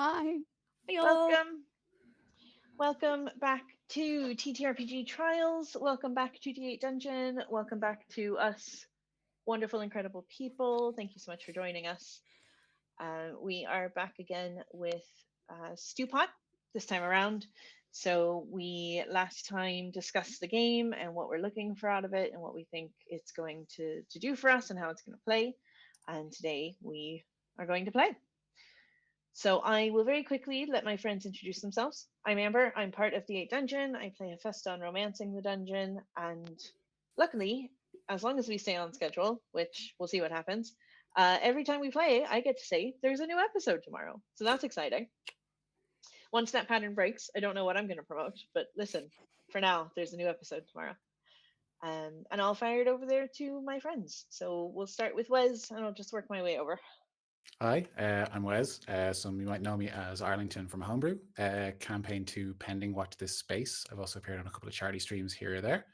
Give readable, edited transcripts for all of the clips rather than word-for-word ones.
Hi. Hey all. Welcome. Welcome back to TTRPG Trials. Welcome back to D8 Dungeon. Welcome back to us, wonderful, incredible people. Thank you so much for joining us. We are back again with Stewpot this time around. So, we last time discussed the game and what we're looking for out of it and what we think it's going to do for us and how it's going to play. And today we are going to play. So I will very quickly let my friends introduce themselves. I'm Amber. I'm part of the 8 Dungeon. I play Hephaestus on Romancing the Dungeon. And luckily, as long as we stay on schedule, which we'll see what happens, every time we play, I get to say there's a new episode tomorrow. So that's exciting. Once that pattern breaks, I don't know what I'm going to promote. But listen, for now, there's a new episode tomorrow. And I'll fire it over there to my friends. So we'll start with Wes, and I'll just work my way over. Hi, I'm Wes. Some you might know me as Arlington from Homebrew. Campaign 2 pending, watch this space. I've also appeared on a couple of charity streams here or there.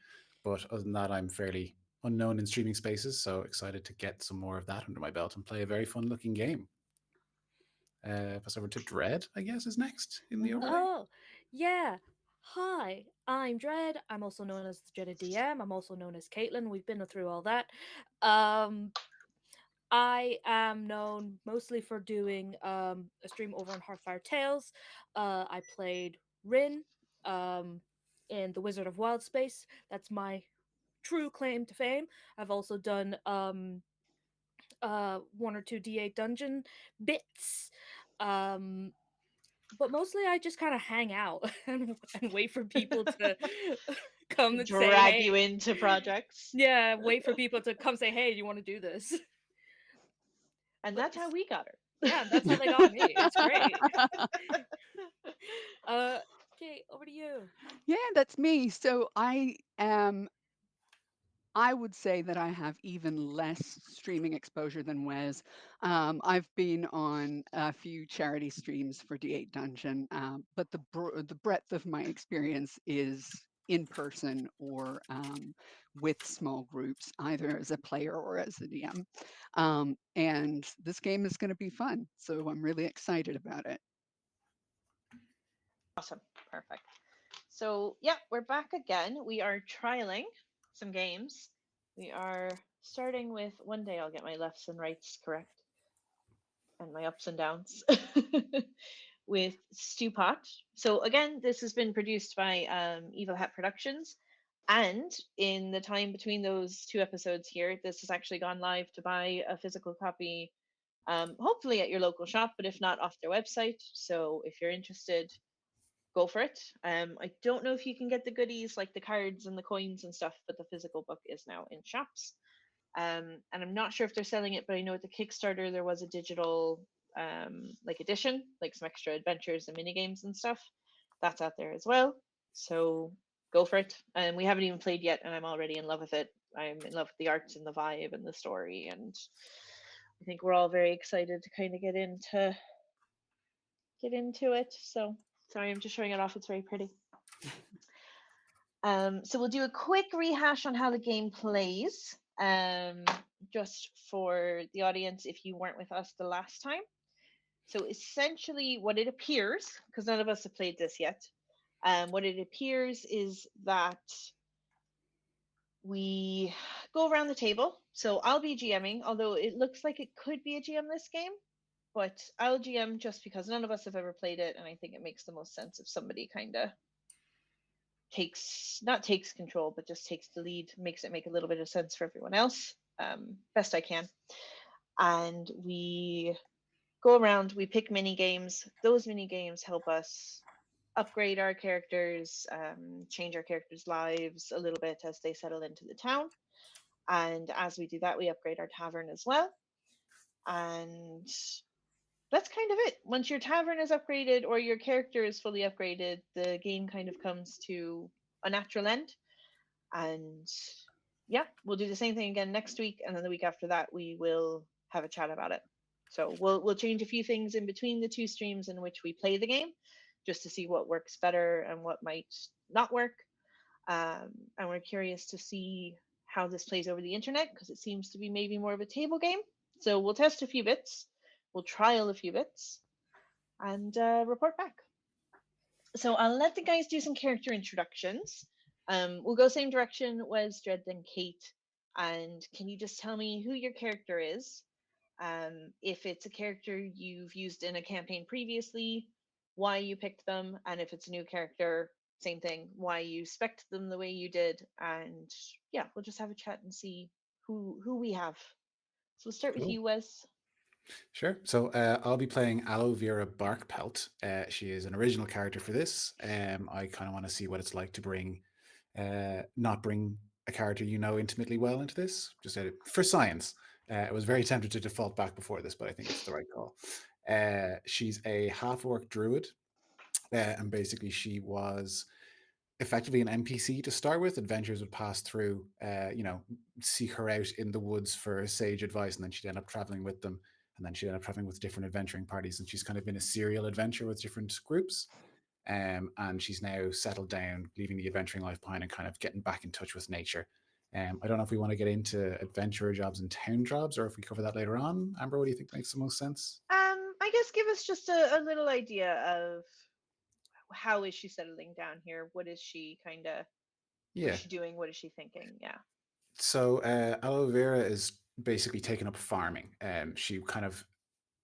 But other than that, I'm fairly unknown in streaming spaces, so excited to get some more of that under my belt and play a very fun looking game. Pass over to Dread, I guess, is next in the Mm-hmm. overlay. Oh, yeah. Hi, I'm Dread. I'm also known as the Dreaded DM. I'm also known as Caitlin. We've been through all that. Um, I am known mostly for doing a stream over on Hearthfire Tales. I played Rin um, in The Wizard of Wildspace. That's my true claim to fame. I've also done one or two D8 dungeon bits. Um, but mostly I just kind of hang out and wait for people to come and say, Drag you "Hey, into projects. yeah," wait for people to come say, "Hey, do you want to do this?" And But that's how we got yeah, her. that's how they got me. It's great. Uh, okay, over to you. Yeah, that's me. So I would say that I have even less streaming exposure than Wes. I've been on a few charity streams for D8 Dungeon, but the breadth of my experience is in person or with small groups, either as a player or as a DM. And this game is going to be fun, so I'm really excited about it. Awesome. Perfect. So, yeah, we're back again. We are trialing some games. We are starting with one day I'll get my lefts and rights correct and my ups and downs with Stewpot. So, again, this has been produced by Evil Hat Productions. And in the time between those two episodes here, this has actually gone live to buy a physical copy, hopefully at your local shop, but if not, off their website. So if you're interested, go for it. I don't know if you can get the goodies like the cards and the coins and stuff, but the physical book is now in shops. And I'm not sure if they're selling it, but I know at the Kickstarter there was a digital like edition, like some extra adventures and mini games and stuff. That's out there as well. So go for it. And we haven't even played yet, and I'm already in love with it. I'm in love with the art and the vibe and the story, and I think we're all very excited to kind of get into it. So sorry, I'm just showing it off. It's very pretty. So we'll do a quick rehash on how the game plays, just for the audience if you weren't with us the last time. So essentially, what it appears, because none of us have played this yet, what it appears is that we go around the table. So I'll be GMing, although it looks like it could be a GM this game, but I'll GM just because none of us have ever played it, and I think it makes the most sense if somebody kind of not takes control, but just takes the lead, makes it make a little bit of sense for everyone else, best I can. And we go around, we pick mini games. Those mini games help us upgrade our characters, change our characters' lives a little bit as they settle into the town. And as we do that, we upgrade our tavern as well. And that's kind of it. Once your tavern is upgraded or your character is fully upgraded, the game kind of comes to a natural end. And yeah, we'll do the same thing again next week, and then the week after that we will have a chat about it. So we'll change a few things in between the two streams in which we play the game, just to see what works better and what might not work. And we're curious to see how this plays over the internet, because it seems to be maybe more of a table game. So we'll test a few bits, we'll trial a few bits, and report back. So I'll let the guys do some character introductions. We'll go same direction, Wes, Dred, then Kate. And can you just tell me who your character is? If it's a character you've used in a campaign previously, why you picked them, and if it's a new character, same thing, why you spec'd them the way you did, and yeah, we'll just have a chat and see who we have. So we'll start with Cool. you, Wes. Sure. So I'll be playing Aloe Vera Barkpelt. She is an original character for this. I kind of want to see what it's like to not bring a character you know intimately well into this, just for science. I was very tempted to default back before this, but I think it's the right call. She's a half-orc druid, and basically she was effectively an NPC to start with. Adventurers would pass through, seek her out in the woods for sage advice, and then she'd end up traveling with them, and then she'd end up traveling with different adventuring parties. And she's kind of been a serial adventurer with different groups. And she's now settled down, leaving the adventuring life behind and kind of getting back in touch with nature. I don't know if we want to get into adventurer jobs and town jobs, or if we cover that later on. Amber, what do you think makes the most sense? I guess give us just a little idea of how is she settling down here? What is Yeah. she doing? What is she thinking? Yeah. So Aloe Vera is basically taken up farming. She kind of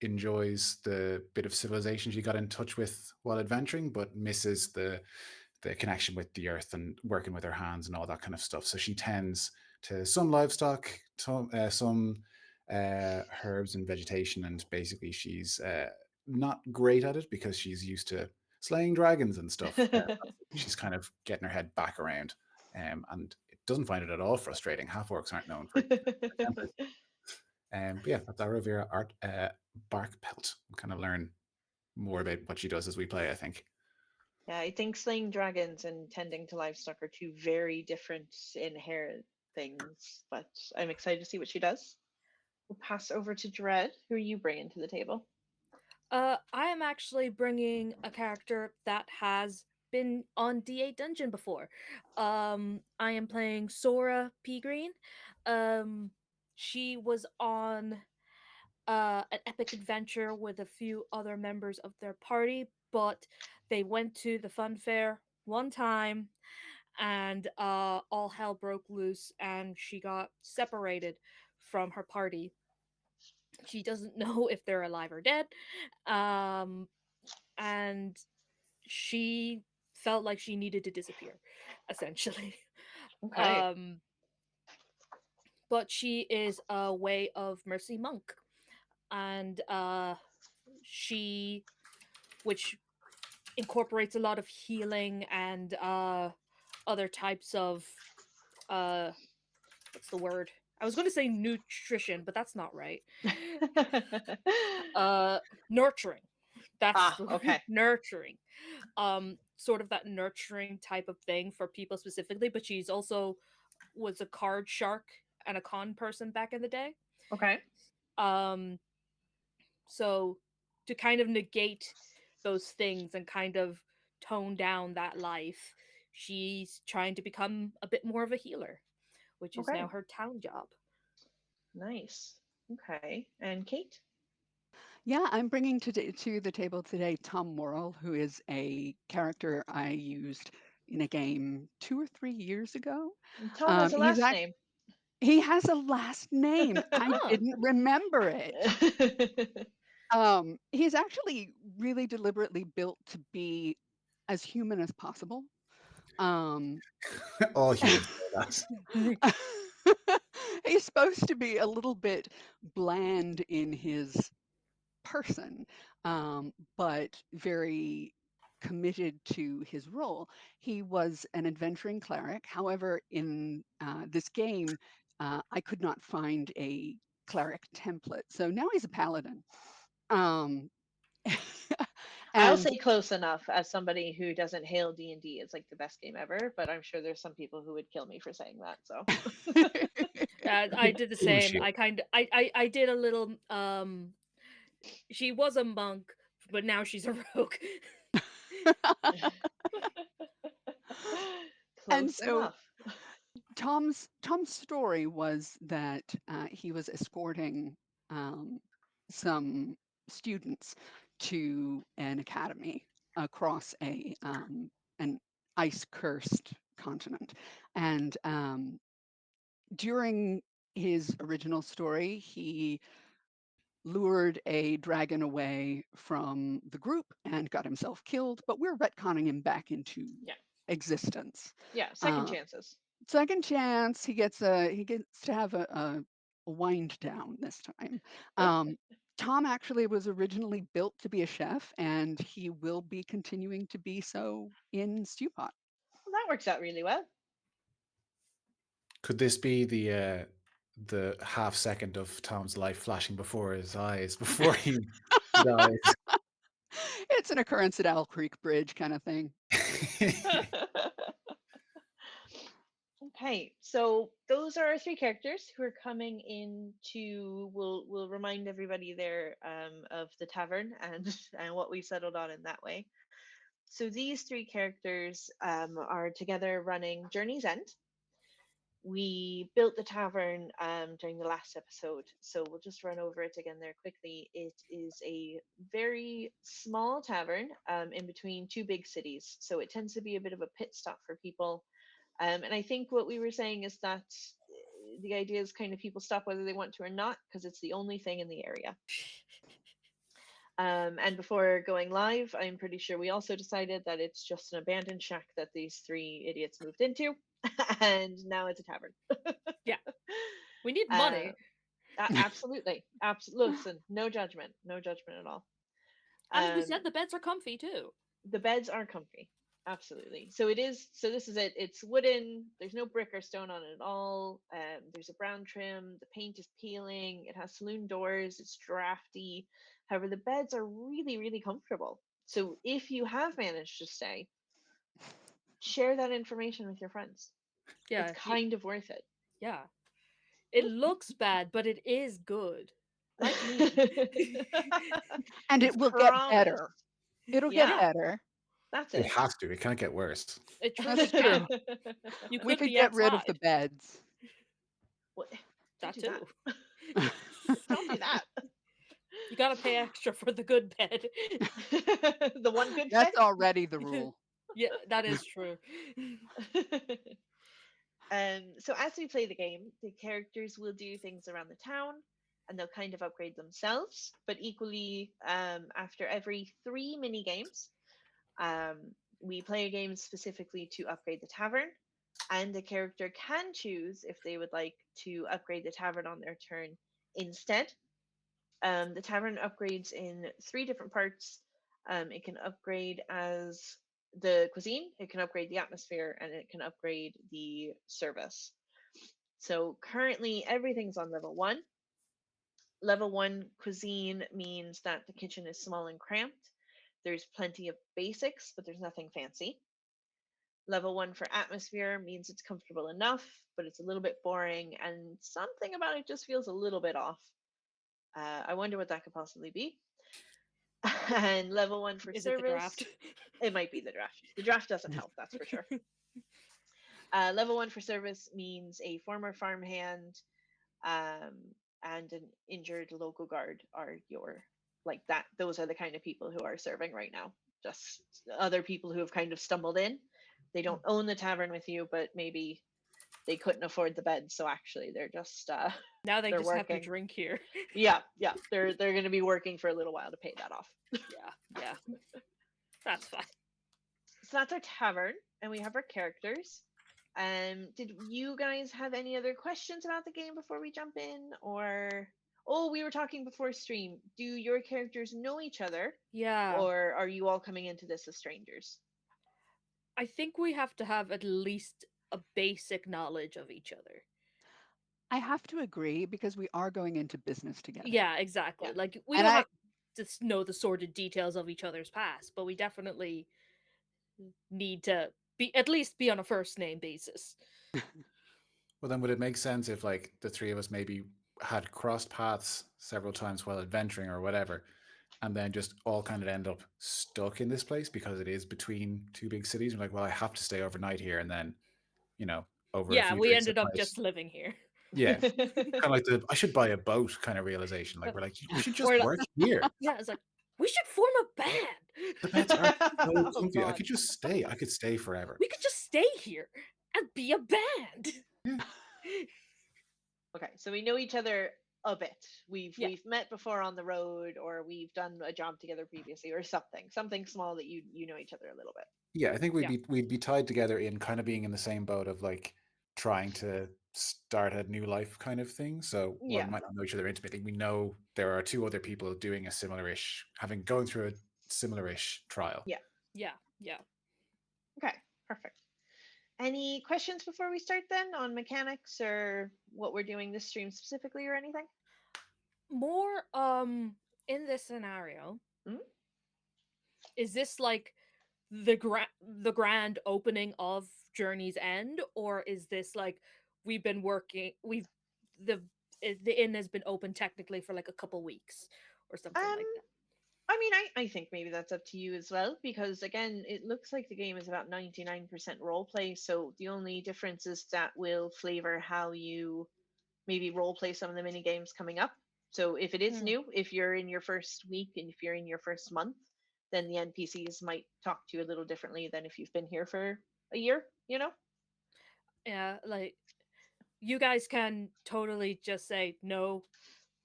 enjoys the bit of civilization she got in touch with while adventuring, but misses the connection with the earth and working with her hands and all that kind of stuff. So she tends to some livestock, some herbs and vegetation, and basically she's not great at it because she's used to slaying dragons and stuff. She's kind of getting her head back around, and it doesn't find it at all frustrating. Half orcs aren't known for tempers. But yeah, that's our Rivera art bark pelt. We'll kind of learn more about what she does as we play, I think. Yeah, I think slaying dragons and tending to livestock are two very different inherent things, but I'm excited to see what she does. We'll pass over to Dread. Who are you bringing to the table? I am actually bringing a character that has been on D8 Dungeon before. I am playing Sora P Green. Um, she was on an epic adventure with a few other members of their party, but they went to the fun fair one time and all hell broke loose and she got separated from her party. She doesn't know if they're alive or dead. Um, and she felt like she needed to disappear, essentially. Okay. Um, but she is a way of mercy monk, and she, which incorporates a lot of healing and other types of uh, what's the word? I was going to say nutrition, but that's not right. Uh, Nurturing. That's Ah, the word. okay. Nurturing. Sort of that nurturing type of thing for people specifically, but she's also was a card shark and a con person back in the day. Okay. Um, so to kind of negate those things and kind of tone down that life, she's trying to become a bit more of a healer, which is now Okay. her town job. Nice. Okay. And Kate? Yeah, I'm bringing to the table today Tom Worrell, who is a character I used in a game 2 or 3 years ago. Tom has a He's last act name. he has a last name. I Huh. didn't remember it. He's actually really deliberately built to be as human as possible. Um, All humans know that. he's supposed to be a little bit bland in his person, but very committed to his role. He was an adventuring cleric. However, in this game, I could not find a cleric template. So now he's a paladin. Um, I'll and say close enough as somebody who doesn't hail D&D as like the best game ever, but I'm sure there's some people who would kill me for saying that. So I did the Oh, same. shit. I did a little she was a monk, but now she's a rogue. and close so enough. Tom's story was that he was escorting some students to an academy across an ice cursed continent. And during his original story, he lured a dragon away from the group and got himself killed, but we're retconning him back into Yeah. existence. Yeah. Second Uh, chances. Second chance, he gets to have a wind down this time. Um, Tom actually was originally built to be a chef, and he will be continuing to be so in Stewpot. Well, that works out really well. Could this be the half second of Tom's life flashing before his eyes before he dies? It's an occurrence at Owl Creek Bridge kind of thing. Okay, so those are our three characters who are coming into. We'll remind everybody there of the tavern and and what we settled on in that way. So these three characters are together running Journey's End. We built the tavern during the last episode, so we'll just run over it again there quickly. It is a very small tavern in between two big cities, so it tends to be a bit of a pit stop for people. And I think what we were saying is that the idea is kind of people stop whether they want to or not because it's the only thing in the area. And before going live, I'm pretty sure we also decided that it's just an abandoned shack that these three idiots moved into, and now it's a tavern. Yeah. We need Uh, money. absolutely, absolutely. Listen, no judgment, no judgment at all. And we Um, said the beds are comfy too. the beds are comfy, absolutely. So it is. So this is it. It's wooden. There's no brick or stone on it at all. There's a brown trim. The paint is peeling. It has saloon doors. It's drafty. However, the beds are really, really comfortable. So if you have managed to stay, share that information with your friends. It's Yeah. kind of worth it. Yeah. It looks bad, but it is good. Like me. And it will get Promise. better. It'll get Yeah, better. that's It it. has to. It can't get worse. It That's truly true. can. You We could could be get rid of the outside. beds. What? Don't That do too. that. Don't do that. You gotta pay extra for the good bed. The one good bed. That's already the rule. Yeah, that is true. So as we play the game, the characters will do things around the town, and they'll kind of upgrade themselves. But equally, after every three mini games, um, we play a game specifically to upgrade the tavern, and the character can choose if they would like to upgrade the tavern on their turn instead. The tavern upgrades in three different parts. It can upgrade as the cuisine, it can upgrade the atmosphere, and it can upgrade the service. So currently everything's on level one. Level one cuisine means that the kitchen is small and cramped. There's plenty of basics, but there's nothing fancy. Level one for atmosphere means it's comfortable enough, but it's a little bit boring, and something about it just feels a little bit off. I wonder what that could possibly be. And level one for Is it the service, draft? it might be the draft. The draft doesn't help, that's for sure. Level one for service means a former farmhand um, and an injured local guard are your like that. Those are the kind of people who are serving right now. Just other people who have kind of stumbled in. They don't own the tavern with you, but maybe they couldn't afford the bed, so actually they're just Now they they're just have to working. drink here. Yeah, they're going to be working for a little while to pay that off. Yeah. That's fine. So that's our tavern, and we have our characters. Did you guys have any other questions about the game before we jump in, or oh, we were talking before stream. Do your characters know each other, Yeah. or are you all coming into this as strangers? I think we have to have at least a basic knowledge of each other. I have to agree because we are going into business together. Yeah, exactly. Yeah. Like we And don't I have to know the sordid details of each other's past, but we definitely need to be at least be on a first name basis. Well, then would it make sense if like the three of us maybe had crossed paths several times while adventuring or whatever, and then just all kind of end up stuck in this place because it is between two big cities? We're like, well, I have to stay overnight here, and then, you know, over a Yeah, few we drinks at ended up night, just living here. yeah, kind of like the I should buy a boat kind of realization. Like we're like, we should just Or work here. yeah, it's like We should form a band. The beds are so Oh comfy. I God. could just stay. I could stay forever. We could just stay here and be a band. Yeah. Okay, so we know each other a bit. We've Yeah. we've met before on the road, or we've done a job together previously, or something small that you know each other a little bit. Yeah, I think Yeah. we'd be tied together in kind of being in the same boat of like trying to start a new life kind of thing. So while we Yeah. might not know each other intimately, we know there are two other people doing a similar-ish, having going through a similar-ish trial. Yeah. Yeah. Yeah. Okay. Perfect. Any questions before we start then on mechanics or what we're doing this stream specifically or anything? More in this scenario, Mm? is this like the grand opening of Journey's End, or is this like we've been working we've the the inn has been open technically for like a couple weeks or something Um, like that? I mean, I think maybe that's up to you as well, because again, it looks like the game is about 99% role play. So the only difference is that will flavor how you maybe role play some of the mini games coming up. So if it is Hmm. new, if you're in your first week and if you're in your first month, then the NPCs might talk to you a little differently than if you've been here for a year, you know? Yeah, like you guys can totally just say no,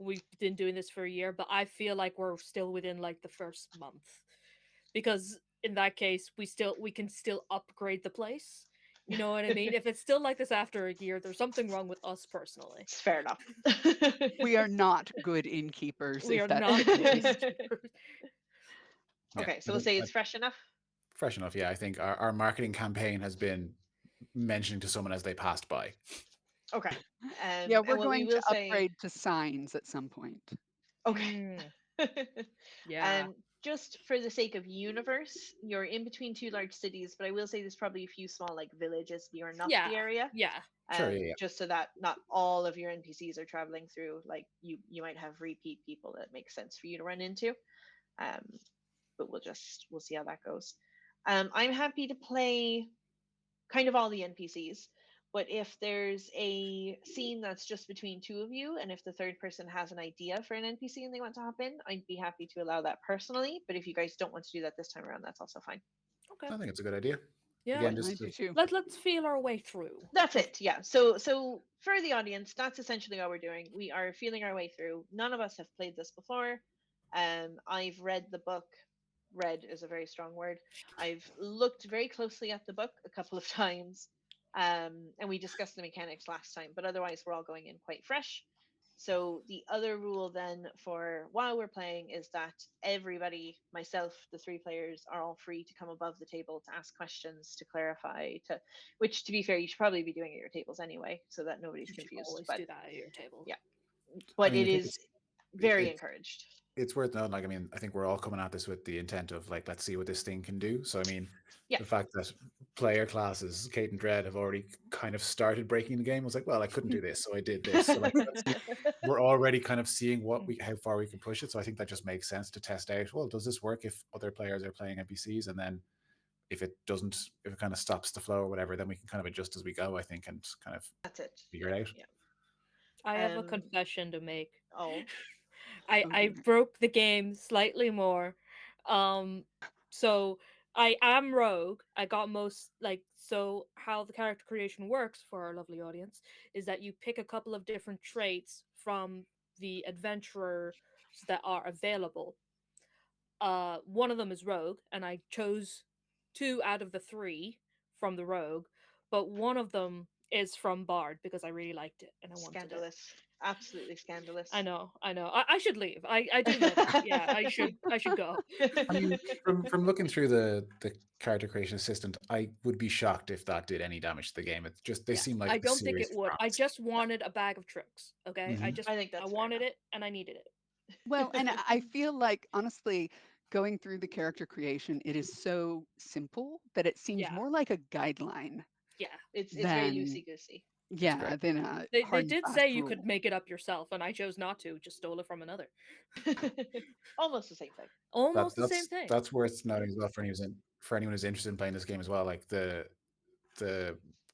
we've been doing this for a year, but I feel like we're still within like the first month, because in that case we can still upgrade the place. You know what I mean? If it's still like this after a year, there's something wrong with us personally. It's fair enough. We are not good innkeepers, We if are that not is the good case. innkeepers. Yeah, Okay, so we'll say it's fresh enough. fresh enough. Yeah, I think our marketing campaign has been mentioning to someone as they passed by. Okay. Yeah, And we're what we going to will say, upgrade to signs at some point. okay. Mm, yeah. Just for the sake of universe, you're in between two large cities, but I will say there's probably a few small like villages near enough Yeah. the area. Yeah. Sure, yeah, yeah. Just so that not all of your NPCs are traveling through. Like you might have repeat people that makes sense for you to run into. Um, but we'll see how that goes. I'm happy to play kind of all the NPCs. But if there's a scene that's just between two of you, and if the third person has an idea for an NPC and they want to hop in, I'd be happy to allow that personally. But if you guys don't want to do that this time around, that's also fine. Okay. I think it's a good idea. Yeah. Again, I just do too. Let's feel our way through. That's it. Yeah. So for the audience, that's essentially all we're doing. We are feeling our way through. None of us have played this before. I've read the book. Read is a very strong word. I've looked very closely at the book a couple of times, and we discussed the mechanics last time. But otherwise, we're all going in quite fresh. So the other rule then for while we're playing is that everybody, myself, the three players, are all free to come above the table to ask questions, to clarify, to which to be fair, you should probably be doing at your tables anyway, so that nobody's You should confused. always But do that at your tables. yeah, I but mean, it I think is it, very it's encouraged. it's worth noting. Like, I mean, I think we're all coming at this with the intent of like, let's see what this thing can do. So, I mean, Yeah, the fact that player classes, Kate and Dread, have already kind of started breaking the game was like, well, I couldn't do this, so I did this. So, like, we're already kind of seeing how far we can push it. So, I think that just makes sense to test out. Well, does this work if other players are playing NPCs, and then if it doesn't, if it kind of stops the flow or whatever, then we can kind of adjust as we go. I think, and kind of that's it. figure Yeah, it out. yeah. I have a Um. confession to make. Oh, Oh I dear. broke the game slightly more. Um so I am rogue. I got most like so how the character creation works for our lovely audience is that you pick a couple of different traits from the adventurers that are available. One of them is rogue, and I chose two out of the three from the rogue, but one of them is from bard because I really liked it and I wanted it. scandalous! Absolutely I scandalous. know, I know. I should leave. I do know that. Yeah, I should go. I mean, from looking through the character creation assistant, I would be shocked if that did any damage to the game. It's just they Yeah, seem like I a don't think serious it would. I promise. just wanted a bag of tricks. Okay, Hmm. I think I that's fair wanted enough. it and I needed it. Well, and I feel like honestly, going through the character creation, it is so simple that it seems Yeah, more like a guideline yeah. It's very than loosey goosey. It's great. yeah, than a They hard and did fast say you could rule. make it up yourself, and I chose not to. Just stole it from another. Almost the same thing. That Almost the same that's thing. that's worth noting as well for anyone who's interested in playing this game as well. Like the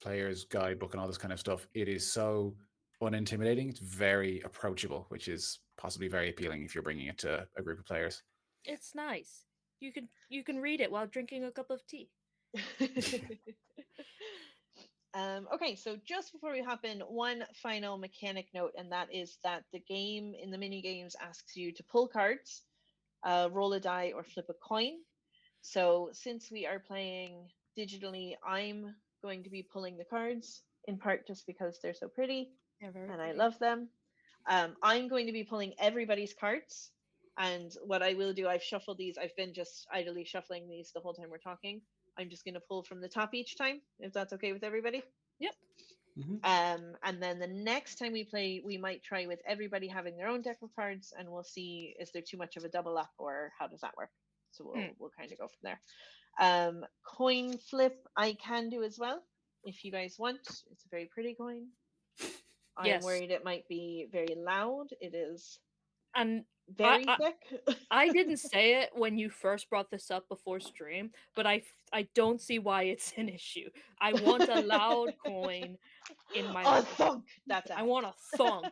player's guidebook and all this kind of stuff. It is so unintimidating. It's very approachable, which is possibly very appealing if you're bringing it to a group of players. It's nice. You can read it while drinking a cup of tea. Okay, so just before we hop in, one final mechanic note, and that is that the game in the mini games asks you to pull cards, roll a die, or flip a coin. So since we are playing digitally, I'm going to be pulling the cards in part just because they're so pretty They're very and I pretty. love them. I'm going to be pulling everybody's cards. And what I will do, I've shuffled these. I've been just idly shuffling these the whole time we're talking. I'm just going to pull from the top each time, if that's okay with everybody. Yep. Mhm. And then the next time we play, we might try with everybody having their own deck of cards, and we'll see is there too much of a double up or how does that work. So we'll kind of go from there. Coin flip I can do as well if you guys want. It's a very pretty coin. I'm Yes. worried it might be very loud. It is And I, very I thick. I didn't say it when you first brought this up before stream, but I don't see why it's an issue. I want a loud coin in my Oh, life. thunk! That's a I head. want a thunk. So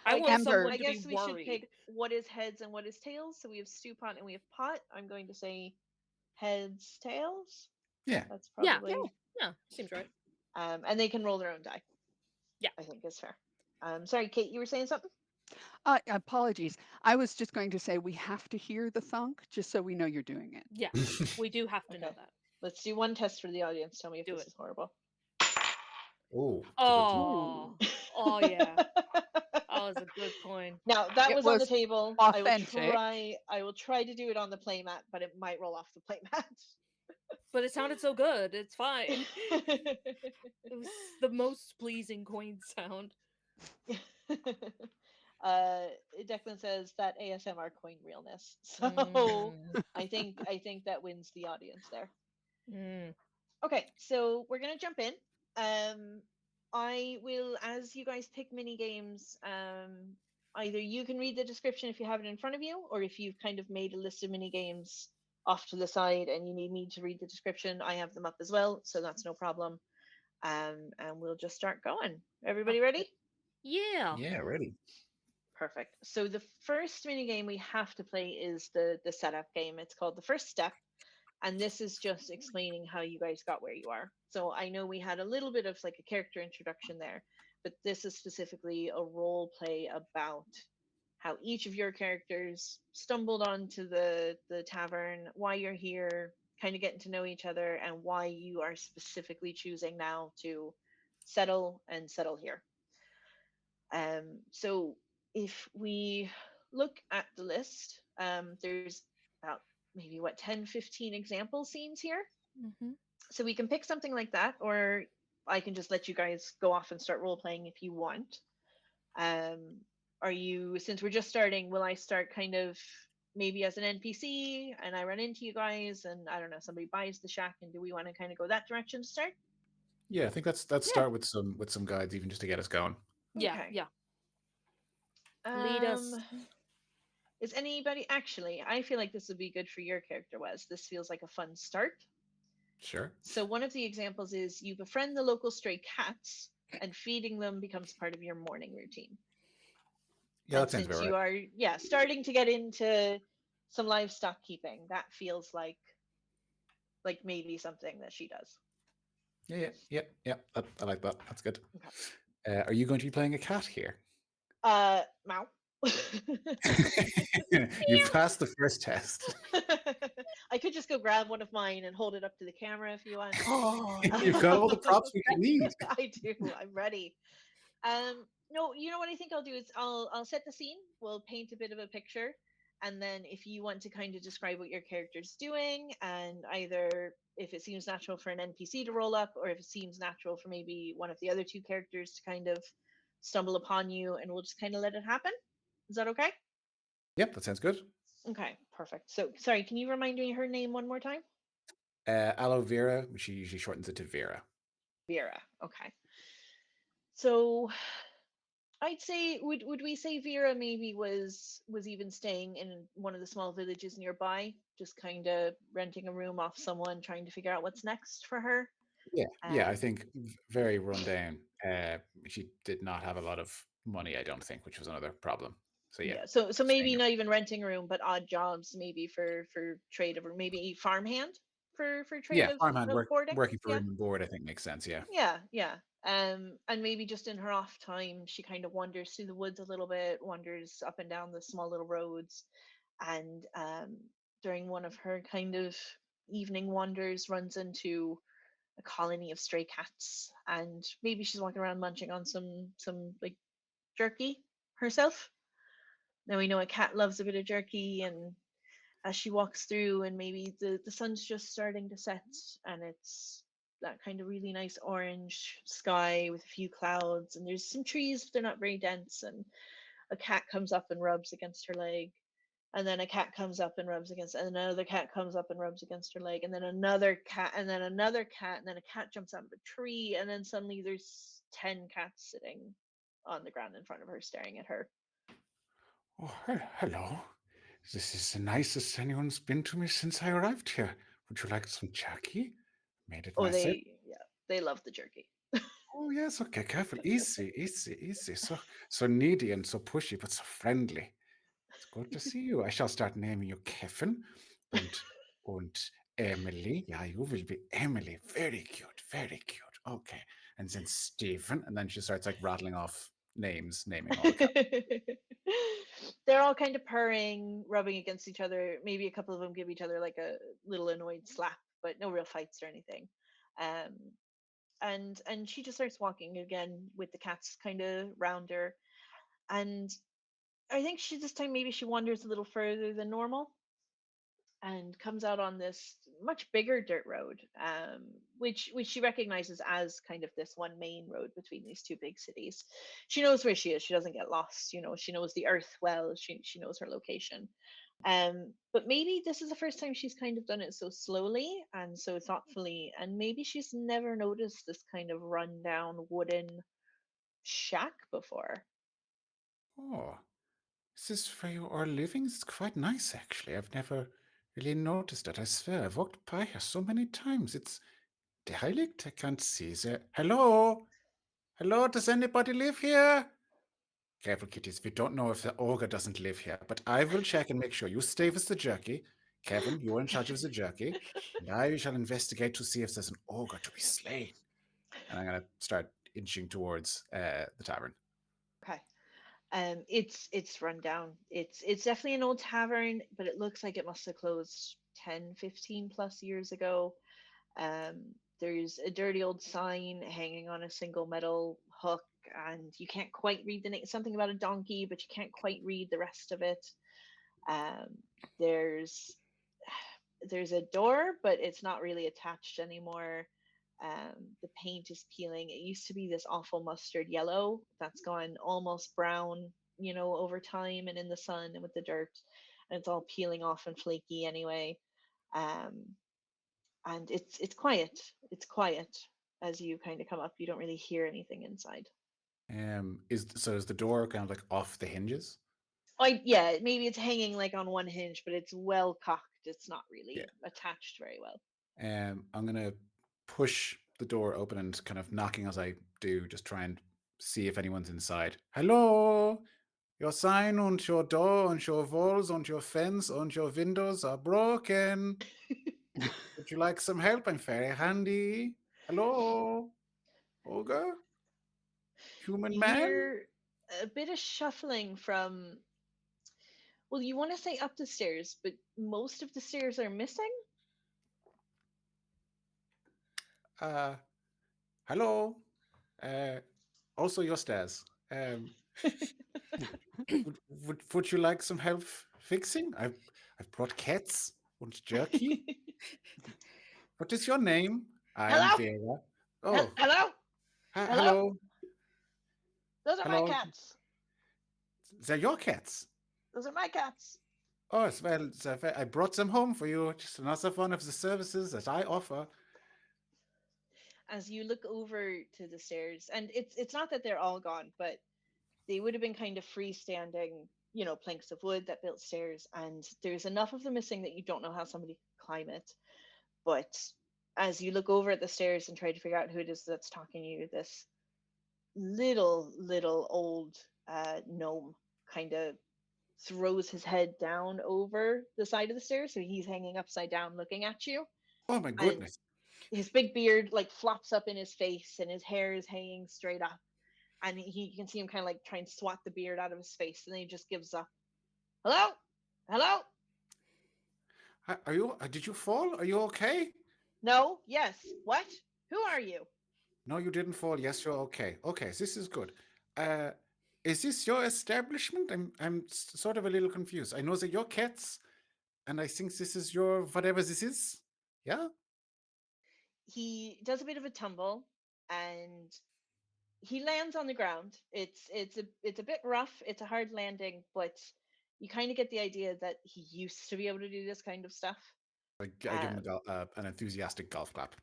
I I want guess Amber, someone I to be guess we should worried. pick what is heads and what is tails. So we have Stewpot and we have pot. I'm going to say heads, tails. Yeah. That's Yeah. yeah. probably Yeah. Seems right. and they can roll their own die. Yeah. I think is fair. Sorry, Kate, you were saying something? Apologies. I was just going to say we have to hear the thunk just so we know you're doing it. Yeah. We do have to know Okay, that. let's do one test for the audience. Tell me if Do this it. is horrible. Oh, it's a good thing. Oh. Ooh. Oh yeah. Oh, it's a good coin. Now that It was on the was table. I will authentic. try. I will try to do it on the playmat, but it might roll off the playmat. But it sounded so good. It's fine. It was the most pleasing coin sound. Declan says that ASMR coin realness. So Mm. I think that wins the audience there. Mm. Okay, so we're gonna jump in. Um, I will, as you guys pick mini games, either you can read the description if you have it in front of you, or if you've kind of made a list of mini games off to the side and you need me to read the description, I have them up as well, so that's no problem. And we'll just start going. Everybody Okay. ready? Yeah. Yeah, ready. Perfect. So the first mini game we have to play is the setup game. It's called the first step, and this is just explaining how you guys got where you are. So I know we had a little bit of like a character introduction there, but this is specifically a role play about how each of your characters stumbled onto the tavern, why you're here, kind of getting to know each other, and why you are specifically choosing now to settle here. So if we look at the list, there's about maybe what 10, 15 example scenes here. Mm-hmm. So we can pick something like that, or I can just let you guys go off and start role playing if you want. Um, are you, since we're just starting, will I start kind of maybe as an NPC and I run into you guys and I don't know, somebody buys the shack, and do we want to kind of go that direction to start? Yeah, I think let's Yeah. start with some guides even just to get us going. Yeah. Okay. Yeah. Lead Um, us. is anybody actually? I feel like this would be good for your character, Wes. This feels like a fun start. Sure. So one of the examples is you befriend the local stray cats, and feeding them becomes part of your morning routine. Yeah, And that sounds about since you right. are, yeah, starting to get into some livestock keeping, that feels like maybe something that she does. Yeah. I like that. That's good. Okay. Are you going to be playing a cat here? Mow. You've passed the first test. I could just go grab one of mine and hold it up to the camera if you want. Oh You've got all the props we can need. I do. I'm ready. No, you know what I think I'll do is I'll set the scene. We'll paint a bit of a picture, and then if you want to kind of describe what your character's doing, and either if it seems natural for an NPC to roll up, or if it seems natural for maybe one of the other two characters to kind of stumble upon you, and we'll just kind of let it happen. Is that okay? Yep, that sounds good. Okay, perfect. So, sorry, can you remind me her name one more time? Aloe Vera, she usually shortens it to Vera. Vera. Okay. So, I'd say would we say Vera maybe was even staying in one of the small villages nearby, just kind of renting a room off someone, trying to figure out what's next for her. Yeah, I Um, think very run down. She did not have a lot of money, I don't think, which was another problem. So yeah, Yeah, so staying maybe here. not even renting a room, but odd jobs maybe for trade of, or maybe farmhand for trade Yeah, farmhand of boarding. working for Yeah, room and board, I think makes sense. Yeah. yeah, yeah. And maybe just in her off time, she kind of wanders through the woods a little bit, wanders up and down the small little roads, and during one of her kind of evening wanders, runs into a colony of stray cats, and maybe she's walking around munching on some like jerky herself. Now we know a cat loves a bit of jerky, and as she walks through, and maybe the sun's just starting to set, and it's that kind of really nice orange sky with a few clouds, and there's some trees, but they're not very dense, and a cat comes up and rubs against her leg, and then a cat comes up and rubs against, and another cat comes up and rubs against her leg, and then another cat, and then another cat, and then a cat jumps out of a tree, and then suddenly there's 10 cats sitting on the ground in front of her staring at her. Oh, hello. This is the nicest anyone's been to me since I arrived here. Would you like some jerky? Made it Oh, myself. they love the jerky. Oh yes, okay, careful. Easy, easy, easy. So needy and so pushy, but so friendly. It's good to see you. I shall start naming you Kevin and and Emily. Yeah, you will be Emily. Very cute, very cute. Okay. And then Stephen. And then she starts like rattling off names, naming all the cats. They're all kind of purring, rubbing against each other. Maybe a couple of them give each other like a little annoyed slap, but no real fights or anything. Um, and she just starts walking again with the cats kind of round her. And I think she this time maybe she wanders a little further than normal and comes out on this much bigger dirt road, which she recognizes as kind of this one main road between these two big cities. She knows where she is. She doesn't get lost. You know, she knows the earth well. She knows her location. But maybe this is the first time she's kind of done it so slowly and so thoughtfully, and maybe she's never noticed this kind of rundown wooden shack before. Oh, this is where you are living? It's quite nice actually. I've never really noticed it. I swear, I've walked by here so many times. It's derelict. I can't see there. Hello? Hello, does anybody live here? Careful, kitties. We don't know if the ogre doesn't live here, but I will check and make sure. You stay with the jerky. Kevin, you're in charge of the jerky, and I shall investigate to see if there's an ogre to be slain. And I'm going to start inching towards the tavern. Okay. It's run down. It's definitely an old tavern, but it looks like it must have closed 10, 15 plus years ago. There's a dirty old sign hanging on a single metal hook, and you can't quite read the name. Something about a donkey, but you can't quite read the rest of it. Um, there's there's a door, but it's not really attached anymore. The paint is peeling. It used to be this awful mustard yellow that's gone almost brown, you know, over time and in the sun and with the dirt, and it's all peeling off and flaky anyway. Um, and it's quiet. It's quiet as you kind of come up. You don't really hear anything inside. Is the door kind of like off the hinges? I yeah, maybe it's hanging like on one hinge, but it's well cocked. It's not Yeah. really attached very well. I'm gonna push the door open and kind of knocking as I do, just try and see if anyone's inside. Hello, your sign and your door and your walls and your fence and your windows are broken. Would you like some help? I'm very handy. Hello, ogre, human You man. hear a bit of shuffling from, well, you want to say up the stairs, but most of the stairs are missing. Uh, hello. Uh, also your stairs. Um, would you like some help fixing? I've brought cats and jerky. What is your name? I am Hello? Vera. Oh, Hello? Hello? hello, Those are my hello. cats. They're your cats. Those are my cats. Oh, well, I brought them home for you. Just another one of the services that I offer. As you look over to the stairs, and it's not that they're all gone, but they would have been kind of freestanding, you know, planks of wood that built stairs, and there's enough of them missing that you don't know how somebody could climb it. But as you look over at the stairs and try to figure out who it is that's talking to you, this little old gnome kind of throws his head down over the side of the stairs, so he's hanging upside down looking at you. Oh my And goodness. his big beard like flops up in his face, and his hair is hanging straight up. And you can see him kind of like trying to swat the beard out of his face, and then he just gives up. Hello, hello. Are you? Did you fall? Are you okay? No, yes. What? Who are you? No, you didn't fall. Yes, you're okay. Okay, this is good. Uh, is this your establishment? I'm sort of a little confused. I know that you're cats, and I think this is your whatever this is. Yeah. He does a bit of a tumble, and he lands on the ground. It's a bit rough. It's a hard landing, but you kind of get the idea that he used to be able to do this kind of stuff. I give him Um, an enthusiastic golf clap.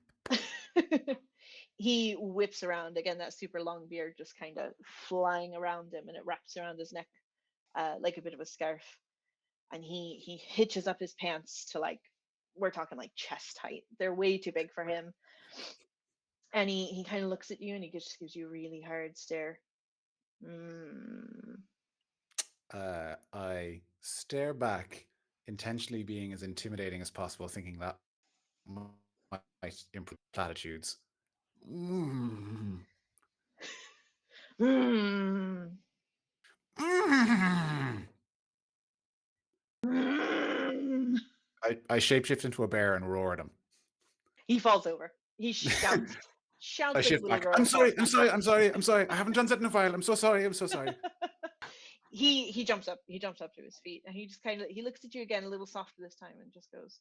he whips around again. That super long beard just kind of flying around him, and it wraps around his neck like a bit of a scarf. And he hitches up his pants to like, we're talking like chest height. They're way too big for him. And he kind of looks at you, and he just gives you a really hard stare. Mm. I stare back, intentionally being as intimidating as possible, thinking that might improve platitudes. Mm. Mm. Mm. Mm. I shapeshift into a bear and roar at him. He falls over. He shouts I like a shift little back. girl I'm and falls sorry. I'm back sorry. down. I'm sorry. I'm sorry. I haven't done that in a while. I'm so sorry. I'm so sorry. He jumps up. He jumps up to his feet, and he just kind of he looks at you again a little softer this time, and just goes,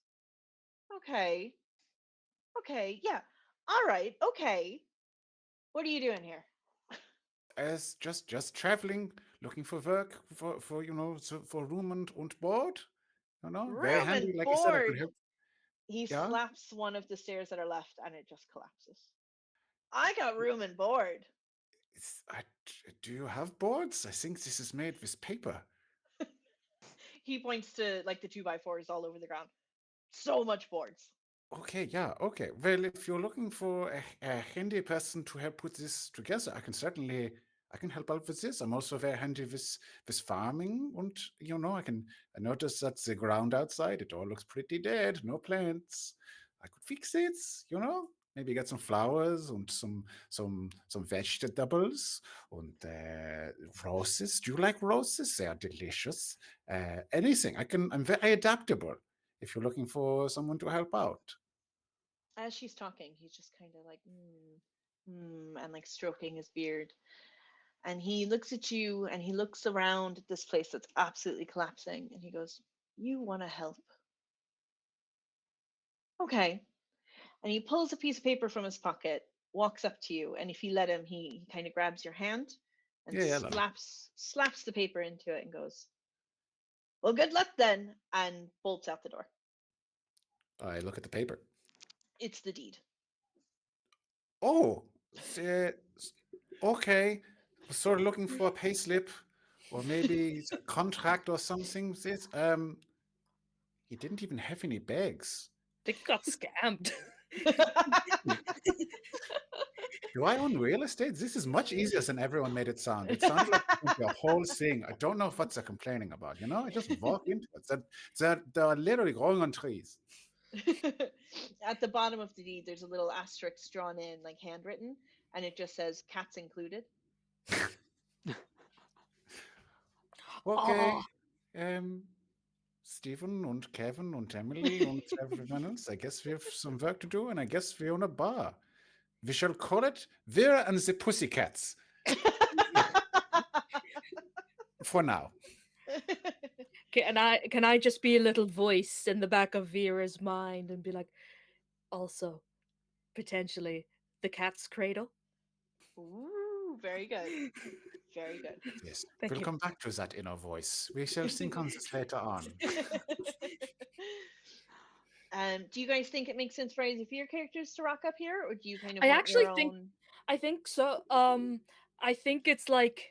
"Okay, okay, yeah, all right, okay. What are you doing here?" As just traveling, looking for work, for for room and board. Very Room handy. and Like I said, I could board. help. He Yeah. slaps one of the stairs that are left, and it just collapses. I got room and board. Do you have boards? I think this is made with paper. He points to like the 2x4s all over the ground. So much boards. Okay, yeah, okay. Well, if you're looking for a handy person to help put this together, I can help out with this. I'm also very handy with farming, and I noticed that the ground outside it all looks pretty dead, no plants. I could fix it, Maybe get some flowers and some vegetables and roses. Do you like roses? They are delicious. Anything. I'm very adaptable if you're looking for someone to help out. As she's talking, he's just kind of like, and like stroking his beard. And he looks at you, and he looks around at this place that's absolutely collapsing, and he goes, "You want to help? Okay." And he pulls a piece of paper from his pocket, walks up to you, and if you let him, he kind of grabs your hand and Yeah, yeah, love. slaps the paper into it and goes, "Well, good luck then," and bolts out the door. I look at the paper. It's the deed. Oh, okay. Was sort of looking for a payslip or maybe a contract or something. He didn't even have any bags. I think you got scammed. Do I own real estate? This is much easier than everyone made it sound. It sounded like it's going to be a whole thing. I don't know what they're complaining about. I just walk into it. They're literally growing on trees. At the bottom of the deed, there's a little asterisk drawn in, like handwritten, and it just says "cats included." Okay. Oh, Um, Stephen and Kevin and Emily and everyone else. I guess we have some work to do, and I guess we own a bar. We shall call it Vera and the Pussycats for now. can I just be a little voice in the back of Vera's mind and be like, also potentially the cat's cradle? Ooh, very good. Very good. Yes, Thank we'll you. come back to that inner voice. We shall think on this later on. Do you guys think it makes sense for either of your characters to rock up here, or do you kind of I want actually your think own? I think so. I think it's like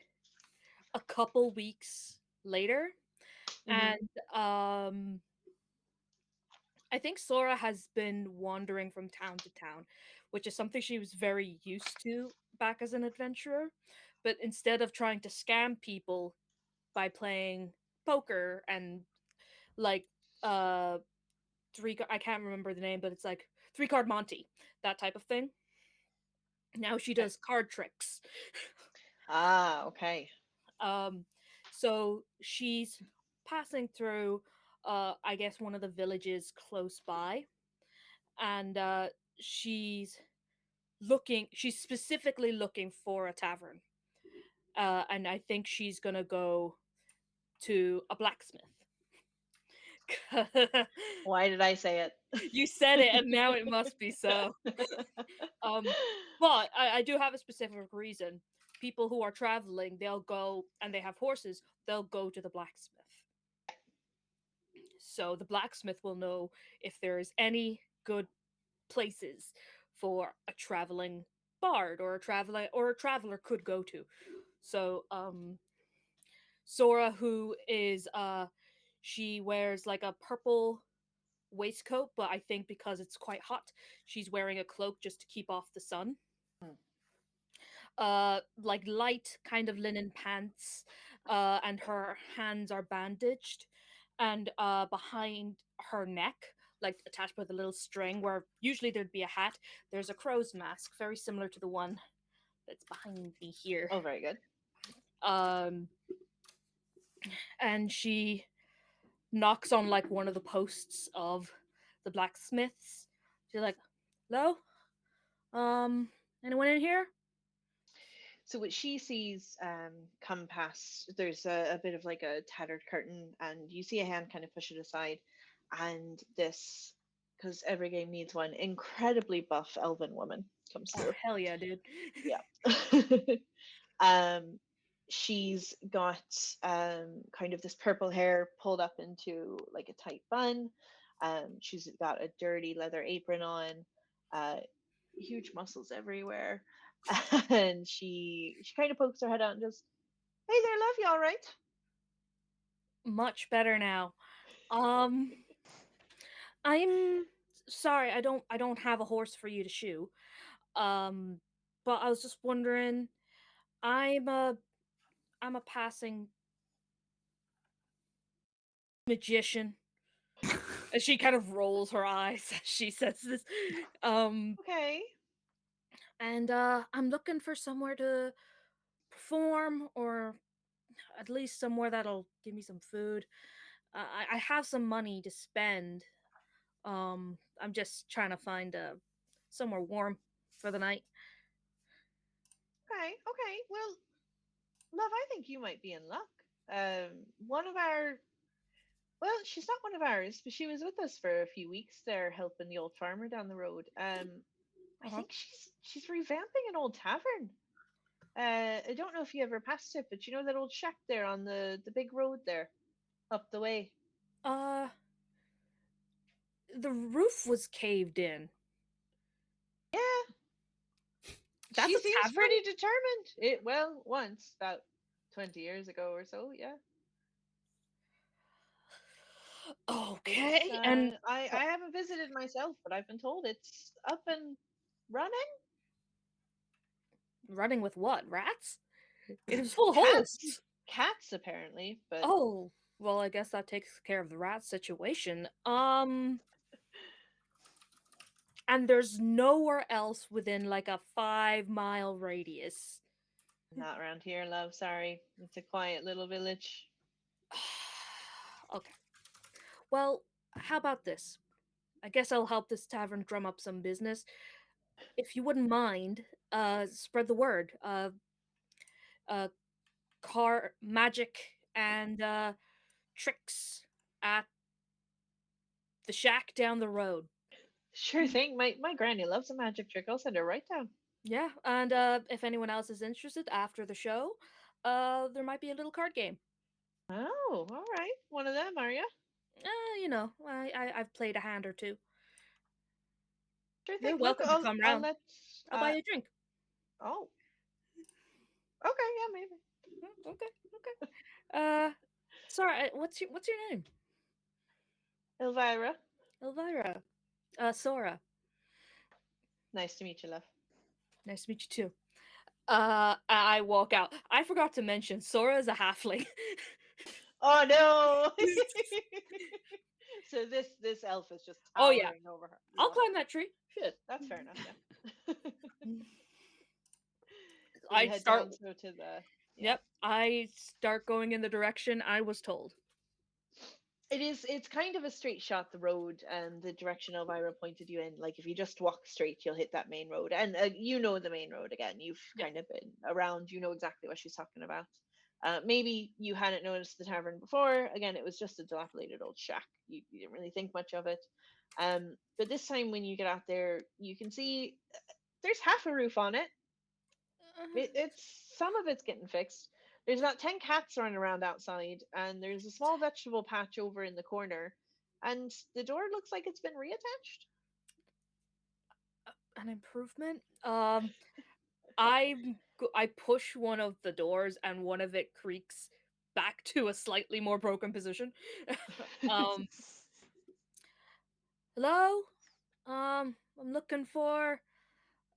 a couple weeks later, Hmm. and I think Sora has been wandering from town to town, which is something she was very used to back as an adventurer. But instead of trying to scam people by playing poker and like uh I can't remember the name, but it's like three card Monty, that type of thing. Now she Okay. does card tricks. Ah, okay. Um, so she's passing through, I guess, one of the villages close by, and she's she's specifically looking for a tavern. And I think she's gonna go to a blacksmith. Why did I say You said it, and now it it? must be so. Um, but I do have a specific reason. People who are traveling, they'll go and they have horses. They'll go to the blacksmith. So the blacksmith will know if there is any good places for a traveling bard or a traveler could go to. So Sora, who is she wears like a purple waistcoat, but I think because it's quite hot, she's wearing a cloak just to keep off the sun. Hmm. Like light kind of linen pants, and her hands are bandaged, and behind her neck, like attached with a little string where usually there'd be a hat, there's a crow's mask, very similar to the one that's behind me here. Oh, very good. Um, and she knocks on like one of the posts of the blacksmiths. She's like, "Hello, anyone in here?" So what she sees come past, there's a bit of like a tattered curtain, and you see a hand kind of push it aside, and this, because every game needs one, incredibly buff elven woman comes Oh through. hell yeah, dude! Yeah. um, she's got kind of this purple hair pulled up into like a tight bun. She's got a dirty leather apron on, uh, huge muscles everywhere, and she kind of pokes her head out and goes, "Hey there, love, you all right?" Much better now. Um, I'm sorry, I don't have a horse for you to shoe. Um, but I was just wondering, I'm a I'm a passing magician. And she kind of rolls her eyes as she says this. Um, Okay. and I'm looking for somewhere to perform, or at least somewhere that'll give me some food. I have some money to spend. I'm just trying to find somewhere warm for the night. Okay. Okay. Well, love, I think you might be in luck. One of our, well, she's not one of ours, but she was with us for a few weeks there, helping the old farmer down the road. I Uh-huh. think she's revamping an old tavern. I don't know if you ever passed it, but you know that old shack there on the big road there, up the way. Uh, the roof was caved in. Yeah, That's she a seems tavern? pretty determined. It well, once about 20 years ago or so. Yeah, it's Okay, and I haven't visited myself, but I've been told it's up and running. running with what? Rats? It was full of Cats, holes. cats apparently, but Oh, well, I guess that takes care of the rat situation. And there's nowhere else within like a 5 mile radius. not around here, love. Sorry, it's a quiet little village. Okay. Well, how about this? I guess I'll help this tavern drum up some business. If you wouldn't mind, spread the word. Uh, car magic and tricks at the shack down the road. Sure thing. My granny loves a magic trick. I'll send her right down. Yeah, and if anyone else is interested after the show, there might be a little card game. Oh, all right. One of them, are you? I've played a hand or two. Sure thing. You're Look, welcome to come I'll round. let. I'll buy you a drink. Oh, okay, yeah, maybe. Okay, okay. Uh, sorry, what's your name? Elvira, Elvira. Sora. nice to meet you, love. Nice to meet you too. I walk out. I forgot to mention Sora is a halfling. Oh no! So this elf is just Oh yeah, towering over her. I'll Yeah, climb that tree. Shit. that's fair enough. Yeah. So you I head start. down so to the yeah. Yep, I start going in the direction I was told. It's kind of a straight shot, the road and the direction Elvira pointed you in. Like if you just walk straight, you'll hit that main road. And you know the main road again. You've Yep. kind of been around, you know exactly what she's talking about. Maybe you hadn't noticed the tavern before. Again, it was just a dilapidated old shack. You didn't really think much of it. But this time when you get out there, you can see there's half a roof on it. It's some of it's getting fixed. There's about 10 cats running around outside, and there's a small vegetable patch over in the corner, and the door looks like it's been reattached. An improvement. I push one of the doors and one of it creaks back to a slightly more broken position. um, hello. I'm looking for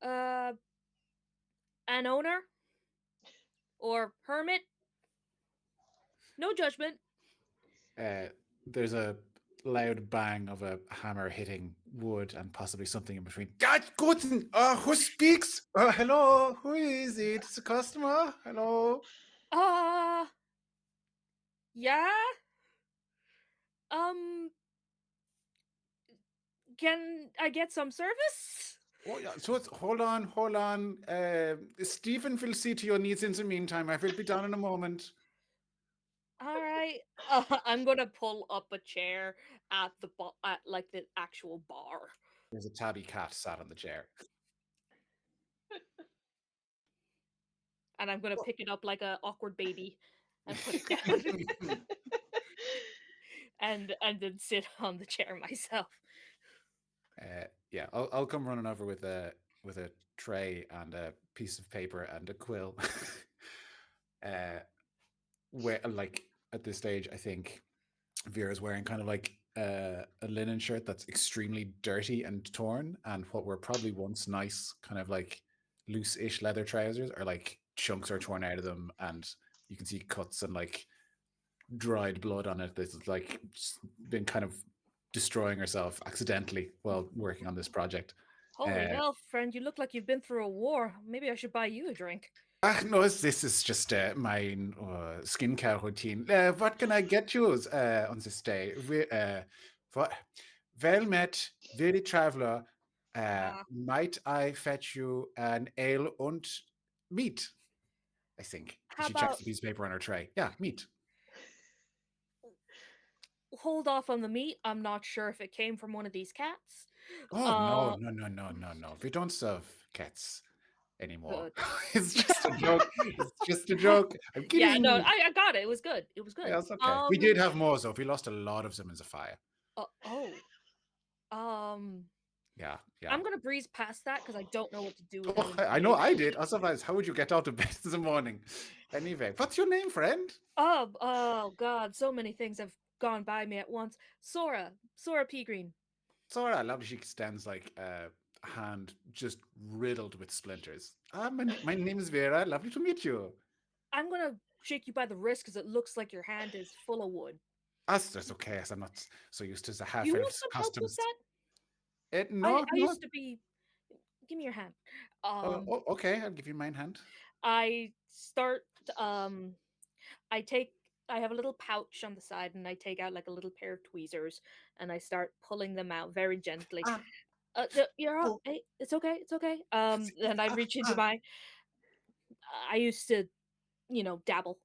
uh an owner or hermit. No judgment. Uh, there's a loud bang of a hammer hitting wood and possibly something in between. God, guten! Who speaks? Hello, who is it? It's a customer. Hello. Uh, yeah. Um, can I get some service? Oh yeah. So hold on, hold on. Stephen will see to your needs in the meantime. I will be down in a moment. All right. I'm gonna pull up a chair at at like the actual bar, There's a tabby cat sat on the chair. and I'm gonna pick it up like a awkward baby, and put it down, and then sit on the chair myself. Yeah, I'll come running over with a tray and a piece of paper and a quill. uh, where like at this stage, I think Vera's wearing kind of like a linen shirt that's extremely dirty and torn, and what were probably once nice, kind of like loose-ish leather trousers, are like chunks are torn out of them, and you can see cuts and like dried blood on it. That's like been kind of destroying herself accidentally while working on this project. Holy Uh, hell, friend! You look like you've been through a war. Maybe I should buy you a drink. no, this is just my skincare routine. What can I get you on this day? What? Well met, weary traveler. Ah, Might I fetch you an ale and meat? I think. how She checks about the piece of paper on her tray. Yeah, meat. hold off on the meat? I'm not sure if it came from one of these cats. Oh no, Uh, no, no, no, no, no. We don't serve cats anymore. good. It's just a joke. It's just a joke. I'm Yeah, no, kidding. I got it. It was good. It was good. Yeah, it's okay. We did have more, so we lost a lot of them in the fire. Oh, um, Yeah, yeah. I'm gonna breeze past that because I don't know what to do with Oh, anyone I know today. I did. Otherwise, how would you get out of bed in the morning? Anyway, what's your name, friend? Oh God, so many things have gone by me at once. Sora P. Green. Sora, lovely. She extends like a hand just riddled with splinters. My name is Vera. Lovely to meet you. I'm gonna shake you by the wrist because it looks like your hand is full of wood. That's okay, as I'm not so used to the Do half you want elves' some help with customs. that? No, I no. used to be. Give me your hand. Okay, I'll give you mine hand. I start. Um, I take. I have a little pouch on the side, and I take out like a little pair of tweezers, and I start pulling them out very gently. Ah, You're all. oh, Hey, it's okay. It's okay. it's Then I reach into ah. my. I used to, dabble.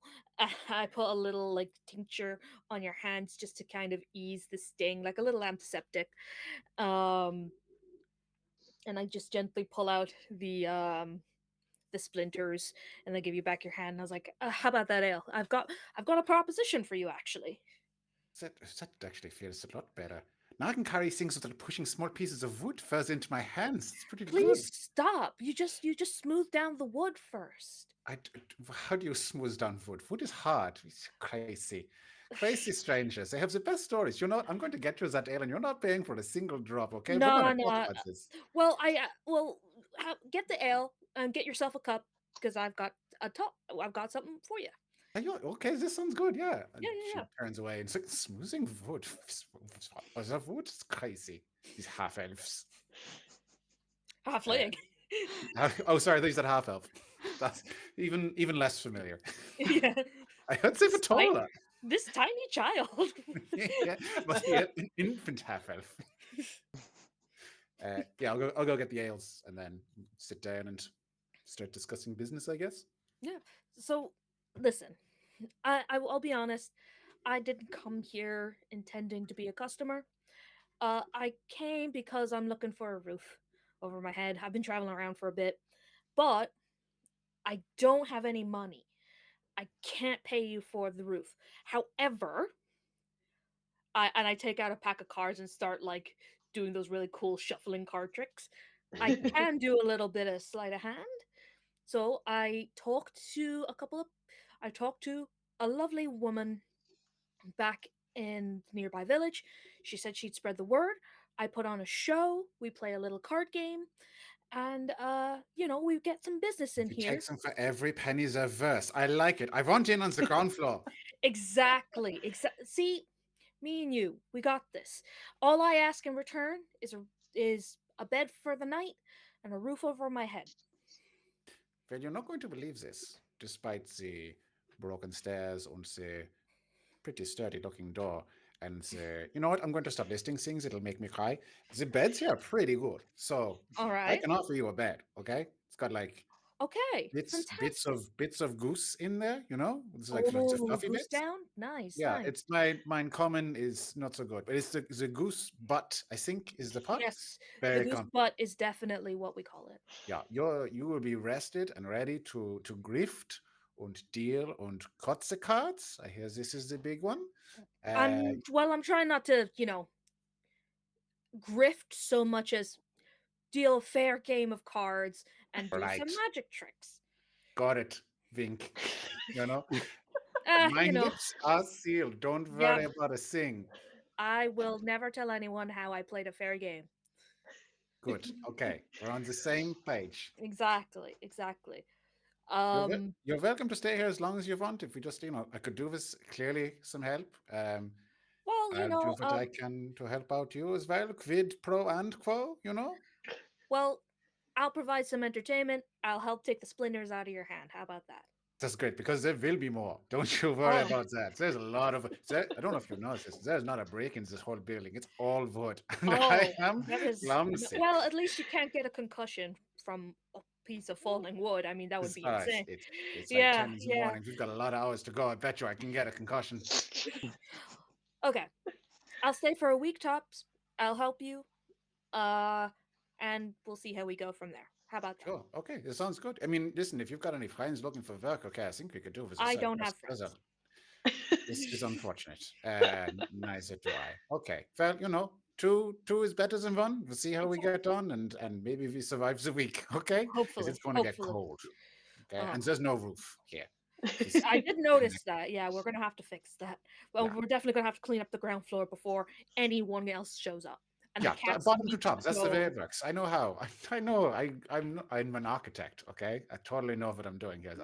I put a little like tincture on your hands just to kind of ease the sting, like a little antiseptic. Um, and I just gently pull out the splinters, and I give you back your hand. And I was like, "How about that ale? I've got a proposition for you, actually. That actually feels a lot better. Now I can carry things without pushing small pieces of wood further into my hands. It's pretty good. Please stop. You just smooth down the wood first. How do you smooth down wood? Wood is hard. It's crazy. Crazy strangers. They have the best stories. You're not, I'm going to get you that ale and you're not paying for a single drop, okay? We're going No, to talk no. about this. Well, get the ale and get yourself a cup because I've got a top. I've got something for you. Okay, this sounds good. Yeah. And Yeah, yeah, she turns away and it's like, smoothing wood. Was that wood? It's crazy. These half elves. yeah. Uh, Halfling. oh, sorry, these are half elf. That's even less familiar. Yeah. I would say This tiny, Vitola. this tiny child. Yeah, must be an infant half elf. Yeah, I'll go get the ales and then sit down and start discussing business, I guess. Yeah. So, listen, I'll be honest. I didn't come here intending to be a customer. I came because I'm looking for a roof over my head. I've been traveling around for a bit, but I don't have any money. I can't pay you for the roof. However, I take out a pack of cards and start like doing those really cool shuffling card tricks. I can do a little bit of sleight of hand. So I talked to a lovely woman back in the nearby village. She said she'd spread the word. I put on a show. We play a little card game, and we get some business in She here. takes them for every penny's a verse. I like it. I want in on the ground floor. Exactly. See, me and you, we got this. All I ask in return is a bed for the night and a roof over my head. Well, you're not going to believe this, despite the broken stairs and the pretty sturdy looking door. And you know what? I'm going to stop listing things. It'll make me cry. The beds here are pretty good. So All I right. can offer you a bed, okay? It's got like Okay. bits Fantastic. of goose in there, you know? It's like the Oh, fluffy goose bits. down. Nice, Yeah, nice. it's mine common is not so good, but it's the goose butt, I think, is the pot. Yes, the Very goose comfy. butt is definitely what we call it. Yeah, you will be rested and ready to grift and deal and cut the cards. I hear this is the big one. Uh, I'm trying not to, grift so much as deal a fair game of cards and do some right, magic tricks. got it. Wink. You know, Uh, my you know, lips are sealed. Don't yeah, worry about a thing. I will never tell anyone how I played a fair game. Good. Okay, we're on the same page. Exactly, exactly. You're welcome to stay here as long as you want. If we just, I could do this clearly some help. Well, I'll do what I can to help out you as well. Quid pro and quo, you know? well, I'll provide some entertainment. I'll help take the splinters out of your hand. How about that? That's great because there will be more. Don't you worry Oh, about that. There's a lot of. I don't know if you noticed this. There's not a break in this whole building. It's all wood, and I oh, am that is clumsy. well. At least you can't get a concussion from a piece of falling wood. I mean, that would It's be all right. insane. It's like Yeah, 10 in the yeah. morning. We've got a lot of hours to go. I bet you I can get a concussion. Okay, I'll stay for a week tops. I'll help you. Uh, and we'll see how we go from there. How about that? Sure. Okay. It sounds good. I mean, listen, if you've got any friends looking for work, okay, I think we could do this I ourselves. don't have There's a friends. This is unfortunate. Neither do I. Okay. Well, two is better than one. We'll see how we get Exactly. on, and maybe we survive the week. Okay, because Hopefully, it's going to get hopefully. cold. Okay, Uh, and there's no roof here. This I did kind of notice that. Yeah, we're gonna have to fix that. Well, yeah, we're definitely gonna have to clean up the ground floor before anyone else shows up, and the yeah. cats Bottom to need to top. That's the way go. it works. I know how. I know. I'm an architect. Okay, I totally know what I'm doing here.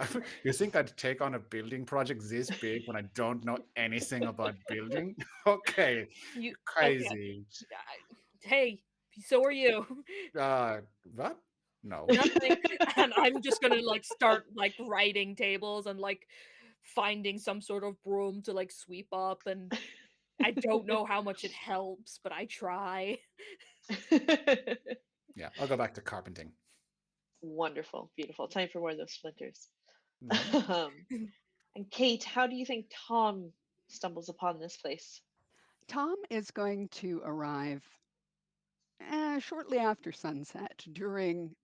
You think I'd take on a building project this big when I don't know anything about building? Okay, You okay? crazy. Hey, so are you. What? No. Nothing. And I'm just gonna like start like writing tables and like finding some sort of broom to like sweep up, and I don't know how much it helps, but I try. Yeah, I'll go back to carpenting. Wonderful, beautiful. Time for more of those splinters. Hmm. um, and Kate, how do you think Tom stumbles upon this place? Tom is going to arrive shortly after sunset during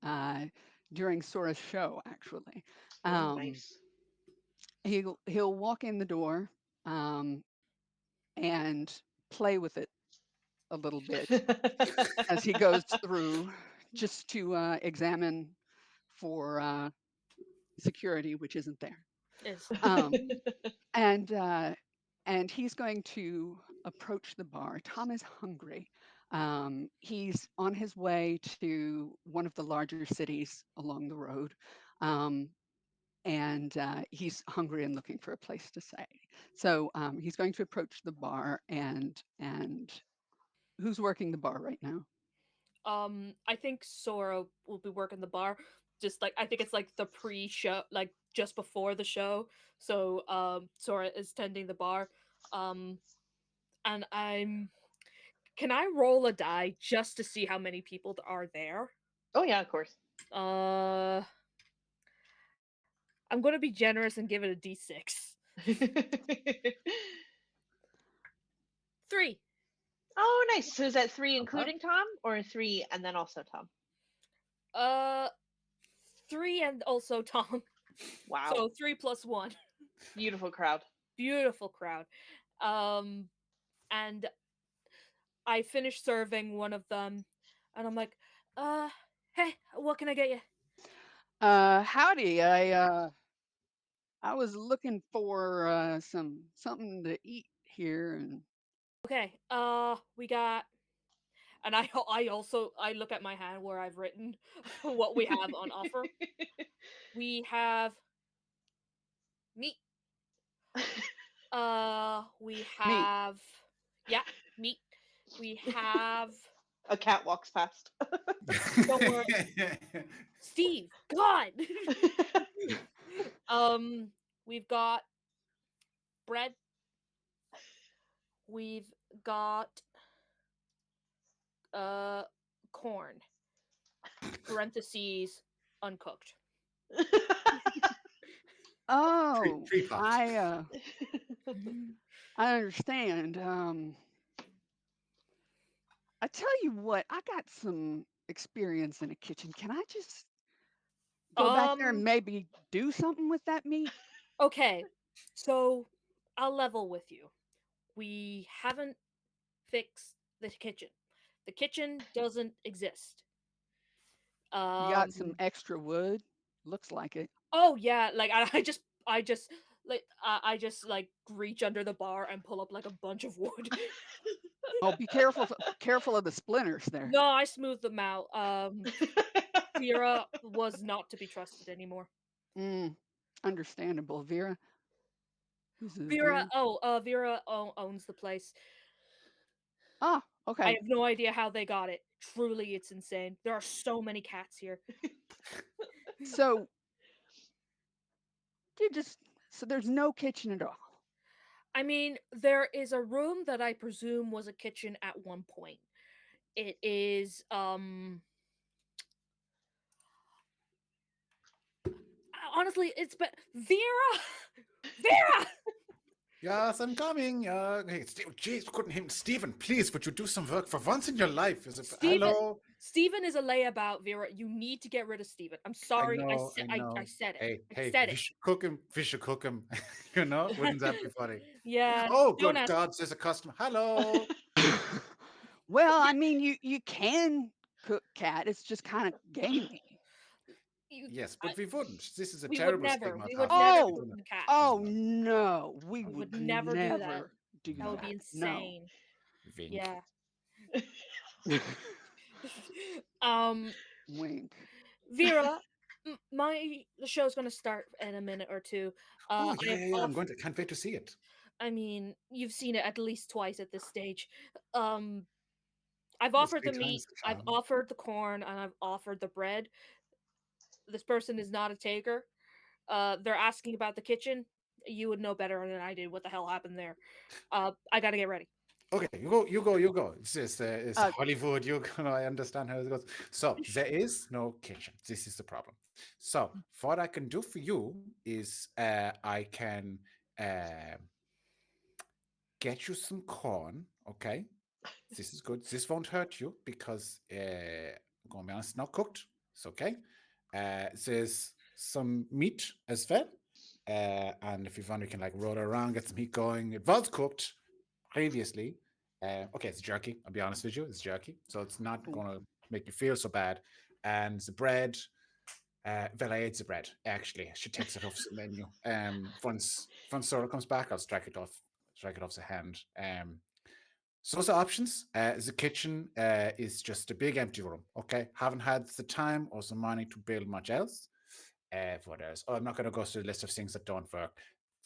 Sora's show. Actually, Oh, um, nice. he'll walk in the door um, and play with it a little bit as he goes through, just to examine for security, which isn't there. Is Um, and and he's going to approach the bar. Tom is hungry. He's on his way to one of the larger cities along the road, um, and he's hungry and looking for a place to stay. So he's going to approach the bar, and who's working the bar right now? I think Sora will be working the bar. Just like I think it's like the pre-show, like just before the show. So Sora is tending the bar. Um, and I'm. Can I roll a die just to see how many people are there? Oh yeah, of course. Uh, I'm gonna be generous and give it a D6. Three. Oh, nice. So is that three Not bad. including Tom, or three and then also Tom? Uh, three and also Tom. Wow, So three plus one. beautiful crowd. Beautiful crowd. Um, and I finished serving one of them, and I'm like, uh, hey, what can I get you? Howdy. I was looking for something to eat here, and Okay, we got, and I look at my hand where I've written what we have on offer. We have meat. We meat. have, yeah, meat. We have. A cat walks past. Don't worry, Steve. God. um, we've got bread. We've got uh corn. Parentheses uncooked. Oh, Pre-pot. I understand. I tell you what, I got some experience in a kitchen. Can I just go back there and Um. maybe do something with that meat? Okay. So I'll level with you. We haven't fixed the kitchen. The kitchen doesn't exist. You got some Um. extra wood? Looks like it. Oh yeah. Like I just like reach under the bar and pull up like a bunch of wood. Oh, careful of the splinters there. No, I smoothed them out. Vera was not to be trusted anymore. Mm, understandable, Vera. Who's this, Vera. Vera? Oh, Vera owns the place. Ah, I okay. have no idea how they got it. Truly, it's insane. There are so many cats here. So you just so there's no kitchen at all. I mean, there is a room that I presume was a kitchen at one point. It is honestly it's but Vera Vera Yes, I'm coming. Hey, jeez, couldn't him, Stephen? Please, would you do some work for once in your life? Is it Stephen hello? Stephen is a layabout, Vera. You need to get rid of Stephen. I'm I sorry. know, I I know. said it. Hey, I hey, said we it. should cook him. We should cook him. You know, wouldn't that be funny? Yeah, Oh, don't good ask. God, says a customer. Hello. Well, I Yeah, mean, you can cook cat. It's just kind of gamey. you Yes, but we wouldn't. This is a we would terrible never. stigma on We would top of it. never We Oh, cook don't. the cat. oh No. no, we We would would never do that. never do That would be that. No. insane. Wink. Yeah. um Wink. Vera, my the show's gonna start in a minute or two. Oh I yeah, have yeah, yeah. I'm off. going to. Can't wait to see it. I mean, you've seen it at least twice at this stage. Um, I've Yes, offered the three times meat, the I've charm. offered the corn, and I've offered the bread. This person is not a taker. They're asking about the kitchen. You would know better than I did what the hell happened there. I gotta get ready. Okay, you go, you go, you go. It's Uh, Hollywood. You know, I understand how it goes. So there is no kitchen. This is the problem. So what I can do for you is I can uh, get you some corn. Okay, this is good. This won't hurt you because I'm gonna be honest, it's not cooked. It's okay. There's some meat as well. And if you want, we can like roll it around, get some heat going. It was cooked previously. Okay, it's jerky. I'll be honest with you, it's jerky, so it's not gonna make you feel so bad. And the bread, well, I ate the bread. Actually, she takes it off the menu. Once Sora comes back, I'll strike it off the hand. So those are options. The kitchen is just a big empty room. Okay, haven't had the time or the money to build much else. What else? Oh, I'm not going to go through the list of things that don't work.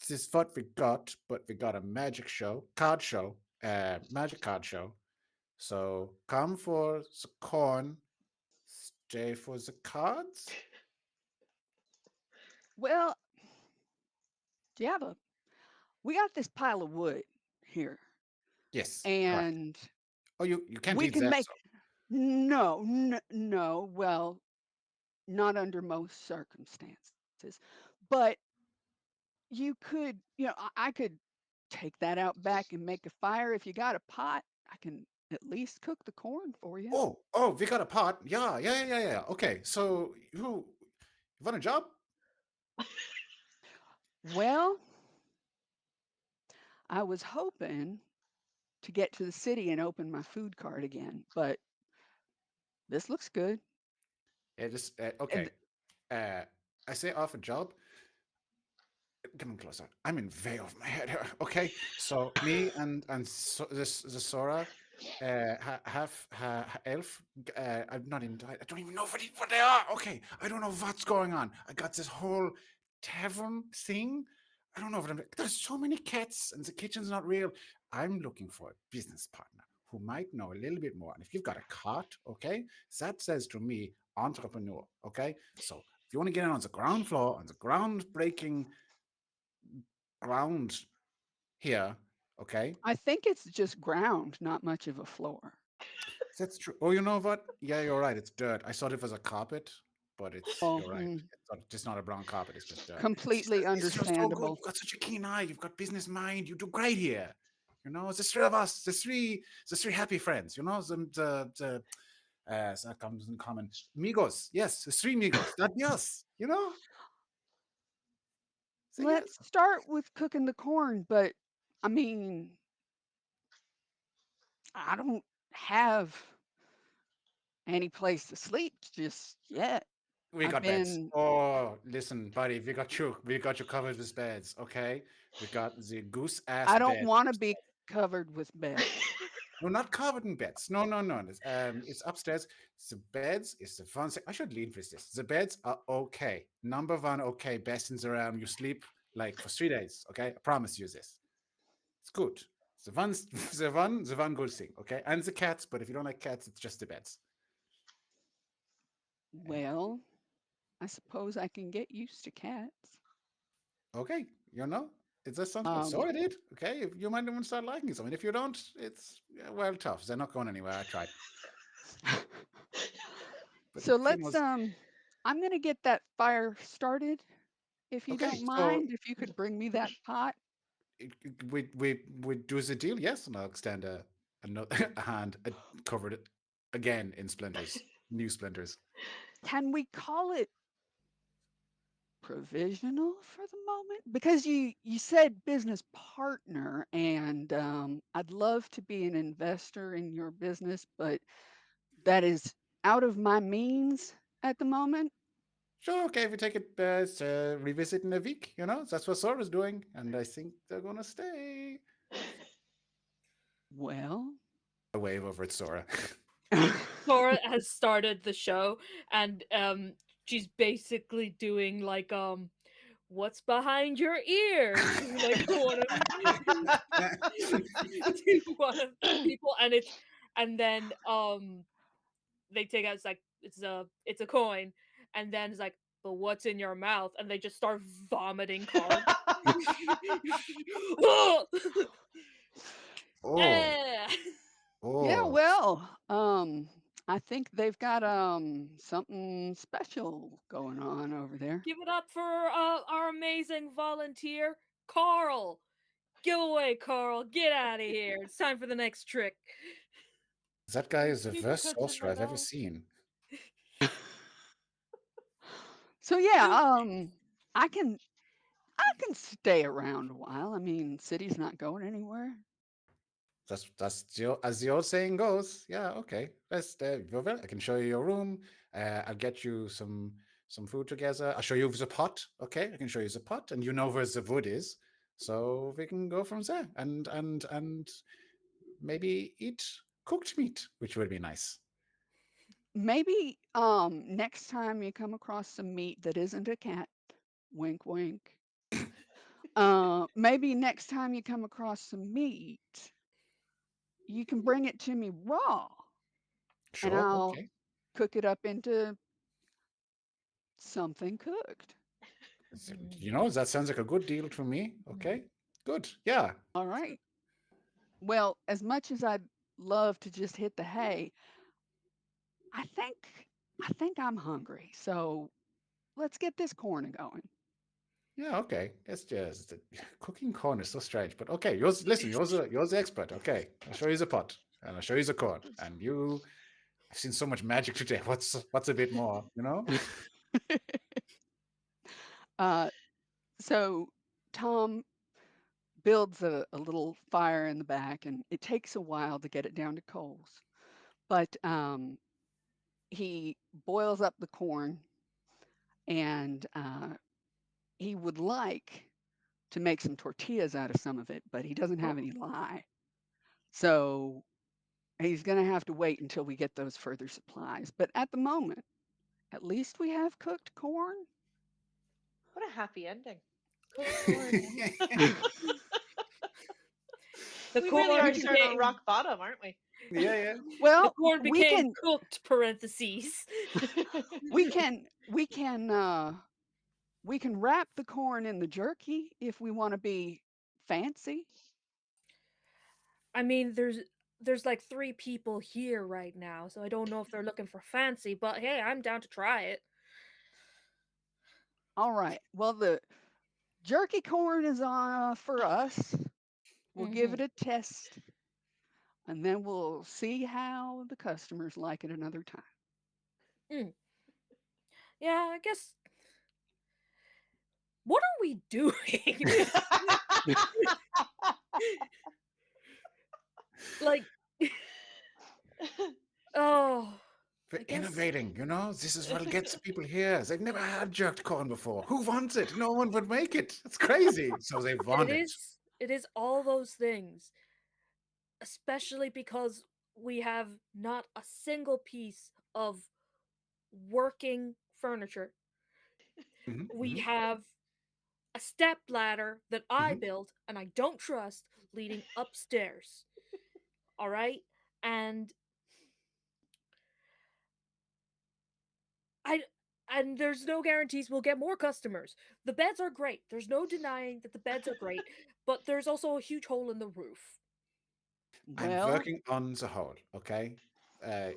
This is what we got, but we got a magic show, card show, magic card show. So come for the corn, stay for the cards. Well, do you have a? We got this pile of wood here, Yes, correct. and Oh, you can't we eat can that. make So. no. Well, not under most circumstances, but you could, I could take that out back and make a fire. If you got a pot, I can at least cook the corn for you. Oh, we got a pot. Yeah. Okay, so you want a job? Well, I was hoping to get to the city and open my food cart again, but this looks good. Yeah, just And okay. Uh, I say off a job. Come on closer. I'm in way over my head here. Okay, so me and this the Sora, elf. I'm not even. I don't even know what they are. Okay, I don't know what's going on. I got this whole tavern thing. I don't know what I'm. There's so many cats, and the kitchen's not real. I'm looking for a business partner who might know a little bit more. And if you've got a cart, okay, that says to me entrepreneur. Okay, so if you want to get in on the ground floor, on the groundbreaking ground here, okay? I think it's just ground, not much of a floor. That's true. Oh, you know what? Yeah, you're right. It's dirt. I thought it was a carpet, but Oh, you're right. It's not a brown carpet. It's just dirt. completely It's just so good. understandable. You've got such a keen eye. You've got business mind. You do great here. You know, it's the three of us, the three happy friends. You know, so that comes in common. Migos, yes, the three Migos. That'd be us. You know, so yes. Let's start with cooking the corn, but I mean, I don't have any place to sleep just yet. We I've got beds. been, Oh, listen, buddy, we got you. We got you covered with beds. Okay, we got the goose ass I don't bed want to be upstairs. covered with beds. No, not covered in beds. No. It's upstairs. The beds is the fun thing. I should lead with this. The beds are okay. Number one, okay. Best in the realm. You sleep like for 3 days. Okay, I promise you this. It's good. The one, the one good thing. Okay, and the cats. But if you don't like cats, it's just the beds. Well, I suppose I can get used to cats. Okay, you know, it just sounds good. So Um, I did. Okay, if you might even start liking something. If you don't, it's well tough. They're not going anywhere. I tried, but so you know, I'm going to get that fire started. If you okay. don't So mind, if you could bring me that pot. we do the deal, yes, and I'll extend another a hand covered again in splinters, new splinters. Can we call it provisional for the moment? Because you said business partner, and I'd love to be an investor in your business, but that is out of my means at the moment. Sure, okay. If we take it, revisit in a week, you know, that's what Sora's doing, and I think they're gonna stay. Well, A wave over at Sora. Laura has started the show, and she's basically doing like what's behind your ear to like one of to one of the people, and then they take out, it's like it's a coin, and then it's like, but what's in your mouth, and they just start vomiting cards. Oh, Eh. yeah, oh, well, I think they've got something special going on over there. Give it up for our amazing volunteer, Carl. Go away, Carl. Get out of here. It's time for the next trick. that guy is the Keep worst touching sorcerer my I've ever dog. seen. So yeah, I can stay around a while. I mean, city's not going anywhere. As the old saying goes. Yeah, okay. Let's I can show you your room. I'll get you some food together. I'll show you the pot. Okay, I can show you the pot, and you know where the wood is, so we can go from there and maybe eat cooked meat, which would be nice. maybe next time you come across some meat that isn't a cat, wink wink. Maybe next time you come across some meat, you can bring it to me raw, and Sure. I'll Okay. cook it up into something cooked. So, Mm. that sounds like a good deal to me. Okay. Good. Yeah. All right. Well, as much as I'd love to just hit the hay, I think I think I'm hungry. So let's get this corn going. Yeah. Okay. It's just cooking corn is so strange, but okay. Listen. Yours the expert. Okay. I'll show you the pot and I'll show you the corn. And you, I've seen so much magic today. What's a bit more? uh, so Tom builds a little fire in the back, and it takes a while to get it down to coals. But he boils up the corn, and he would like to make some tortillas out of some of it, but he doesn't have Oh, any lye. So he's going to have to wait until we get those further supplies. But at the moment, at least we have cooked corn. What a happy ending. Cooked corn. the We really corn are We can, starting on became rock bottom, aren't we? Yeah. Yeah. the well, corn became cooked parentheses. we can we can wrap the corn in the jerky if we want to be fancy. I mean, there's like three people here right now, so I don't know if they're looking for fancy, but hey, I'm down to try it. All right. Well, the jerky corn is for us. We'll give Hmm. it a test, and then we'll see how the customers like it another time. Mm. Yeah, I guess. What are we doing? Like, oh, We're I guess innovating. This is what gets people here. They've never had jerked corn before. Who wants it? No one would make it. It's crazy. So they it want it. is. It is all those things, especially because we have not a single piece of working furniture. Hmm. We Hmm. have a step ladder that I Hmm. built and I don't trust leading upstairs. All right? And I and there's no guarantees we'll get more customers. The beds are great. There's no denying that the beds are great, but there's also a huge hole in the roof. I'm Well, working on the whole. Okay. Uh,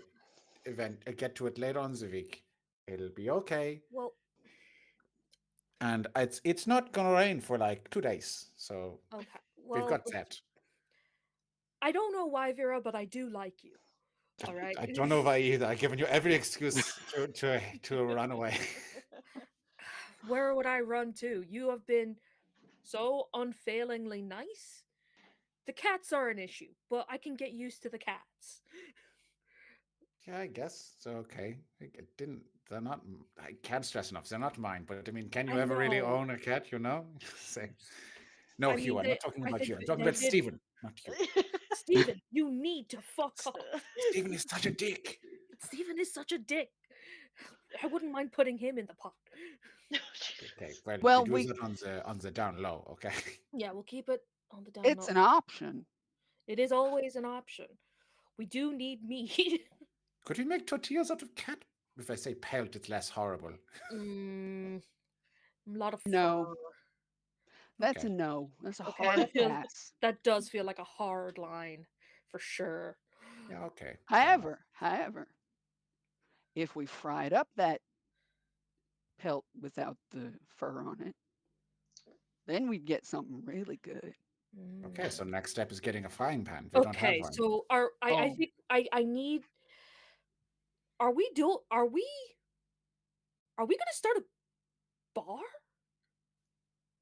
Event. I get to it later on the week. It'll be okay. Well, And it's not gonna rain for like 2 days. So okay. we've Well, got that. I don't know why, Vera, but I do like you. All right. I don't know if I either. I've given you every excuse to run away. Where would I run to? You have been so unfailingly nice. The cats are an issue, but I can get used to the cats. Yeah, I guess. So okay. Didn't they're not I can't stress enough. They're not mine. But I mean, can you I ever really know. own a cat, Say no, I Hugh, mean, I'm not talking I about think you. I'm talking they about did. Stephen, not you. Stephen, you need to fuck off. Stephen is such a dick. Stephen is such a dick. I wouldn't mind putting him in the pot. Okay, well, well, we do that on the down low, okay? Yeah, we'll keep it on the down it's low. an option. It is always an option. We do need meat. Could we make tortillas out of cat? If I say pelt, it's less horrible. Mm, a lot of No, fur. that's a Okay. no. That's a Okay, hard pass. that does feel like a hard line for sure. Yeah, okay. Fair enough. However, if we fried up that pelt without the fur on it, then we'd get something really good. Okay, Mm. so next step is getting a frying pan if we don't have Okay, one. so I Oh, think I need. Are we gonna start a bar?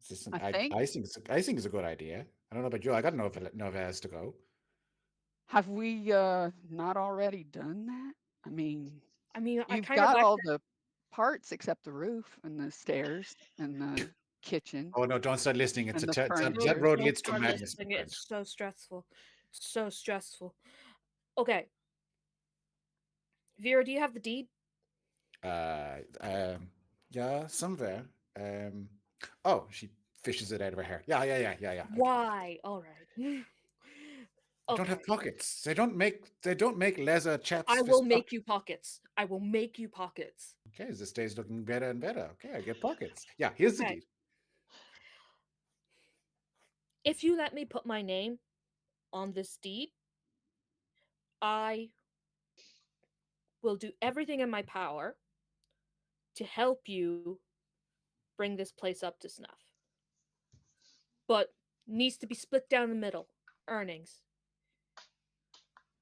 Is this I think. I think it's a good idea. I don't know about you. I got nowhere else to go. Have we not already done that? I mean, I mean, I you've kind of got like all the parts except the roof and the stairs and the kitchen Oh no, don't start listening. and the don't That furniture. road don't leads to start madness, listing my it. friend. It's so stressful. It's so stressful. Okay, Vera, do you have the deed? Uh, um, yeah, somewhere. Um, oh, she fishes it out of her hair. Yeah, yeah, yeah, yeah, yeah. I do. Why? All right. I don't have Okay. pockets. They don't make leather chaps I for will stuff. make you pockets. I will make you pockets. Okay, this day's looking better and better. Okay, I get pockets. Yeah, here's the Okay. deed. If you let me put my name on this deed, I will do everything in my power to help you bring this place up to snuff. But needs to be split down the middle. Earnings.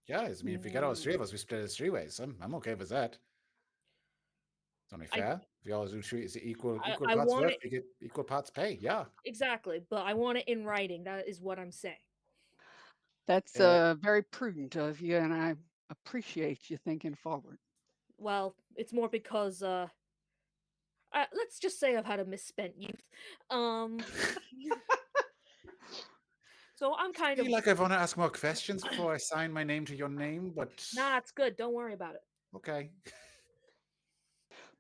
Yeah, I mean, if we get all three of us, we split it three ways. I'm okay with that. It's only I fair. If we all do three, it's equal I parts want work. it We get equal parts pay. Yeah. exactly, but I want it in writing. That is what I'm saying. That's Uh, very prudent of you, and I appreciate you thinking forward. Well, it's more because let's just say I've had a misspent youth. Um so I'm kind feel of like I want to ask more questions before I sign my name to your name, but nah, it's good. Don't worry about it. okay.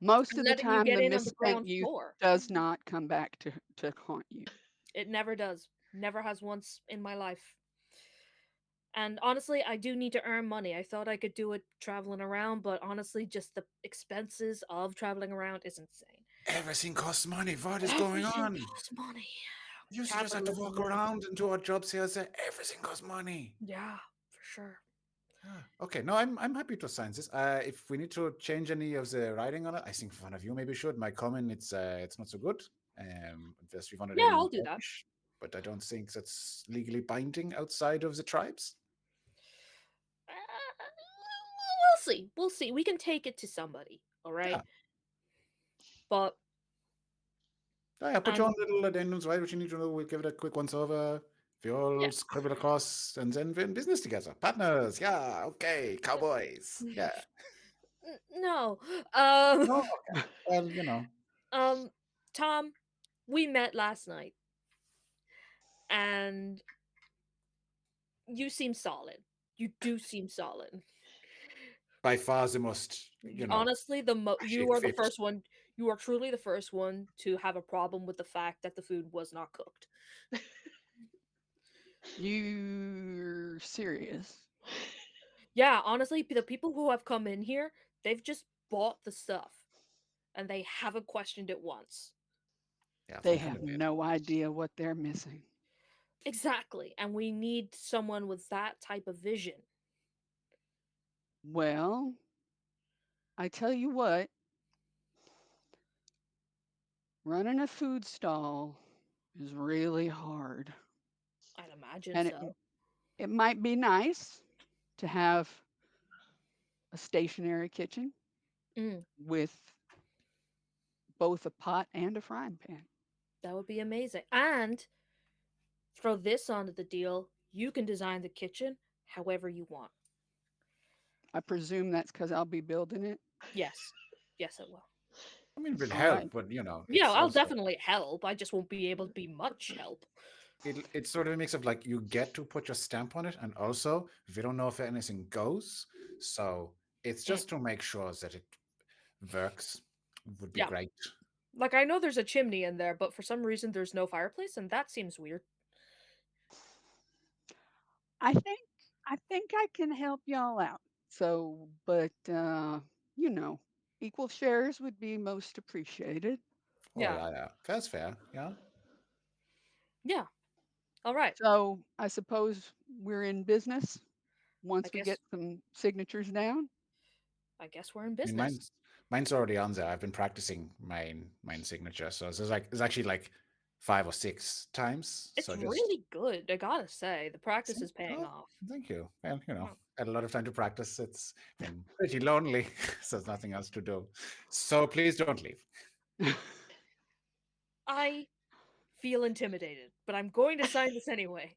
Most I'm of the letting you time, get the in on the misspent ground youth floor. does not come back to haunt you. It never does. Never has once in my life. And honestly, I do need to earn money. I thought I could do it traveling around, but honestly, just the expenses of traveling around is insane. Everything costs money. What is going Everything on? costs money. You used to just have to Capitalism walk is around and do our jobs here and say everything costs money. yeah, for sure. Yeah. Okay. No, I'm happy to sign this. If we need to change any of the writing on it, I think one of you maybe should. My comment, it's not so good. Unless we want it Yeah, in I'll do that. Turkish, but I don't think that's legally binding outside of the tribes. We'll see. We'll see. We can take it to somebody. All Yeah. right. But Oh, yeah, put your and own little addendums, right? What you need to know, we'll give it a quick once over. We all yeah. scribble across and then we're in business together. Partners, yeah, okay, cowboys. Yeah. No. No, okay. Well, Um Tom, we met last night and you seem solid. You do seem solid. by far the most, Honestly, you dashing are the fit. first one. You are truly the first one to have a problem with the fact that the food was not cooked. You're serious. Yeah, honestly, the people who have come in here, they've just bought the stuff and they haven't questioned it once. Yeah, They we kind have of did. no idea what they're missing. Exactly. And we need someone with that type of vision. Well, I tell you what, running a food stall is really hard. I'd imagine And so. it might be nice to have a stationary kitchen Mm, with both a pot and a frying pan. that would be amazing. And throw this onto the deal. You can design the kitchen however you want. I presume that's because I'll be building it. Yes. Yes, it will. I mean, it will All right. help, but Yeah, it's I'll also definitely help. I just won't be able to be much help. it's sort of a mix of like you get to put your stamp on it, and also we don't know if anything goes, so it's Mm, just to make sure that it works. Would be yeah. great. Like I know there's a chimney in there, but for some reason there's no fireplace and that seems weird. I think I think I can help y'all out. So, but you know, equal shares would be most appreciated. Oh Yeah. yeah, yeah, that's fair. Yeah. Yeah. All right. So, I suppose we're in business I once we get guess some signatures down. I guess we're in I mean, business. mine's already on there. I've been practicing mine signature, so it's actually like 5 or 6 times. It's So just really good, I gotta say. The practice see, is paying oh, off. thank you. Well, Yeah. had a lot of time to practice. It's been pretty lonely, so there's nothing else to do. So please don't leave. I feel intimidated, but I'm going to sign this anyway.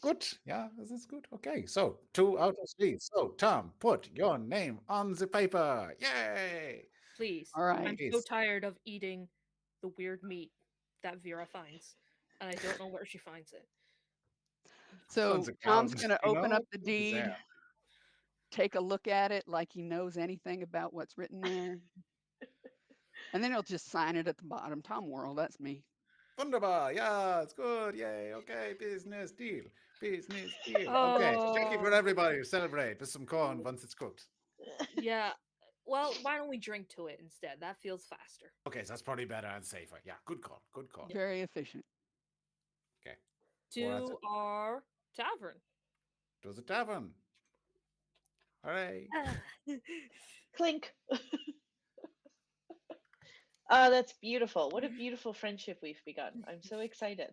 Good. Yeah, this is good. Okay, so 2 out of 3. So Tom, put your name on the paper. Yay! Please. All I'm right. so Please. tired of eating the weird meat that Vera finds, and I don't know where she finds it. On So, the Tom's ground, going to open up the it's there. deed take a look at it like he knows anything about what's written there. And then he'll just sign it at the bottom. Tom Worrell, that's me. Wunderbar. Yeah, it's good. Yay. Okay. Business deal. Business deal. Okay. Thank you for Oh, everybody to celebrate with some corn once it's cooked. yeah. Well, why don't we drink to it instead? That feels faster. Okay, so that's probably better and safer. Yeah, good call. Good call. Yeah. Very efficient. Okay. Pour out To our tavern. does a tavern. Hooray. Ah. Clink. Oh, that's beautiful. What a beautiful friendship we've begun. I'm so excited.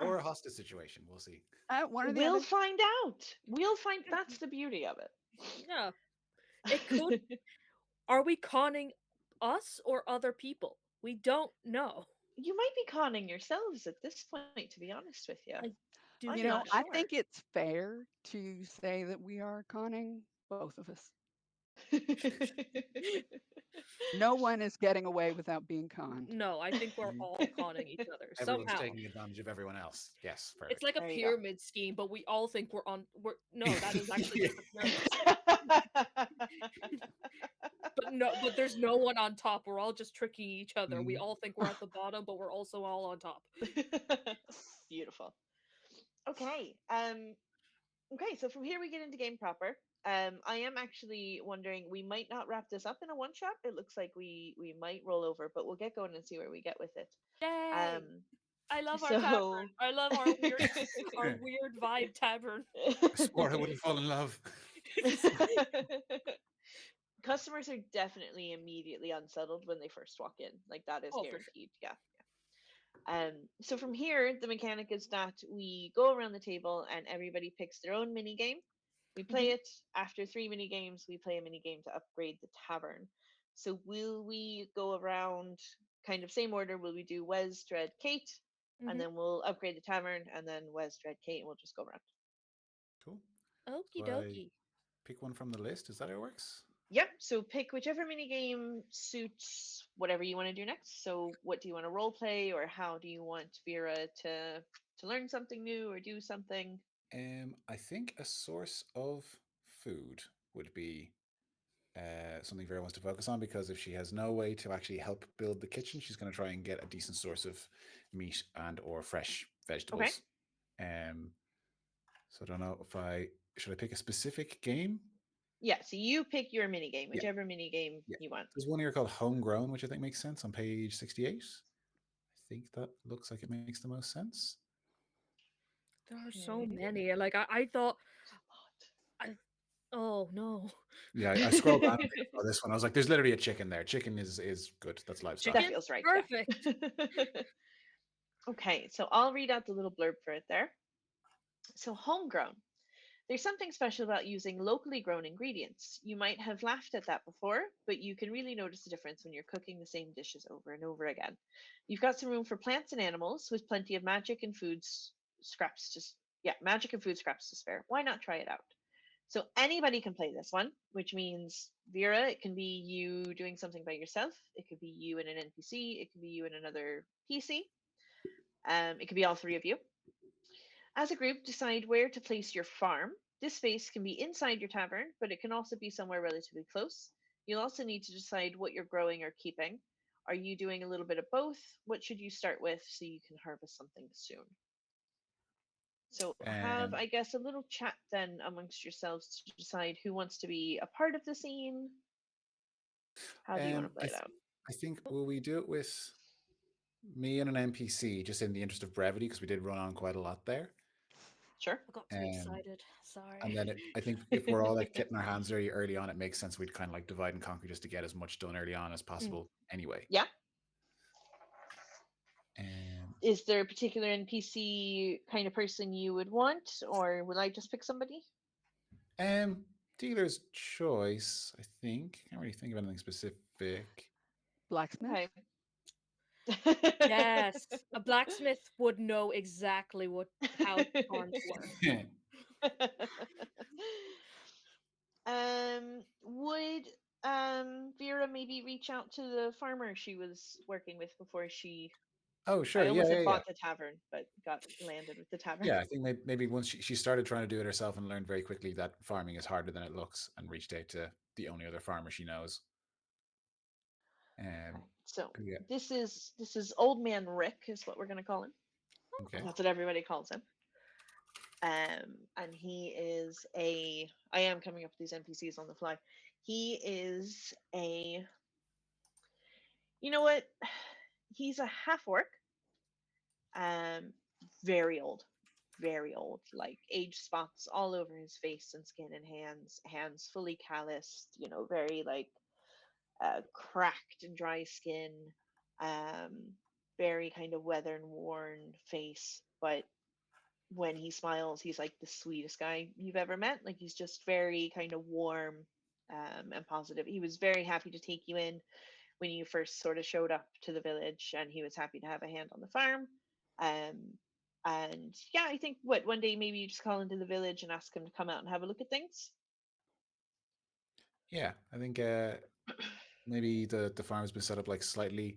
Or a hostage situation. We'll see. One or the We'll other. find out. We'll find that's the beauty of Yeah. It could. it. Are we conning us or other people? We don't know. You might be conning yourselves at this point, to be honest with you. I do I'm You not know, not. I sure. think it's fair to say that we are conning both of us. No one is getting away without being conned. No, I think we're Mm, all conning each other Everyone's somehow. taking advantage of everyone else. Yes, It's perfect. like a There you go. pyramid scheme, but we all think we're on. We're no, that is actually Yeah. just a pyramid scheme. But no, but there's no one on top. We're all just tricking each other. We Mm, all think we're at the bottom, but we're also all on top. Beautiful. Okay. Okay, so from here we get into game proper. I am actually wondering we might not wrap this up in a one shot. It looks like we might roll over, but we'll get going and see where we get with it. Yay! Um, I love our tavern. so I love our weird vibe tavern. I swore I wouldn't fall in love. customers are definitely immediately unsettled when they first walk in. Like that is Oh, for sure. guaranteed. Yeah. So from here, the mechanic is that we go around the table and everybody picks their own mini game. We play Mhm. it. After 3 mini games, we play a mini game to upgrade the tavern. So will we go around kind of same order? Will we do Wes, Dread, Kate, and Mhm. then we'll upgrade the tavern, and then Wes, Dread, Kate, and we'll just go around. Cool. Okie So I dokie. pick one from the list. Is that how it works? Yep. So pick whichever mini game suits whatever you want to do next. So what do you want to role play, or how do you want Vera to learn something new or do something? I think a source of food would be something Vera wants to focus on, because if she has no way to actually help build the kitchen, she's going to try and get a decent source of meat and or fresh Okay. vegetables. Um, so I don't know if I should I pick a specific game. Yeah. So you pick your mini game, Yeah, whichever mini game yeah. you want. There's one here called Homegrown, which I think makes sense on page 68. I think that looks like it makes the most sense. There are so Okay. many. Like I thought. There's a lot. I oh no. Yeah, I scrolled down and I saw this one. I was like, "There's literally a chicken there. Chicken is good. That's livestock." That Chicken, feels right. perfect. Yeah. Okay. So I'll read out the little blurb for it there. So homegrown. There's something special about using locally grown ingredients. You might have laughed at that before, but you can really notice the difference when you're cooking the same dishes over and over again. You've got some room for plants and animals with plenty of magic and scraps. Just yeah, magic and food scraps to spare. Why not try it out? So anybody can play this one, which means Vera, it can be you doing something by yourself. It could be you and an NPC. It could be you and another PC. It could be all three of you. As a group, decide where to place your farm. This space can be inside your tavern, but it can also be somewhere relatively close. You'll also need to decide what you're growing or keeping. Are you doing a little bit of both? What should you start with so you can harvest something soon? So, have, Um, I guess, a little chat then amongst yourselves to decide who wants to be a part of the scene. How do you want to play I it out? I think will we do it with me and an NPC just in the interest of brevity, because we did run on quite a lot there. Sure. I got too Um, excited. Sorry. and then I think if we're all like getting our hands very early on, it makes sense we'd kind of like divide and conquer just to get as much done early on as Mm. possible. Anyway. Yeah. Um, Is there a particular NPC kind of person you would want, or would I just pick somebody? um, dealer's choice. I think can't really think of anything specific. Blacksmith. Okay. Yes, a blacksmith would know exactly how farms work. Would Vera maybe reach out to the farmer she was working with before she Oh, sure. I Yeah, almost yeah, said yeah. bought the tavern, but got landed with the tavern. Yeah, I think maybe once she started trying to do it herself and learned very quickly that farming is harder than it looks, and reached out to the only other farmer she knows. Right. Um, So yeah, this is Old Man Rick is what we're gonna call him. okay. That's what everybody calls him. And he is a. I am coming up with these NPCs on the fly. He is a. You know what? He's a half orc. Um, very old, very old. Like age spots all over his face and skin and hands. Hands fully calloused. Very like cracked and dry skin. Um, very kind of weather and worn face, but when he smiles, he's like the sweetest guy you've ever met. Like he's just very kind of warm and positive. He was very happy to take you in when you first sort of showed up to the village, and he was happy to have a hand on the farm. Um, and yeah, I think what one day maybe you just call into the village and ask him to come out and have a look at things. Yeah, I think maybe the farm's been set up like slightly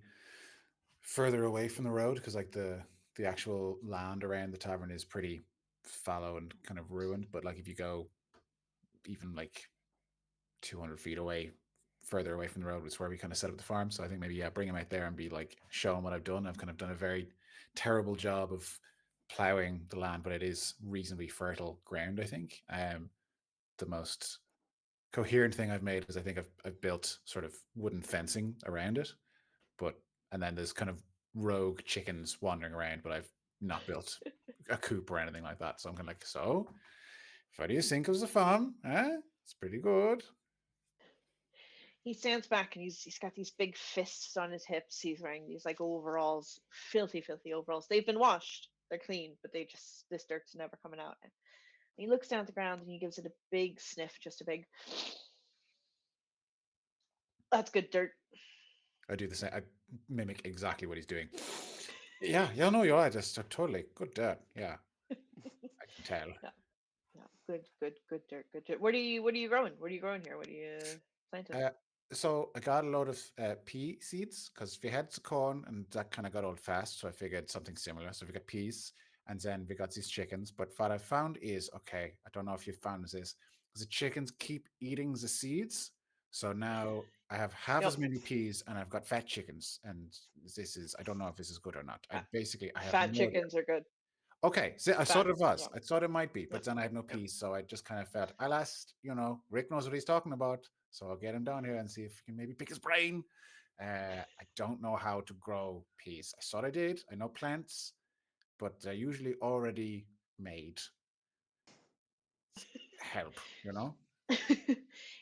further away from the road because like the actual land around the tavern is pretty fallow and kind of ruined. But like if you go even like 200 feet away, further away from the road, is where we kind of set up the farm. So I think maybe bring him out there and be like, show him what I've done. I've kind of done a very terrible job of plowing the land, but it is reasonably fertile ground. I think the most coherent thing I've made is I think I've built sort of wooden fencing around it, but and then there's kind of rogue chickens wandering around, but I've not built a coop or anything like that. So I'm kind of like, so what do you think of the farm? It's pretty good. He stands back and he's got these big fists on his hips. He's wearing these like overalls, filthy, filthy overalls. They've been washed. They're clean, but they just this dirt's never coming out. And he looks down at the ground and he gives it a big sniff, just a big. That's good dirt. I do the same. I mimic exactly what he's doing. Yeah, yeah, no, you're right. Just totally good dirt. Yeah, I can tell. Yeah, yeah, good dirt, good dirt. What are you growing? What are you growing here? What are you planting? Uh, so I got a load of pea seeds because we had the corn and that kind of got old fast. So I figured something similar. So we got peas and then we got these chickens. But what I found is okay, I don't know if you found this, the chickens keep eating the seeds. So now I have half Nope. as many peas and I've got fat chickens. And this is, I don't know if this is good or not. I Uh, basically, I have Fat no idea. chickens are good. Okay, so I thought Fat. it was. Yeah. I thought it might be, No. but then I had no No. peas, so I just kind of felt I'll ask. Rick knows what he's talking about, so I'll get him down here and see if he can maybe pick his brain. I don't know how to grow peas. I thought I did. I know plants, but they're usually already made. Help.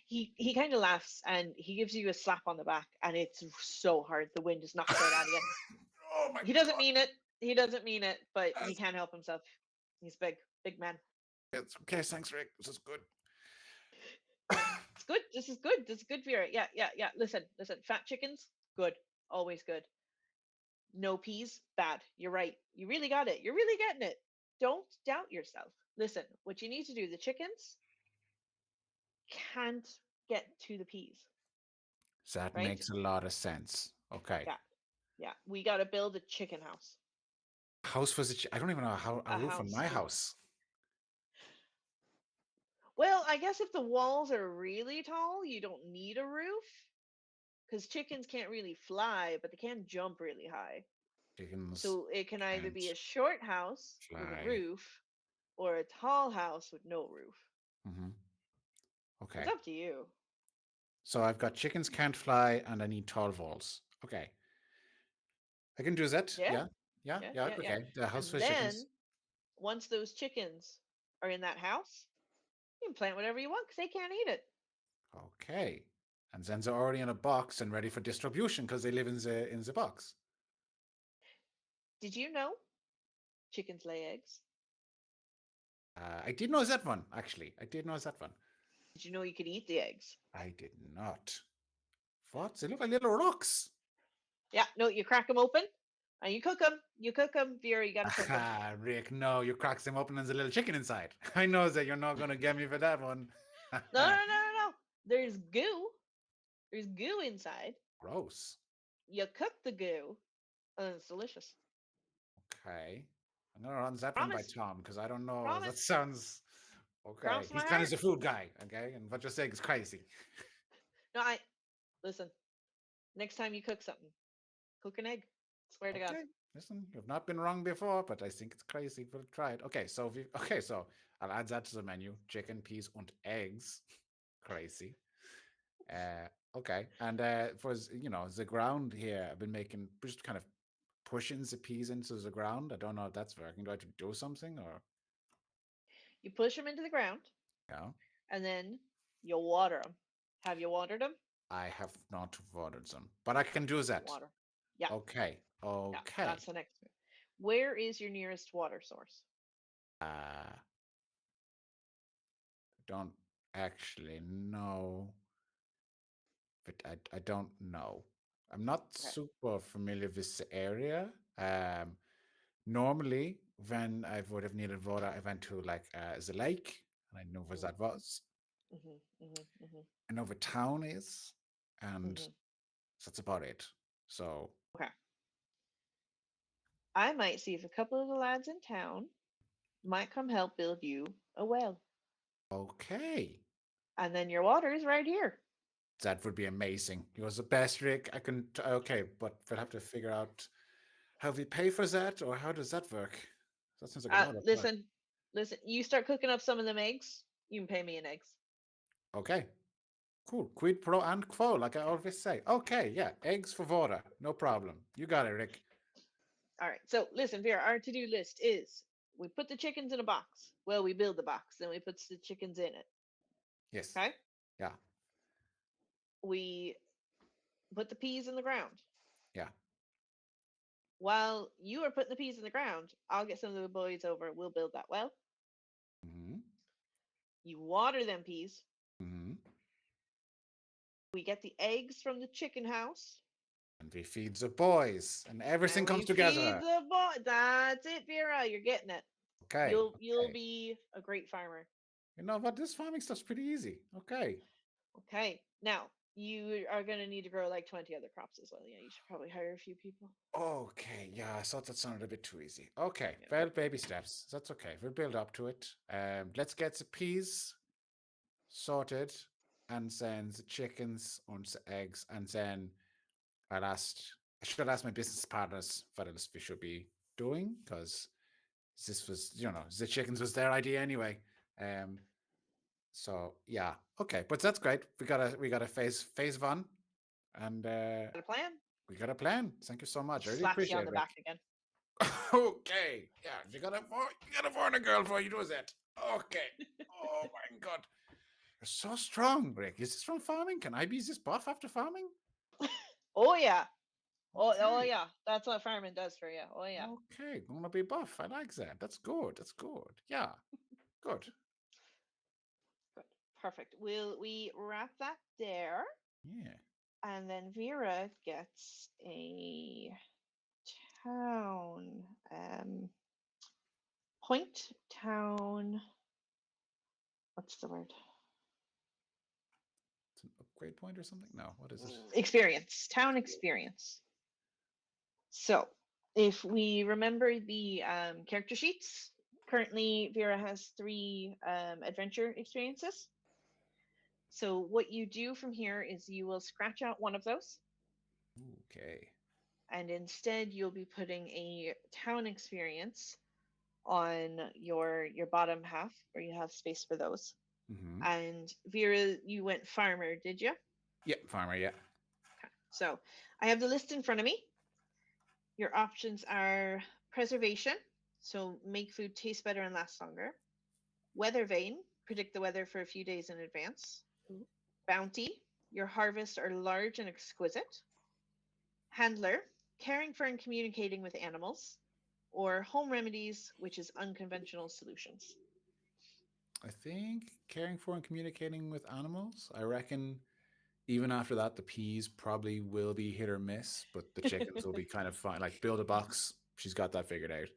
He kind of laughs and he gives you a slap on the back, and it's so hard the wind just knocks right out of you. Oh my He doesn't god! mean it. He doesn't mean it, but he Yes. can't help himself. He's big, big man. It's okay. Thanks, Rick. This is good. It's good. This is good. This is good for you. Yeah, yeah, yeah. Listen. Fat chickens, good. Always good. No peas, bad. You're right. You really got it. You're really getting it. Don't doubt yourself. Listen, what you need to do, the chickens can't get to the peas, That right? makes a lot of sense. Okay. Yeah, yeah. We got to build a chicken house. House was I don't even know how a A roof on house. my house. Well, I guess if the walls are really tall, you don't need a roof because chickens can't really fly, but they can jump really high. Chickens So it can either can't be a short house with a fly. roof or a tall house with no roof. Hmm. It's Okay. up to you. So I've got chickens can't fly and I need tall walls. Okay. I can do that. Yeah, Yeah. Yeah. yeah, Yeah. yeah, yeah. Okay. The house And for chickens. then once those chickens are in that house, you can plant whatever you want because they can't eat it. Okay. And then they're already in a box and ready for distribution because they live in the box. Did you know chickens lay eggs? I did know that one, actually. I did know that one. Did you know you could eat the eggs? I did not. What? They look like little rocks. Yeah, no, you crack them open and you cook them. You cook them, Vera, you got to cook them. Ah, Rick, no, you crack them open and there's a little chicken inside. I know that you're not going to get me for that one. No, no, no, no, no. There's goo. There's goo inside. Gross. You cook the goo, and it's delicious. Okay. I'm gonna run that one by Promise. Tom because I don't know. That Promise. sounds okay. Cross my He's kind heart. of a food guy, okay? And what you're saying is crazy. No, I listen. Next time you cook something, cook an egg. Swear to God. Okay. Listen, you've not been wrong before, but I think it's crazy. We'll try it. Okay, so so I'll add that to the menu. Chicken, peas, and eggs. Crazy. Uh, okay. And for the ground here, I've been making just kind of pushing the peas into the ground. I don't know if that's working. Do I have to do something or You push them into the ground, yeah? and then you water them. Have you watered them? I have not watered them, but I can do that. Water. Yeah, Okay. yeah. Okay. That's the next one. Where is your nearest water source? I don't actually know, but I don't know. I'm not Okay. super familiar with the area. Normally, when I would have needed water, I went to like the lake, and I knew where that was. Mhm. Mhm. Mhm. I know where town is, and Mhm. that's about it. So, Okay. I might see if a couple of the lads in town might come help build you a well, okay. and then your water is right here. That would be amazing. It was the best, Rick. I can. Okay, but we'll have to figure out how we pay for that, or how does that work? That sounds like a lot of work. Listen, listen. You start cooking up some of them eggs. You can pay me in eggs. Okay, cool. Quid pro and quo, like I always say. Okay, yeah, eggs for water, no problem. You got it, Rick. All right. So listen, Vera. Our to-do list is we put the chickens in a box. Well, we build the box, then we put the chickens in it. Yes, Okay. yeah, We put the peas in the ground. yeah. While you are putting the peas in the ground, I'll get some of the boys over. We'll build that well. Mm-hmm. You water them peas. Mm-hmm. We get the eggs from the chicken house, And we feed the boys, and everything and comes we feed together. the boy. That's it, Vera. You're getting it. Okay, You'll okay. be a great farmer. You know what? This farming stuff's pretty easy. Okay. Okay. Now you are gonna need to grow like 20 other crops as well. Yeah, you should probably hire a few people. Okay, yeah, I thought that sounded a bit too easy. Okay, Yeah. well, baby steps. That's okay. We'll build up to it. Let's get the peas sorted, and then the chickens and the eggs, and then I should ask my business partners what else we should be doing because this was, the chickens was their idea anyway. Um, so yeah, okay, but that's great. We got a phase one, and Got a plan? we got a plan. Thank you so much. I really Slaps you appreciate on it, the Rick. back again. Okay, yeah, you gotta warn a girl before you do that. Okay. Oh my god, you're so strong, Rick. Is this from farming? Can I be this buff after farming? Oh yeah. Oh Okay. yeah. That's what farming does for you. Oh yeah. Okay, gonna be buff. I like that. That's good. That's good. Yeah, good. Good. Perfect. Will we wrap that there? Yeah. And then Vera gets a town. Point town. What's the word? It's an upgrade point or something? No, what is it? Experience. Town experience. So if we remember the character sheets, currently Vera has 3 adventure experiences. So what you do from here is you will scratch out one of those, Okay. and instead you'll be putting a town experience on your bottom half where you have space for those. Mm-hmm. And Vera, you went farmer, did you? Yeah, farmer, yeah. Okay. So I have the list in front of me. Your options are preservation, so make food taste better and last longer. Weather vane, predict the weather for a few days in advance. Ooh. Bounty, your harvests are large and exquisite. Handler, caring for and communicating with animals. Or home remedies, which is unconventional solutions. I think caring for and communicating with animals. I reckon even after that, the peas probably will be hit or miss, but the chickens will be kind of fine. Like build a box, she's got that figured out.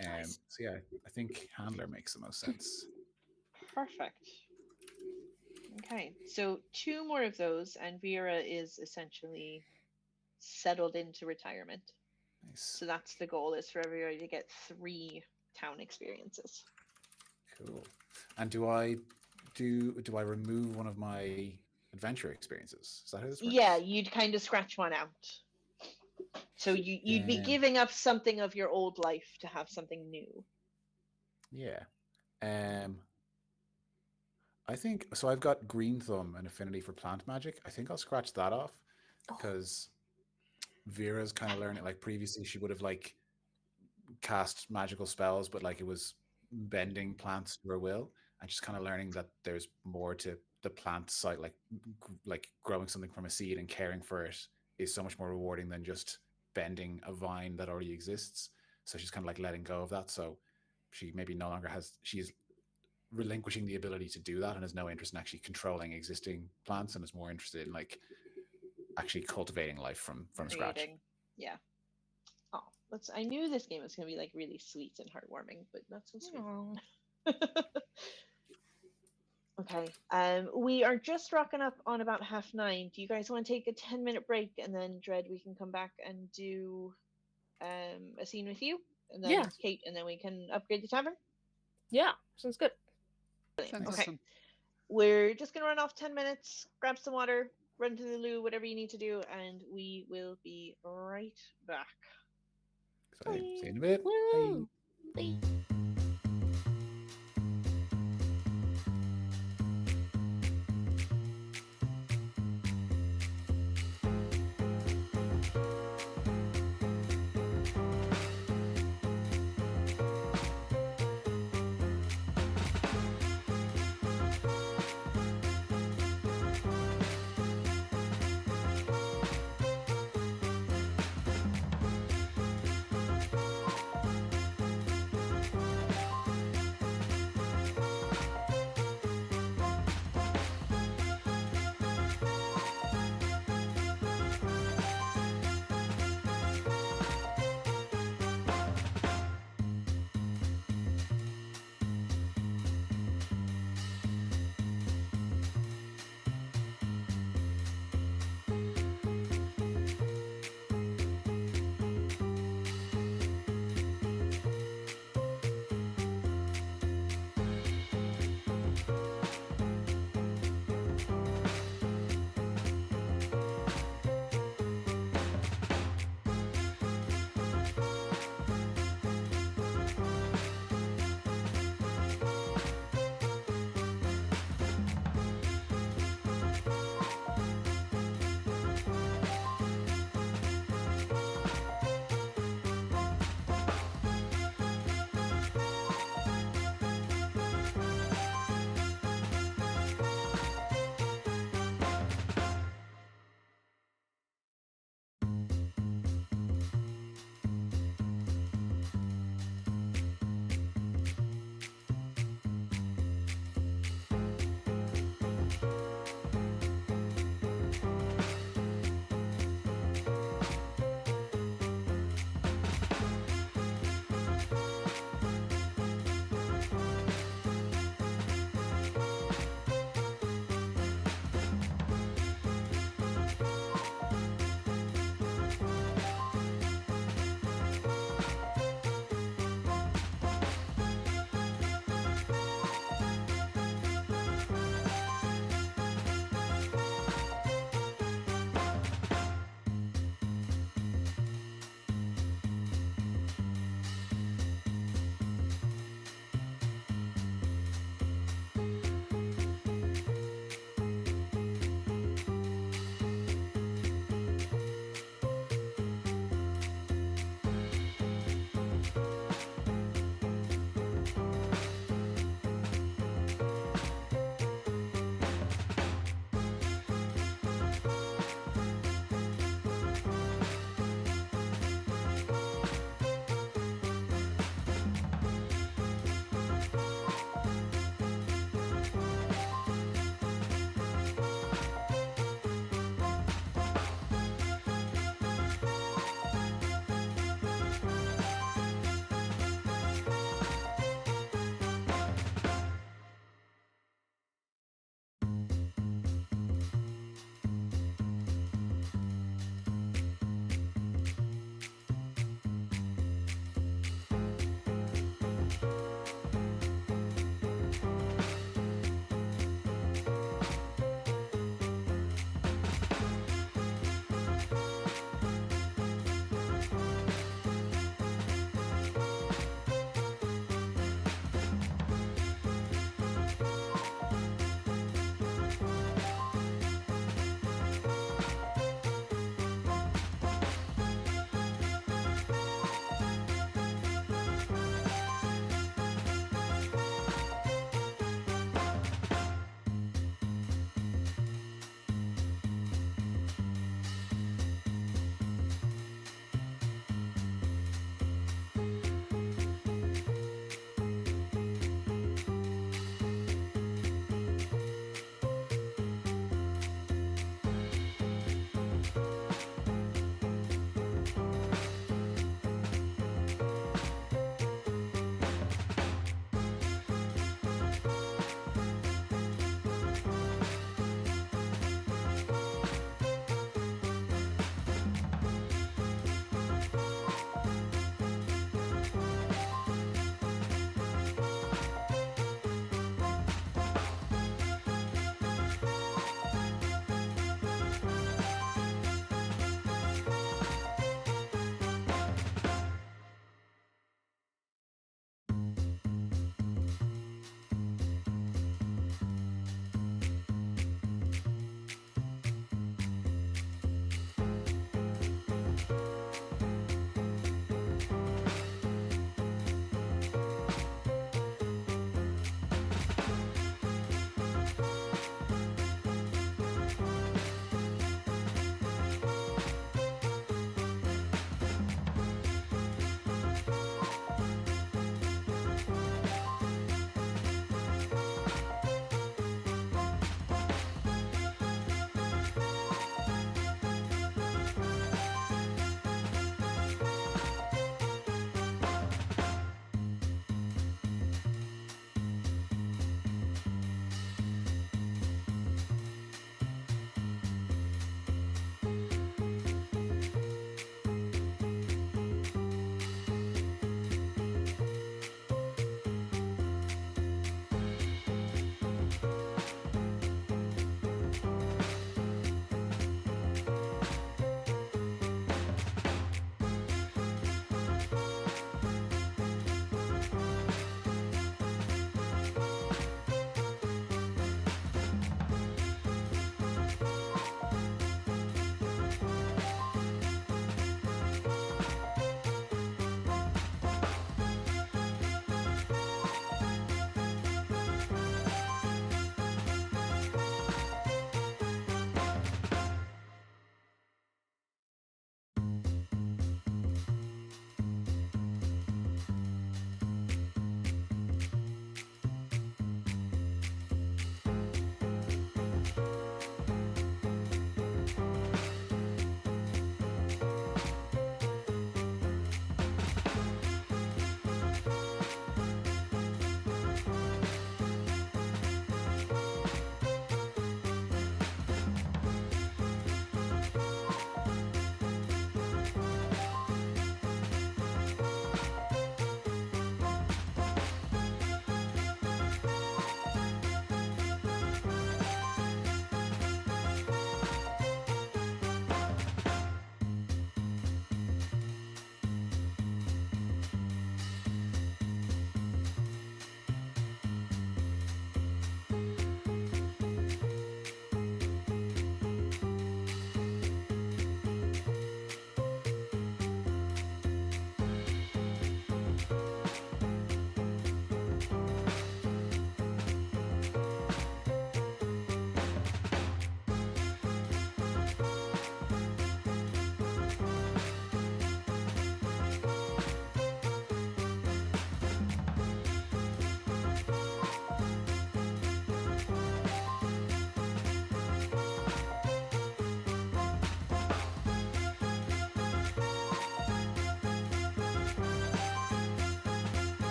Nice. So yeah, I think handler makes the most sense. Perfect. Okay, so 2 more of those, and Vera is essentially settled into retirement. Nice. So that's the goal, is for everybody to get 3 town experiences. Cool. And do I remove one of my adventure experiences? Is that how this Yeah, works? you'd kind of scratch one out. So you'd be Um, giving up something of your old life to have something new. yeah. Um, I think so. I've got green thumb and affinity for plant magic. I think I'll scratch that off Oh, because Vera's kind of learning. Like previously, she would have like cast magical spells, but like it was bending plants to her will, and she's kind of learning that there's more to the plant side, like growing something from a seed and caring for it is so much more rewarding than just bending a vine that already exists. So she's kind of like letting go of that. So she maybe no longer has. She's relinquishing the ability to do that and has no interest in actually controlling existing plants and is more interested in like actually cultivating life from scratch. Creating. Yeah. Oh, I knew this game was gonna be like really sweet and heartwarming, but not so sweet. oh. Okay. We are just rocking up on about 9:30. Do you guys want to take a 10-minute break, and then Dread, we can come back and do a scene with you, and then Yeah, Kate, and then we can upgrade the tavern? yeah, sounds good. Brilliant. Sounds Nice. Okay. awesome. We're just gonna run off 10 minutes, grab some water, run to the loo, whatever you need to do, and we will be right back. Exciting. See you in a Bye. bit. Bye. Woo! Bye.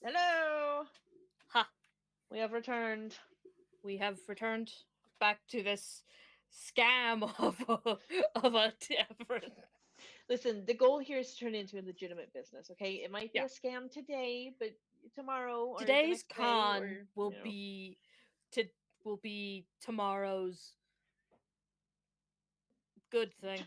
Hello. Ha! We have returned. We have returned back to this scam of a tavern. Listen, the goal here is to turn it into a legitimate business, okay? It might be Yeah. a scam today, but tomorrow or the Today's next day con or, will be to will be tomorrow's good thing.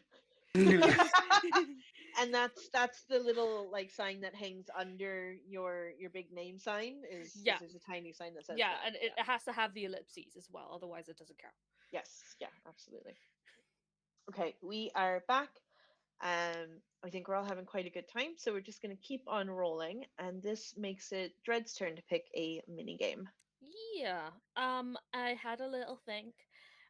and that's the little like sign that hangs under your big name sign is Yeah. there's a tiny sign that says Yeah, that. and it Yeah. has to have the ellipses as well, otherwise it doesn't count. Yes. Yeah, absolutely. Okay, we are back. I think we're all having quite a good time, so we're just going to keep on rolling, and this makes it Dread's turn to pick a mini game. Yeah. I had a little think,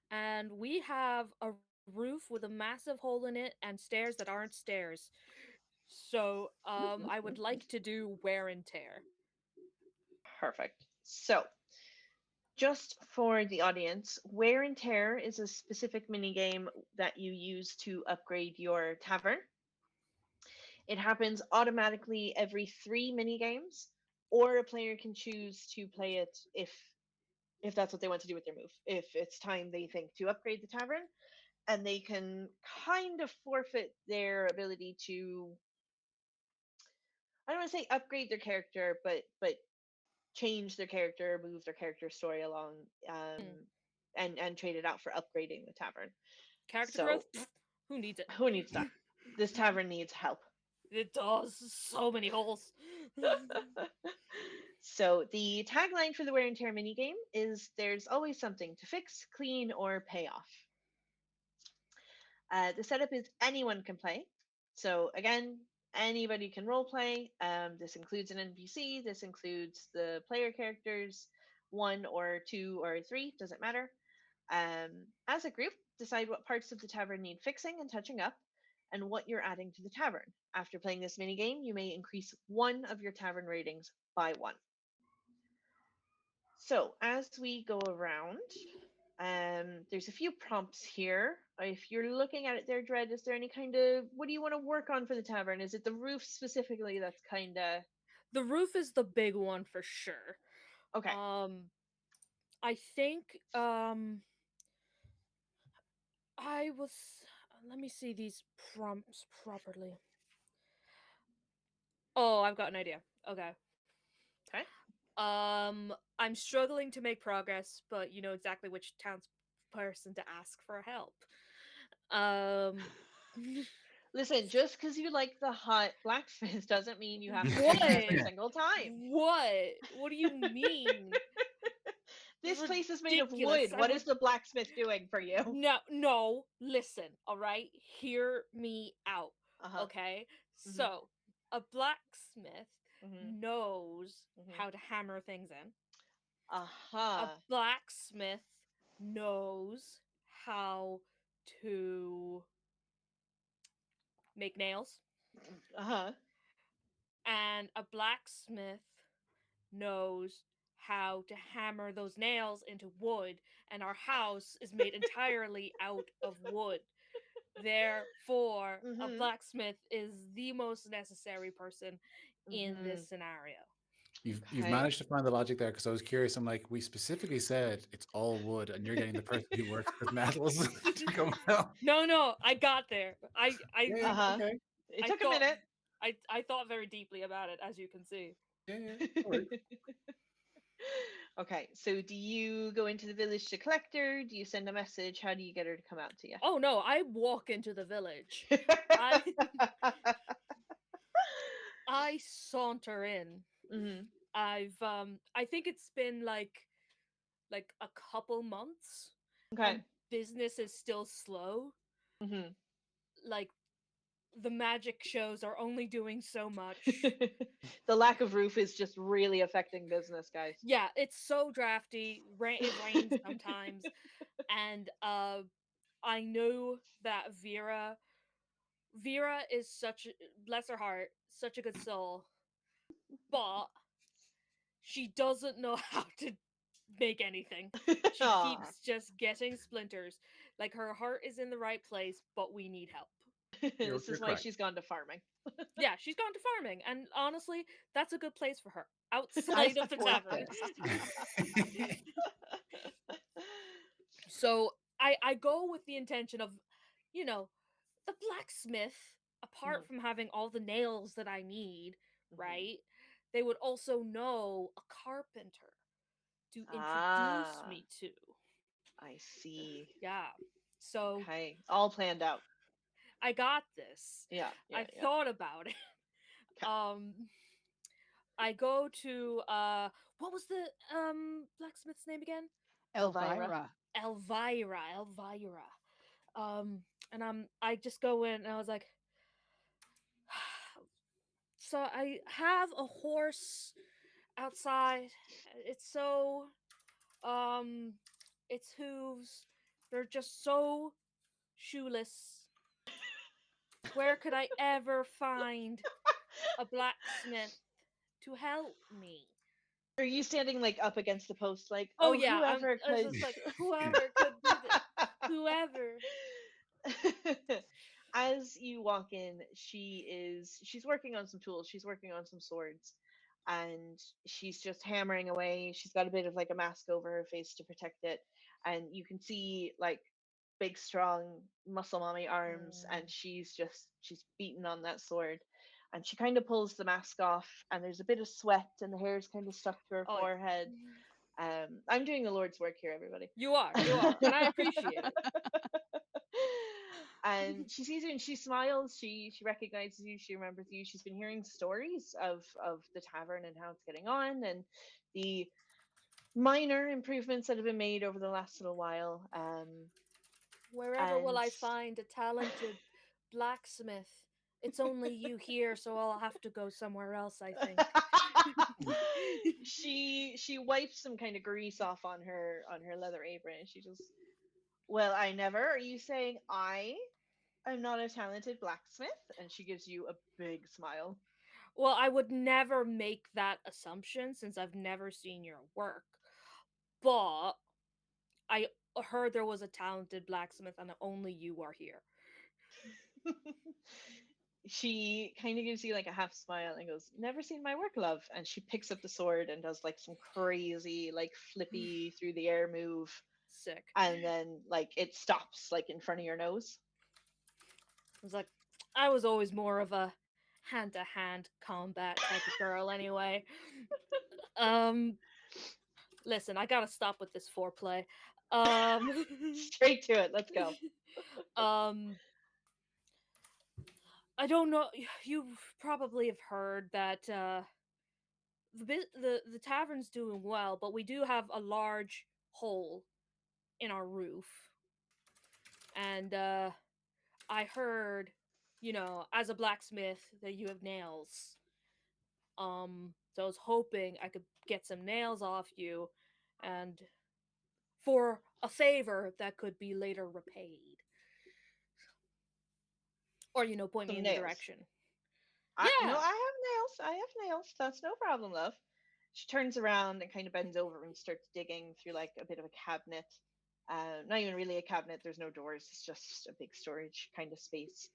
and we have a roof with a massive hole in it and stairs that aren't stairs. So, I would like to do wear and tear. Perfect. So, just for the audience, wear and tear is a specific mini game that you use to upgrade your tavern. It happens automatically every 3 mini games, or a player can choose to play it if that's what they want to do with their move. If it's time they think to upgrade the tavern, and they can kind of forfeit their ability to, I don't want to say upgrade their character, but change their character, move their character story along, um, Hmm. and trade it out for upgrading the tavern. Character So growth? Pfft, who needs it? who needs that? This tavern needs help. It does. So many holes. So the tagline for the wear and tear minigame is "There's always something to fix, clean, or pay off." The setup is anyone can play. So again, anybody can role play. This includes an NPC. This includes the player characters, one or two or three, doesn't matter. As a group, decide what parts of the tavern need fixing and touching up, and what you're adding to the tavern. After playing this minigame, you may increase one of your tavern ratings by one. So as we go around, there's a few prompts here. If you're looking at it there, Dread, is there any kind of what do you want to work on for the tavern? Is it the roof specifically that's kind of The roof is the big one for sure. okay? Um, I think I was. Let me see these prompts properly. Oh, I've got an idea. Okay. Okay. I'm struggling to make progress, but you know exactly which townsperson to ask for help. Um, Listen, just because you like the hot blacksmith doesn't mean you have to what? do it every single time. What? What do you mean? This place is made of Ridiculous. wood. What is the blacksmith doing for you? No, no, listen, all right? Hear me out, Uh huh. okay? Mhm. So, a blacksmith Mhm. knows Mhm. how to hammer things in. Uh A huh. blacksmith knows how to make nails. Uh huh. And a blacksmith knows how to hammer those nails into wood, and our house is made entirely out of wood. Therefore, a Mhm. blacksmith is the most necessary person in this Mhm. scenario. You've Okay. managed to find the logic there because I was curious. I'm like, we specifically said it's all wood, and you're getting the person who works with metals to come out. No, no, I got there. Yeah, Uh huh. okay. It I took a thought minute. I thought very deeply about it, as you can see. Yeah, no worries. Okay, so do you go into the village to collect her? Do you send a message? How do you get her to come out to you? Oh no, I walk into the village. I I saunter in. Mhm. I think it's been like a couple months Okay. and business is still slow. Mhm. Like the magic shows are only doing so much. The lack of roof is just really affecting business, guys. Yeah, it's so drafty. It rains sometimes, and I know that Vera is bless her heart, such a good soul, but she doesn't know how to make anything. She Aw. keeps just getting splinters. Like her heart is in the right place, but we need help. You're, This you're is why correct. she's gone to farming. Yeah, she's gone to farming, and honestly, that's a good place for her. I outside of the support tavern. this. So I go with the intention of, you know, the blacksmith, Mhm, apart from having all the nails that I need, mhm. right? They would also know a carpenter to introduce Ah, me to. I see. Yeah. So Okay, all planned out. I got this. Yeah, I yeah, yeah. thought about it. Okay. Um I go to what was the blacksmith's name again? Elvira. Elvira. Elvira. And I just go in and I was like, so I have a horse outside. It's so um its hooves, they're just so shoeless. Where could I ever find a blacksmith to help me? Are you standing like up against the post, like, Oh oh, yeah, whoever I was could? just like, whoever could do this, whoever. As you walk in, she's working on some tools. She's working on some swords, and she's just hammering away. She's got a bit of like a mask over her face to protect it, and you can see like big, strong, muscle mommy arms, and Mm, she's beating on that sword. And she kind of pulls the mask off, and there's a bit of sweat, and the hair's kind of stuck to her oh yeah. forehead. I'm doing the Lord's work here, everybody. You are, and I appreciate it. And she sees you and she smiles. She recognizes you. She remembers you. She's been hearing stories of the tavern and how it's getting on, and the minor improvements that have been made over the last little while. Wherever will And I find a talented blacksmith? It's only you here, so I'll have to go somewhere else, I think. she wipes some kind of grease off on her leather apron, and she just, well, I never. Are you saying I'm not a talented blacksmith? And she gives you a big smile. Well, I would never make that assumption since I've never seen your work. But I heard there was a talented blacksmith and only you are here. She kind of gives you like a half smile and goes, "Never seen my work, love." And she picks up the sword and does like some crazy, like flippy through the air move. Sick. And then like it stops like in front of your nose. I was like, I was always more of a hand to hand combat type of girl anyway. Um, listen, I gotta stop with this foreplay. Um, Straight to it. Let's go. um, I don't know. You probably have heard that the tavern's doing well, but we do have a large hole in our roof, and I heard, as a blacksmith, that you have nails. So I was hoping I could get some nails off you, and for a favor that could be later repaid, or point me Some in the nails. direction. I no, Yeah, I have nails. I have nails. That's no problem, love. She turns around and kind of bends over and starts digging through like a bit of a cabinet. Not even really a cabinet. There's no doors. It's just a big storage kind of space.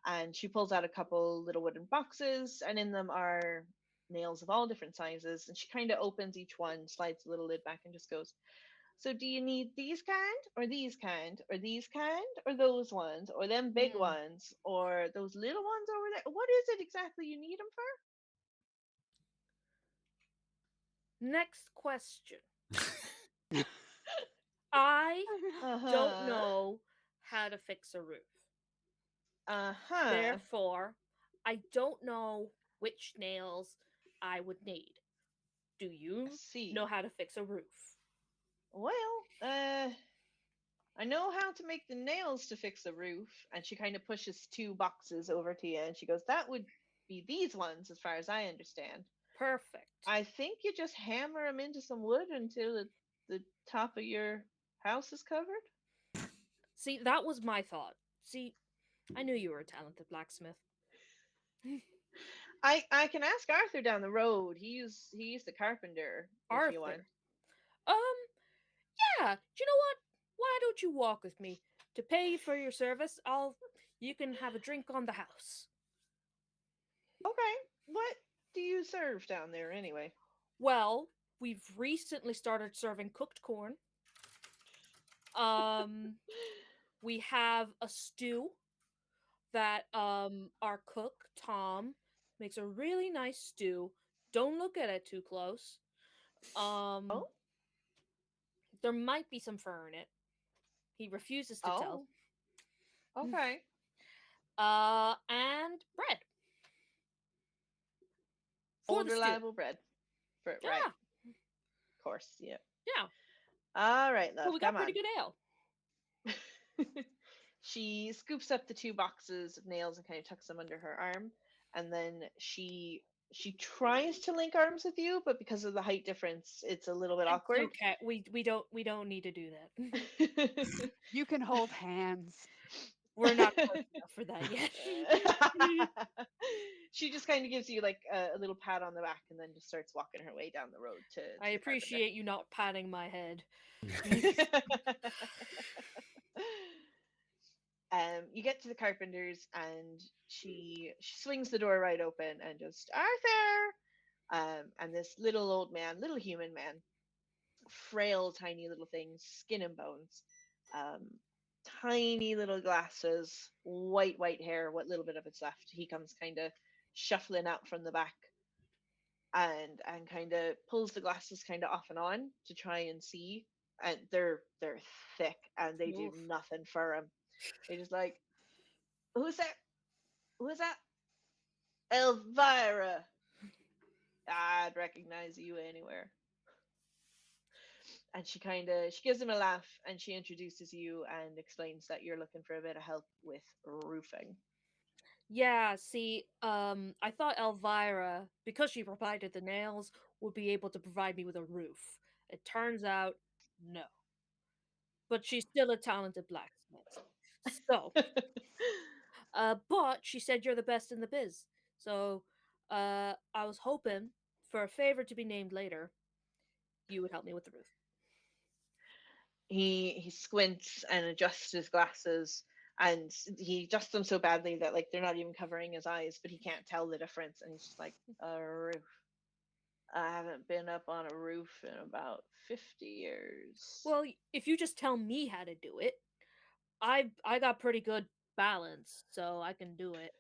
And she pulls out a couple little wooden boxes, and in them are nails of all different sizes. And she kind of opens each one, slides the little lid back, and just goes, "So do you need these kind, or these kind, or these kind, or those ones, or them big mm. ones, or those little ones over there? What is it exactly you need them for?" Next question. I Uh don't huh. know how to fix a roof. Uh huh. Therefore, I don't know which nails I would need. Do I you know see. how to fix a roof? Well, I know how to make the nails to fix the roof. And she kind of pushes two boxes over to you, and she goes, "That would be these ones, as far as I understand. Perfect. I think you just hammer them into some wood until the top of your house is covered." See, that was my thought. See, I knew you were a talented blacksmith. I can ask Arthur down the road. He's the carpenter if you want. Arthur. Um, yeah, do you know what? Why don't you walk with me? To pay you for your service, you can have a drink on the house. Okay. What do you serve down there anyway? Well, we've recently started serving cooked corn. Um, we have a stew that our cook Tom makes a really nice stew. Don't look at it too close. Um, Oh, there might be some fur in it. He refuses to tell. oh, okay. And bread for Old the stew. reliable bread. For right, Yeah, of course, yeah. yeah. All right, But love, we got come pretty on. good ale. She scoops up the two boxes of nails and kind of tucks them under her arm, and then she tries to link arms with you, but because of the height difference, it's a little bit It's awkward. okay. We don't need to do that. You can hold hands. We're not close enough for that yet. She just kind of gives you like a little pat on the back and then just starts walking her way down the road I to the carpenter. appreciate you not patting my head. You get to the carpenter's and she swings the door right open and just Arthur. And this little old man, little human man, frail, tiny little thing, skin and bones, um, tiny little glasses, white hair, what little bit of it's left. He comes kind of shuffling out from the back and kind of pulls the glasses kind of off and on to try and see. And they're thick and they do Oof. nothing for him. They just like, who's that? Who's that? Elvira. I'd recognize you anywhere. And she gives him a laugh and she introduces you and explains that you're looking for a bit of help with roofing. Yeah, see, I thought Elvira, because she provided the nails, would be able to provide me with a roof. It turns out, no. But she's still a talented blacksmith. So, but she said you're the best in the biz. So, I was hoping for a favor to be named later. You would help me with the roof. He squints and adjusts his glasses and he adjusts them so badly that like they're not even covering his eyes, but he can't tell the difference and he's just like, a roof. I haven't been up on a roof in about 50 years. Well, if you just tell me how to do it, I got pretty good balance, so I can do it.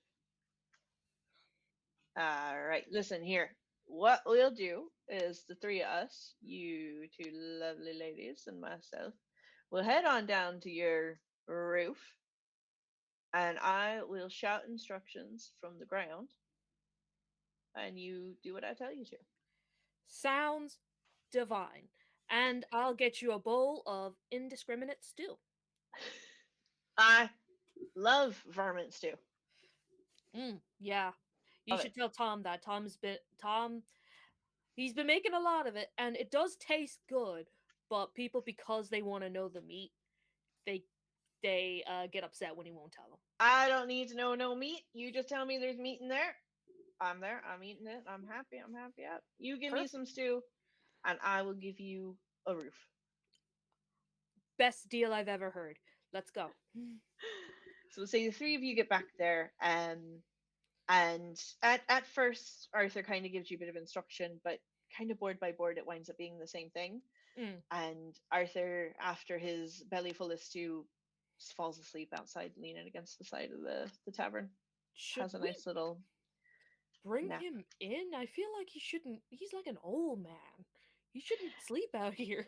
All right, listen here. What we'll do is the three of us, you two lovely ladies, and myself, will head on down to your roof and I will shout instructions from the ground and you do what I tell you to. Sounds divine. And I'll get you a bowl of indiscriminate stew. I love varmint stew. Yeah. You Love it. should tell Tom that. Tom he's been making a lot of it and it does taste good, but people because they want to know the meat, they get upset when he won't tell them. I don't need to know no meat. You just tell me there's meat in there. I'm there. I'm eating it. I'm happy. I'm happy. Up. You give me Perfect. some stew, and I will give you a roof. Best deal I've ever heard. Let's go. So say the three of you get back there, and at first Arthur kind of gives you a bit of instruction, but kind of board by board it winds up being the same thing. Mm. And Arthur, after his belly full of stew, just falls asleep outside, leaning against the side of the tavern. Should Has a we nice little bring nap. him in? I feel like he shouldn't. He's like an old man. He shouldn't sleep out here.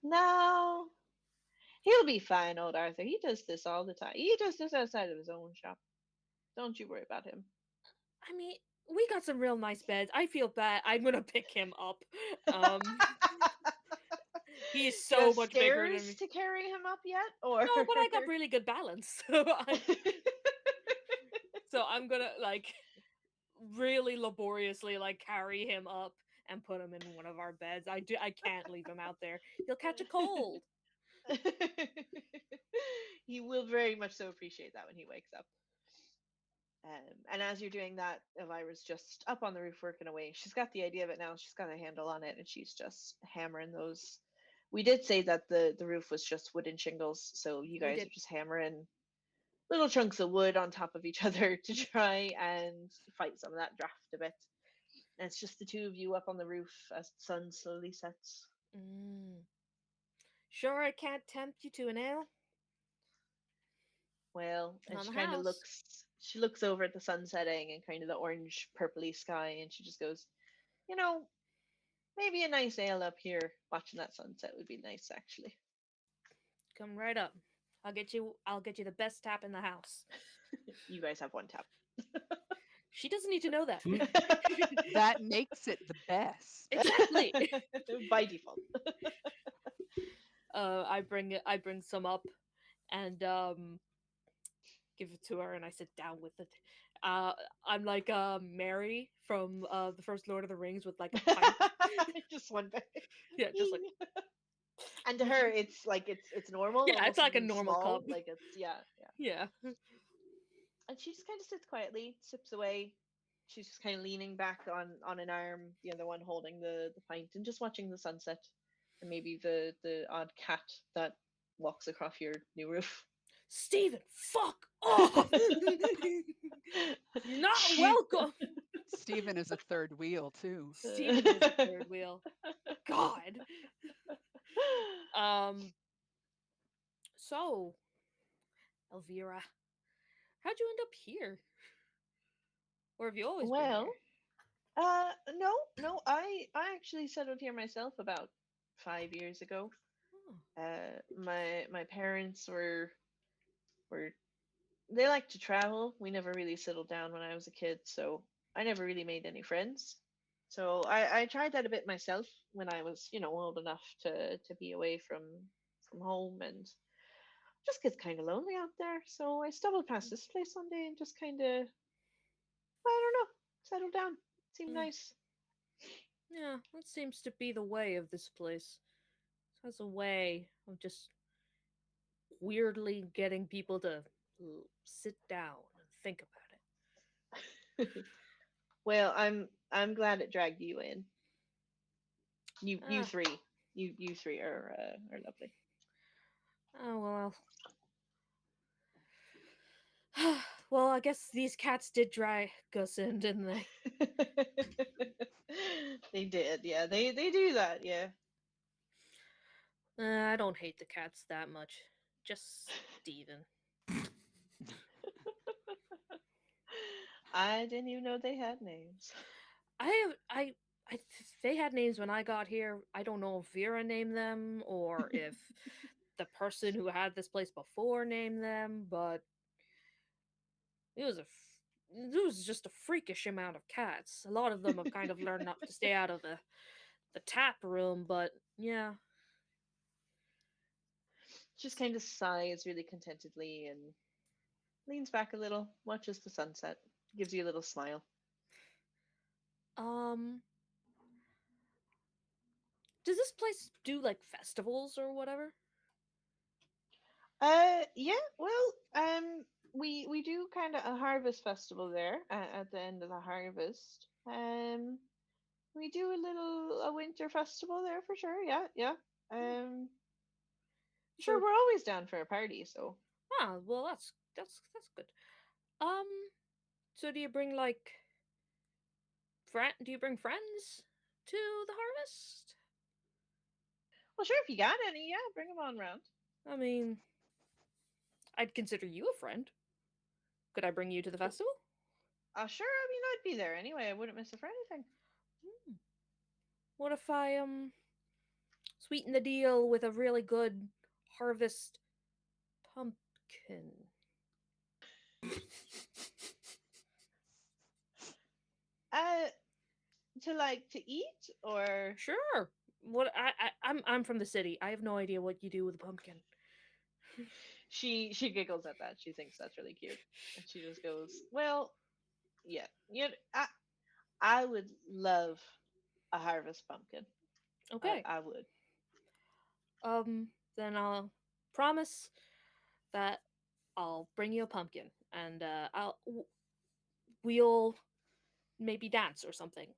No, he'll be fine, old Arthur. He does this all the time. He does this outside of his own shop. Don't you worry about him. I mean, we got some real nice beds. I feel bad. I'm gonna pick him up. Um, he is Do you have so much bigger than stairs me. to carry him up yet, or? No, but I got really good balance. So I'm gonna like really laboriously like carry him up and put him in one of our beds. I can't leave him out there. He'll catch a cold. He will very much so appreciate that when he wakes up. And as you're doing that, Elvira's just up on the roof working away. She's got the idea of it now. She's got a handle on it, and she's just hammering those. We did say that the roof was just wooden shingles, so you We guys did. are just hammering little chunks of wood on top of each other to try and fight some of that draft a bit. And it's just the two of you up on the roof as the sun slowly sets. Mm. Sure, I can't tempt you to an ale. Well, It's and not in she the kind of house. looks over at the sun setting and kind of the orange purpley sky, and she just goes, you know, maybe a nice ale up here watching that sunset would be nice, actually. Come right up. I'll get you the best tap in the house. You guys have one tap. She doesn't need to know that. That makes it the best. Exactly. By default. I bring some up and give it to her and I sit down with it. Uh I'm like Mary from the first Lord of the Rings with like a pint. Just one bit. Yeah, just like And to her, it's like it's normal, yeah, it's almost like a even normal small. cup. Like it's yeah, yeah. Yeah. And she just kind of sits quietly, sips away. She's just kind of leaning back on an arm, the other one holding the pint, and just watching the sunset, and maybe the odd cat that walks across your new roof. Steven, fuck off. You're not She. welcome. Stephen is a third wheel too. Steven is a third wheel. God. Um so, Elvira, how'd you end up here? Or have you always been here? Well, no, I actually settled here myself about 5 years ago. Oh. My parents were they like to travel. We never really settled down when I was a kid, so I never really made any friends. So I tried that a bit myself when I was, old enough to be away from home, and just gets kind of lonely out there. So I stumbled past this place one day and just kind of, I don't know, settled down. Seemed Mm. nice. Yeah, that seems to be the way of this place. It has a way of just weirdly getting people to sit down and think about it. Well, I'm glad it dragged you in. You Ah, three, you three are lovely. oh well. Well, I guess these cats did drag us in, didn't they? They did, yeah. They do that, yeah. I don't hate the cats that much. Just Steven. I didn't even know they had names. I have they had names when I got here. I don't know if Vera named them or if the person who had this place before named them, but it was it was just a freakish amount of cats. A lot of them have kind of learned not to stay out of the tap room, but yeah. Just kind of sighs really contentedly and leans back a little, watches the sunset, gives you a little smile. Um, does this place do like festivals or whatever? Yeah, well, we do kind of a harvest festival there at the end of the harvest. We do a winter festival there for sure. Yeah, yeah. Um, sure, So we're always down for a party. So well, that's good. Um, so do you bring like do you bring friends to the harvest? well, sure, if you got any, yeah, bring them on round. I mean, I'd consider you a friend. Could I bring you to the festival? Sure. I mean, I'd be there anyway. I wouldn't miss it for anything. Hmm. What if I sweeten the deal with a really good harvest pumpkin? Uh, to like to eat or Sure. What I'm from the city. I have no idea what you do with a pumpkin. she giggles at that. She thinks that's really cute, and she just goes, "Well, yeah, I would love a harvest pumpkin. Okay. I would. Then I'll promise that I'll bring you a pumpkin and we'll maybe dance or something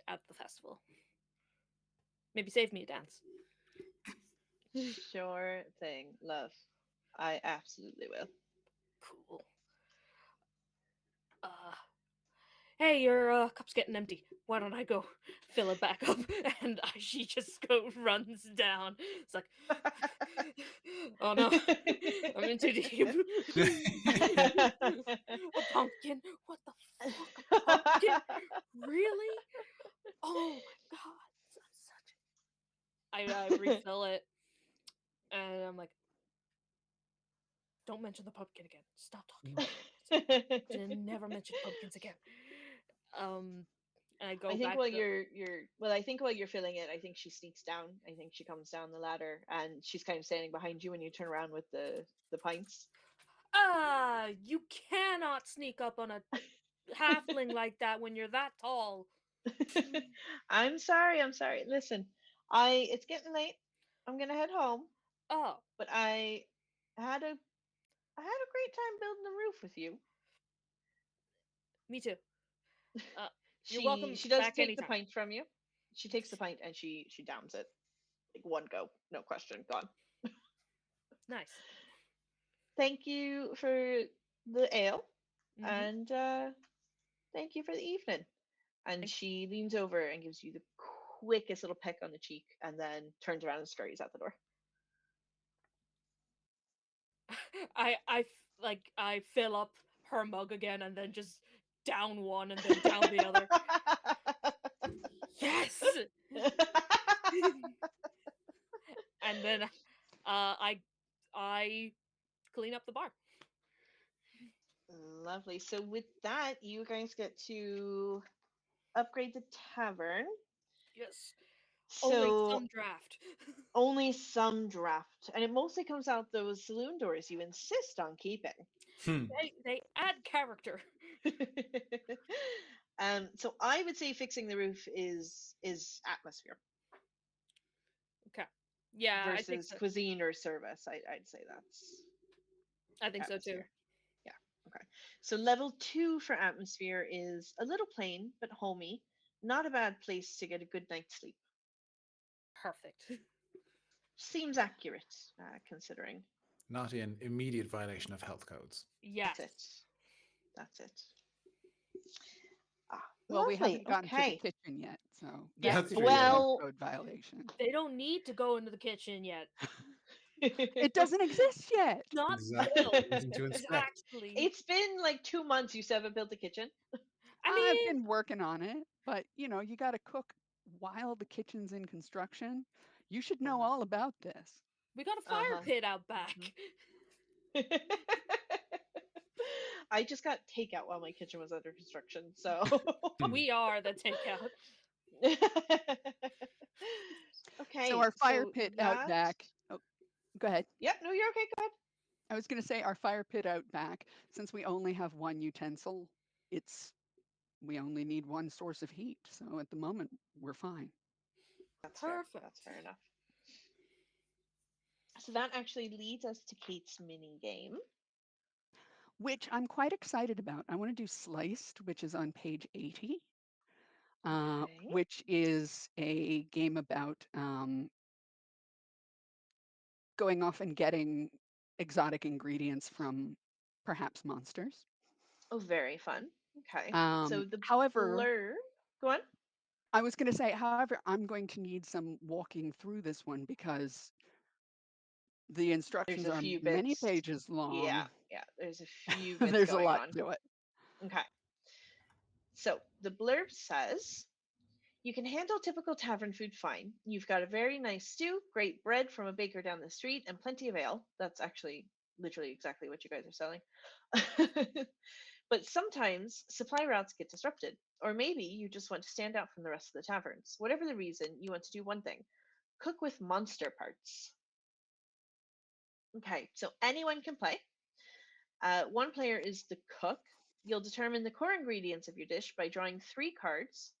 at the festival. Maybe save me a dance. Sure thing, love. I absolutely will. Cool. Uh hey, your cup's getting empty. Why don't I go fill it back up? And she just runs down. It's like, oh no, I'm in too deep. A pumpkin? What the fuck? A pumpkin? Really? Oh my god, I'm such. I refill it, and I'm like, don't mention the pumpkin again. Stop talking about pumpkins. Never mention pumpkins again. Um, and I go I think back while to. I think while you're filling it, I think she sneaks down. I think she comes down the ladder and she's kind of standing behind you when you turn around with the pints. Ah, you cannot sneak up on a halfling like that when you're that tall. I'm sorry, I'm sorry. Listen, it's getting late. I'm gonna head home, Oh, but I had a great time building the roof with you. me too. Uh, you're She welcome she does back take the anytime. pint from you. She takes the pint and she downs it. Like one go, no question, gone. Nice. Thank you for the ale Mm-hmm. and thank you for the evening. And Thank she leans over and gives you the quickest little peck on the cheek and then turns around and scurries out the door. I fill up her mug again and then just down one and then down the other. Yes. And then I clean up the bar. Lovely. So with that, you guys get to upgrade the tavern. Yes. Only So some draft. only some draft, and it mostly comes out those saloon doors you insist on keeping. Hmm. They add character. So I would say fixing the roof is atmosphere Okay. Yeah, I think versus so. cuisine or service. I'd say that's I think so too. atmosphere. Yeah. Okay. So level 2 for atmosphere is a little plain but homey. Not a bad place to get a good night's sleep. Perfect. Seems accurate, considering. Not in immediate violation of health codes. That's Yes. it. That's it. Ah, Well, we lovely. haven't gotten to the Okay. kitchen yet, so Yeah. that That's could true, be a yeah. health Well, code violation. They don't need to go into the kitchen yet. It doesn't exist yet. Not Exactly. built. Nothing to inspect. Exactly. it's been like 2 months you still haven't built the kitchen. I I've mean, been working on it, but you got to cook while the kitchen's in construction. You should know Uh-huh. all about this. we got a fire Uh-huh. pit out back. Mhm. I just got takeout while my kitchen was under construction, so Hmm. We are the takeout. So okay, our fire so pit out that back. Oh, go ahead. yep, no, you're okay, go ahead. I was going to say our fire pit out back. Since we only have one utensil, it's we only need one source of heat. So at the moment, we're fine. That's fair. That's Perfect. fair enough. So that actually leads us to Kate's mini game. Which I'm quite excited about. I want to do Sliced, which is on page 80, Okay. which is a game about going off and getting exotic ingredients from perhaps monsters. Oh, very fun. Okay. So the However, blurb, go on. I was going to say, however, I'm going to need some walking through this one because the There's instructions a are few many bits. pages Yeah, long. yeah. There's a few bits There's a going lot on. to it. Okay. So the blurb says you can handle typical tavern food fine. You've got a very nice stew, great bread from a baker down the street, and plenty of ale. That's actually literally exactly what you guys are selling. But sometimes supply routes get disrupted, or maybe you just want to stand out from the rest of the taverns. Whatever the reason, you want to do one thing: cook with monster parts. Okay, so anyone can play. One player is the cook. You'll determine the core ingredients of your dish by drawing 3 cards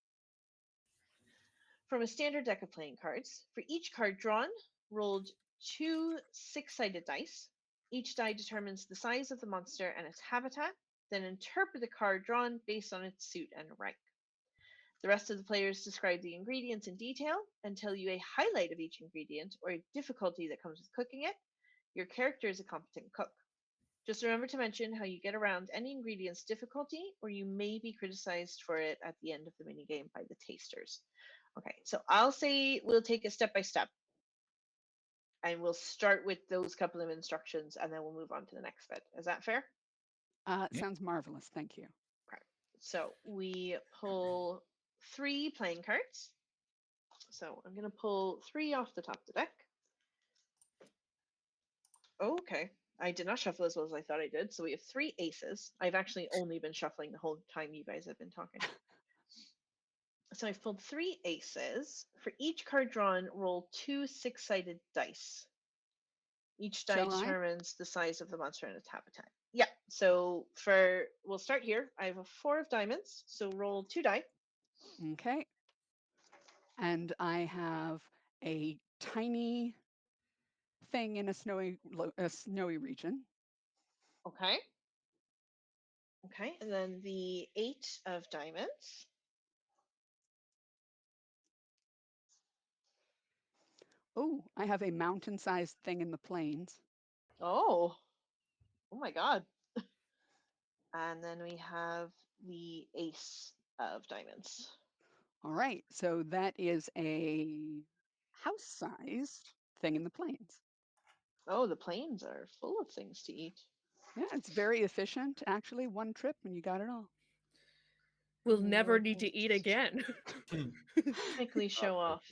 from a standard deck of playing cards. For each card drawn, rolled 2 6-sided dice. Each die determines the size of the monster and its habitat, then interpret the card drawn based on its suit and rank. The rest of the players describe the ingredients in detail and tell you a highlight of each ingredient or a difficulty that comes with cooking it. Your character is a competent cook. Just remember to mention how you get around any ingredient's difficulty, or you may be criticized for it at the end of the minigame by the tasters. Okay, so I'll say we'll take it step by step, and we'll start with those couple of instructions, and then we'll move on to the next bit. Is that fair? Yeah. Sounds marvelous. Thank you. Okay. So we pull 3 playing cards. So I'm going to pull 3 off the top of the deck. Okay. I did not shuffle as well as I thought I did. So we have 3 aces. I've actually only been shuffling the whole time you guys have been talking. So I've pulled 3 aces. For each card drawn, roll 2 6-sided dice. Each die Shall I? determines the size of the monster and its habitat. Yeah. So we'll start here. I have a 4 of diamonds. So roll 2 die. Okay. And I have a tiny thing in a snowy region. Okay. Okay. And then the 8 of diamonds. Oh, I have a mountain-sized thing in the plains. Oh. Oh my God. And then we have the ace of diamonds. All right. So that is a house-sized thing in the plains. Oh, the plains are full of things to eat. Yeah, it's very efficient. Actually, one trip and you got it all. We'll never More need to things eat again. quickly show off.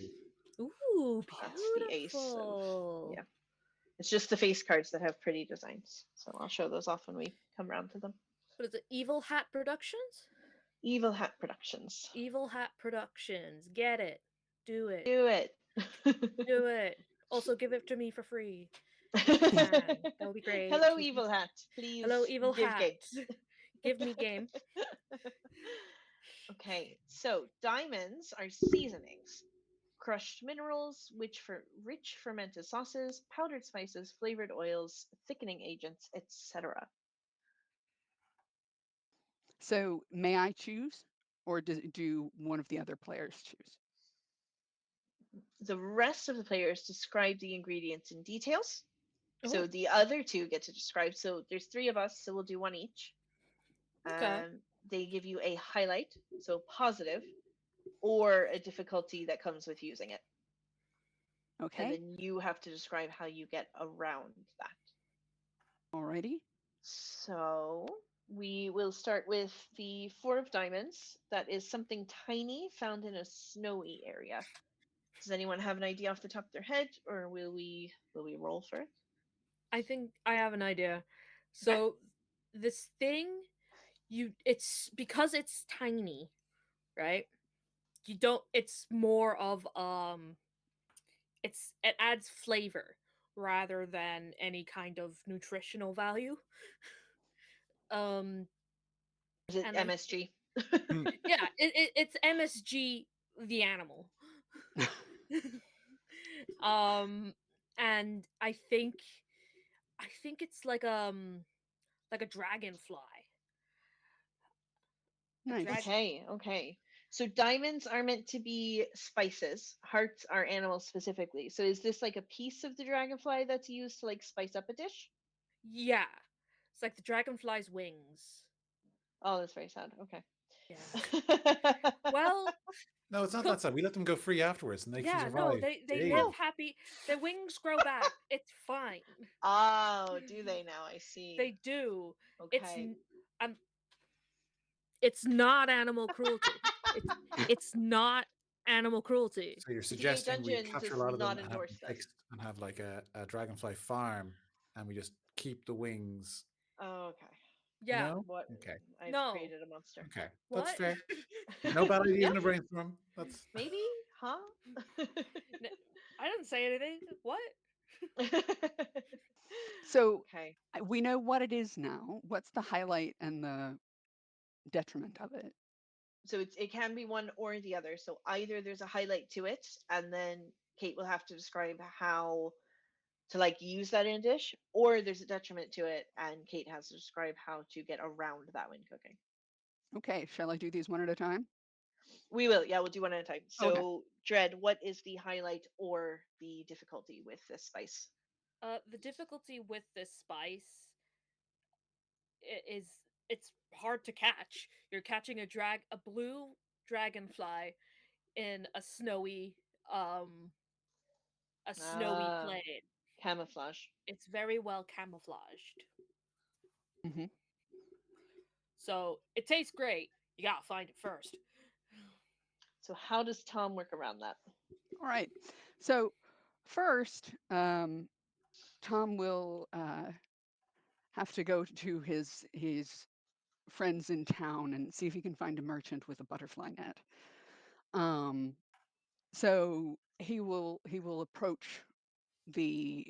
Ooh, That's the ace of, beautiful. yeah. It's just the face cards that have pretty designs. So I'll show those off when we come around to them. What is it? Evil Hat Productions? Evil Hat Productions. Evil Hat Productions. Get it. Do it. Do it. Do it. Also, give it to me for free. If you can. That would be great. Hello, Evil Hat. Please Hello, Evil give Hat. game. Give me game. Okay, so diamonds are seasonings. Crushed minerals, which for rich fermented sauces, powdered spices, flavored oils, thickening agents, etc. So may I choose, or do one of the other players choose? The rest of the players describe the ingredients in details. Oh, So the other 2 get to describe. So there's 3 of us, so we'll do 1 each. okay. They give you a highlight, so positive, or a difficulty that comes with using it. And Okay. then you have to describe how you get around that. Alrighty. So we will start with the 4 of diamonds. That is something tiny found in a snowy area. Does anyone have an idea off the top of their head, or will we roll for it? I think I have an idea. Okay. So this thing, it's because it's tiny, right? You don't it's more of it adds flavor rather than any kind of nutritional value. Um Is it and I MSG? yeah, it's MSG the animal. um and I think it's like a dragonfly. A drag Nice. Okay, okay. So diamonds are meant to be spices. Hearts are animals specifically. So is this like a piece of the dragonfly that's used to like spice up a dish? Yeah. It's like the dragonfly's wings. Oh, that's very sad. Okay. Yeah. Well, No, it's not cook that sad. We let them go free afterwards and they can yeah, no, survive they live days. Oh, happy. Their wings grow back. It's fine. oh, do they now? I see. They do. It's Okay. um it's not animal cruelty. It's it's not animal cruelty. So you're D8 suggesting we Dungeon capture does a lot of them not and have them endorse this. fixed and have like a dragonfly farm and we just keep the wings, Oh, okay. Yeah. What? Okay. I've No. created a monster. Okay. That's What? fair. No bad ideas Yeah, in a brainstorm. That's maybe, huh? I didn't say anything. What? So Okay. we know what it is now. What's the highlight and the detriment of it? So it can be one or the other. So either there's a highlight to it, and then Kate will have to describe how to like use that in a dish, or there's a detriment to it, and Kate has to describe how to get around that when cooking. Okay, shall I do these one at a time? We will, yeah, we'll do one at a time. Okay. So, Dread, what is the highlight or the difficulty with this spice? The difficulty with this spice is it's hard to catch. You're catching a blue dragonfly in um a snowy Ah, plain. camouflage. It's very well camouflaged. Hmm. So it tastes great. You gotta find it first. So how does Tom work around that? All right. So first, Tom will have to go to his friends in town and see if he can find a merchant with a butterfly net. Um, so he will approach the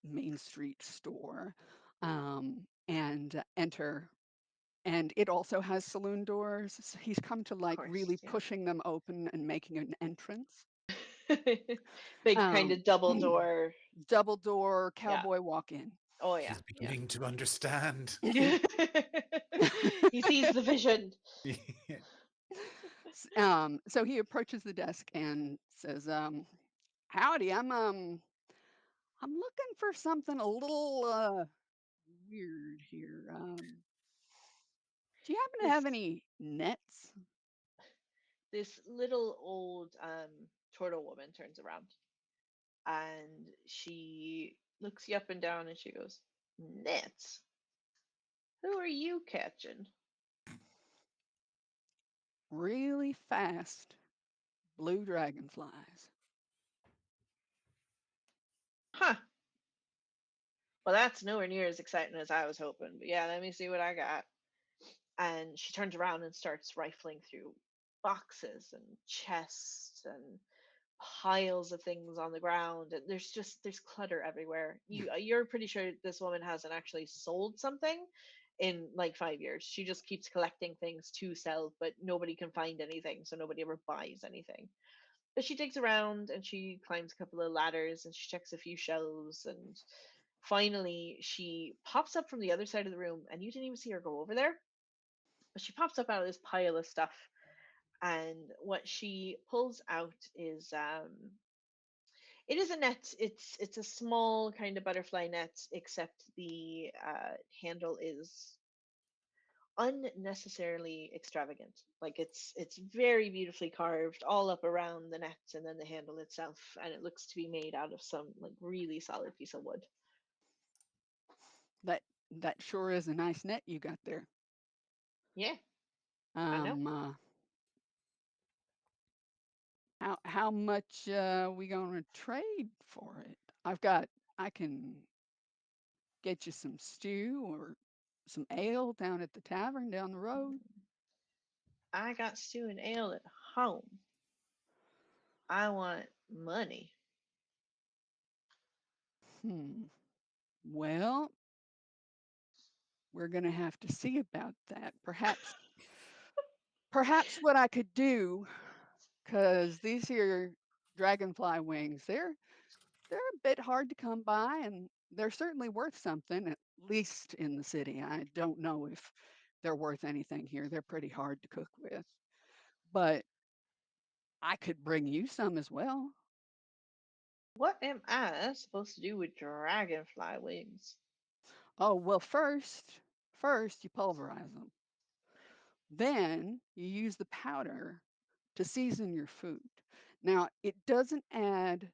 Main Street store and enter. And it also has saloon doors. So he's come to Of like course, really yeah. pushing them open and making an entrance. Big kind Um, of double door. double door Yeah. cowboy walk in. Oh yeah. He's Yeah. beginning to understand. He sees the vision. So he approaches the desk and says, "Howdy, I'm looking for something a little weird here. Do you happen to have This any nets?" this little old turtle woman turns around and she looks you up and down and she goes, "Nets? Who are you catching?" Really fast blue dragonflies. Huh. Well, that's nowhere near as exciting as I was hoping. But yeah, let me see what I got. And she turns around and starts rifling through boxes and chests and piles of things on the ground, and there's clutter everywhere. You're pretty sure this woman hasn't actually sold something in like 5 years. She just keeps collecting things to sell, but nobody can find anything, so nobody ever buys anything. But she digs around and she climbs a couple of ladders and she checks a few shelves, and finally she pops up from the other side of the room, and you didn't even see her go over there, but she pops up out of this pile of stuff. And what she pulls out is it is a net. It's a small kind of butterfly net, except the handle is unnecessarily extravagant. Like it's very beautifully carved all up around the net, and then the handle itself, and it looks to be made out of some like really solid piece of wood. That that sure is a nice net you got there. Yeah, I know. Um, uh, how much we gonna trade for it? I can get you some stew or some ale down at the tavern down the road. I got stew and ale at home. I want money. Hmm. Well, we're gonna have to see about that. Perhaps what I could do, because these here dragonfly wings, they're a bit hard to come by, and they're certainly worth something, at least in the city. I don't know if they're worth anything here. They're pretty hard to cook with, but I could bring you some as well. What am I supposed to do with dragonfly wings? Oh, well, first you pulverize them. Then you use the powder to season your food. Now, it doesn't add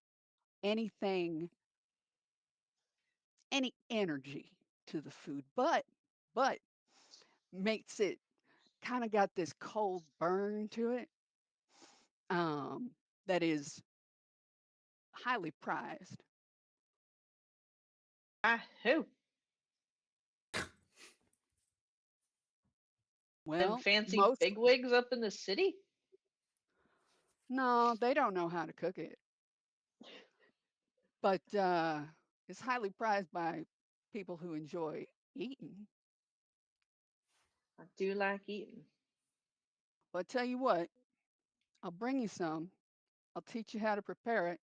anything, any energy to the food, but makes it kind of got this cold burn to it that is highly prized. Ah, who? Them Well, fancy most bigwigs up in the city? no, they don't know how to cook it, but it's highly prized by people who enjoy eating. I do like eating. But I tell you what, I'll bring you some. I'll teach you how to prepare it,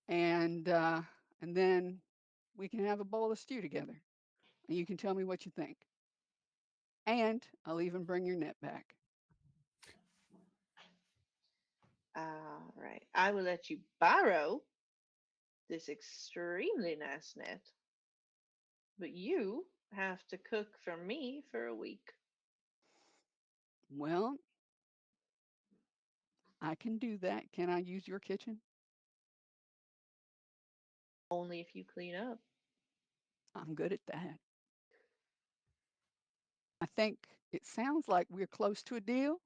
and uh, and then we can have a bowl of stew together, and you can tell me what you think. And I'll even bring your net back. All right. I will let you borrow this extremely nice net, but you have to cook for me for a week. Well, I can do that. Can I use your kitchen? Only if you clean up. I'm good at that. I think it sounds like we're close to a deal.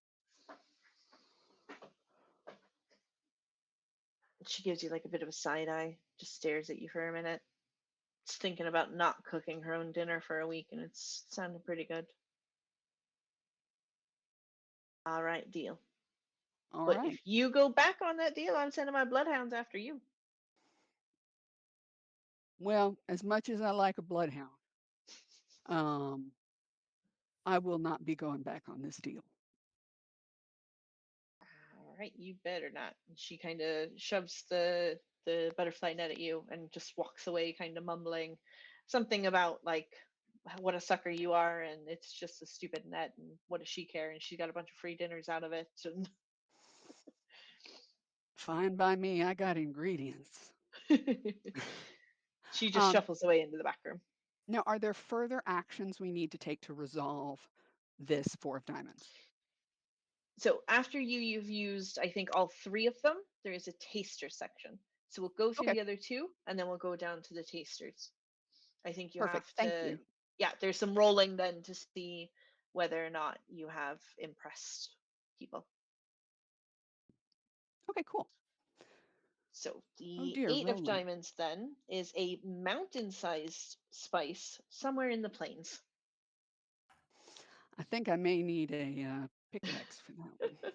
She gives you like a bit of a side eye, just stares at you for a minute. Just thinking about not cooking her own dinner for a week, and it's sounding pretty good. All right, deal. All But right. if you go back on that deal, I'm sending my bloodhounds after you. Well, as much as I like a bloodhound, um, I will not be going back on this deal. All right, you better not. And she kind of shoves the butterfly net at you and just walks away, kind of mumbling something about like what a sucker you are, and it's just a stupid net, and what does she care? And she got a bunch of free dinners out of it. And Fine by me. I got ingredients. she just Um, shuffles away into the back room. Now, are there further actions we need to take to resolve this Four of Diamonds? So after you've used, I think, all three of them, there is a taster section. So we'll go through Okay, the other two, and then we'll go down to the tasters. I think you perfect. have Thank to, you. yeah, there's some rolling then to see whether or not you have impressed people. Okay, cool. So Oh the dear, eight of rolling. diamonds then is a mountain-sized spice somewhere in the plains. I think I may need a pickaxe for that one.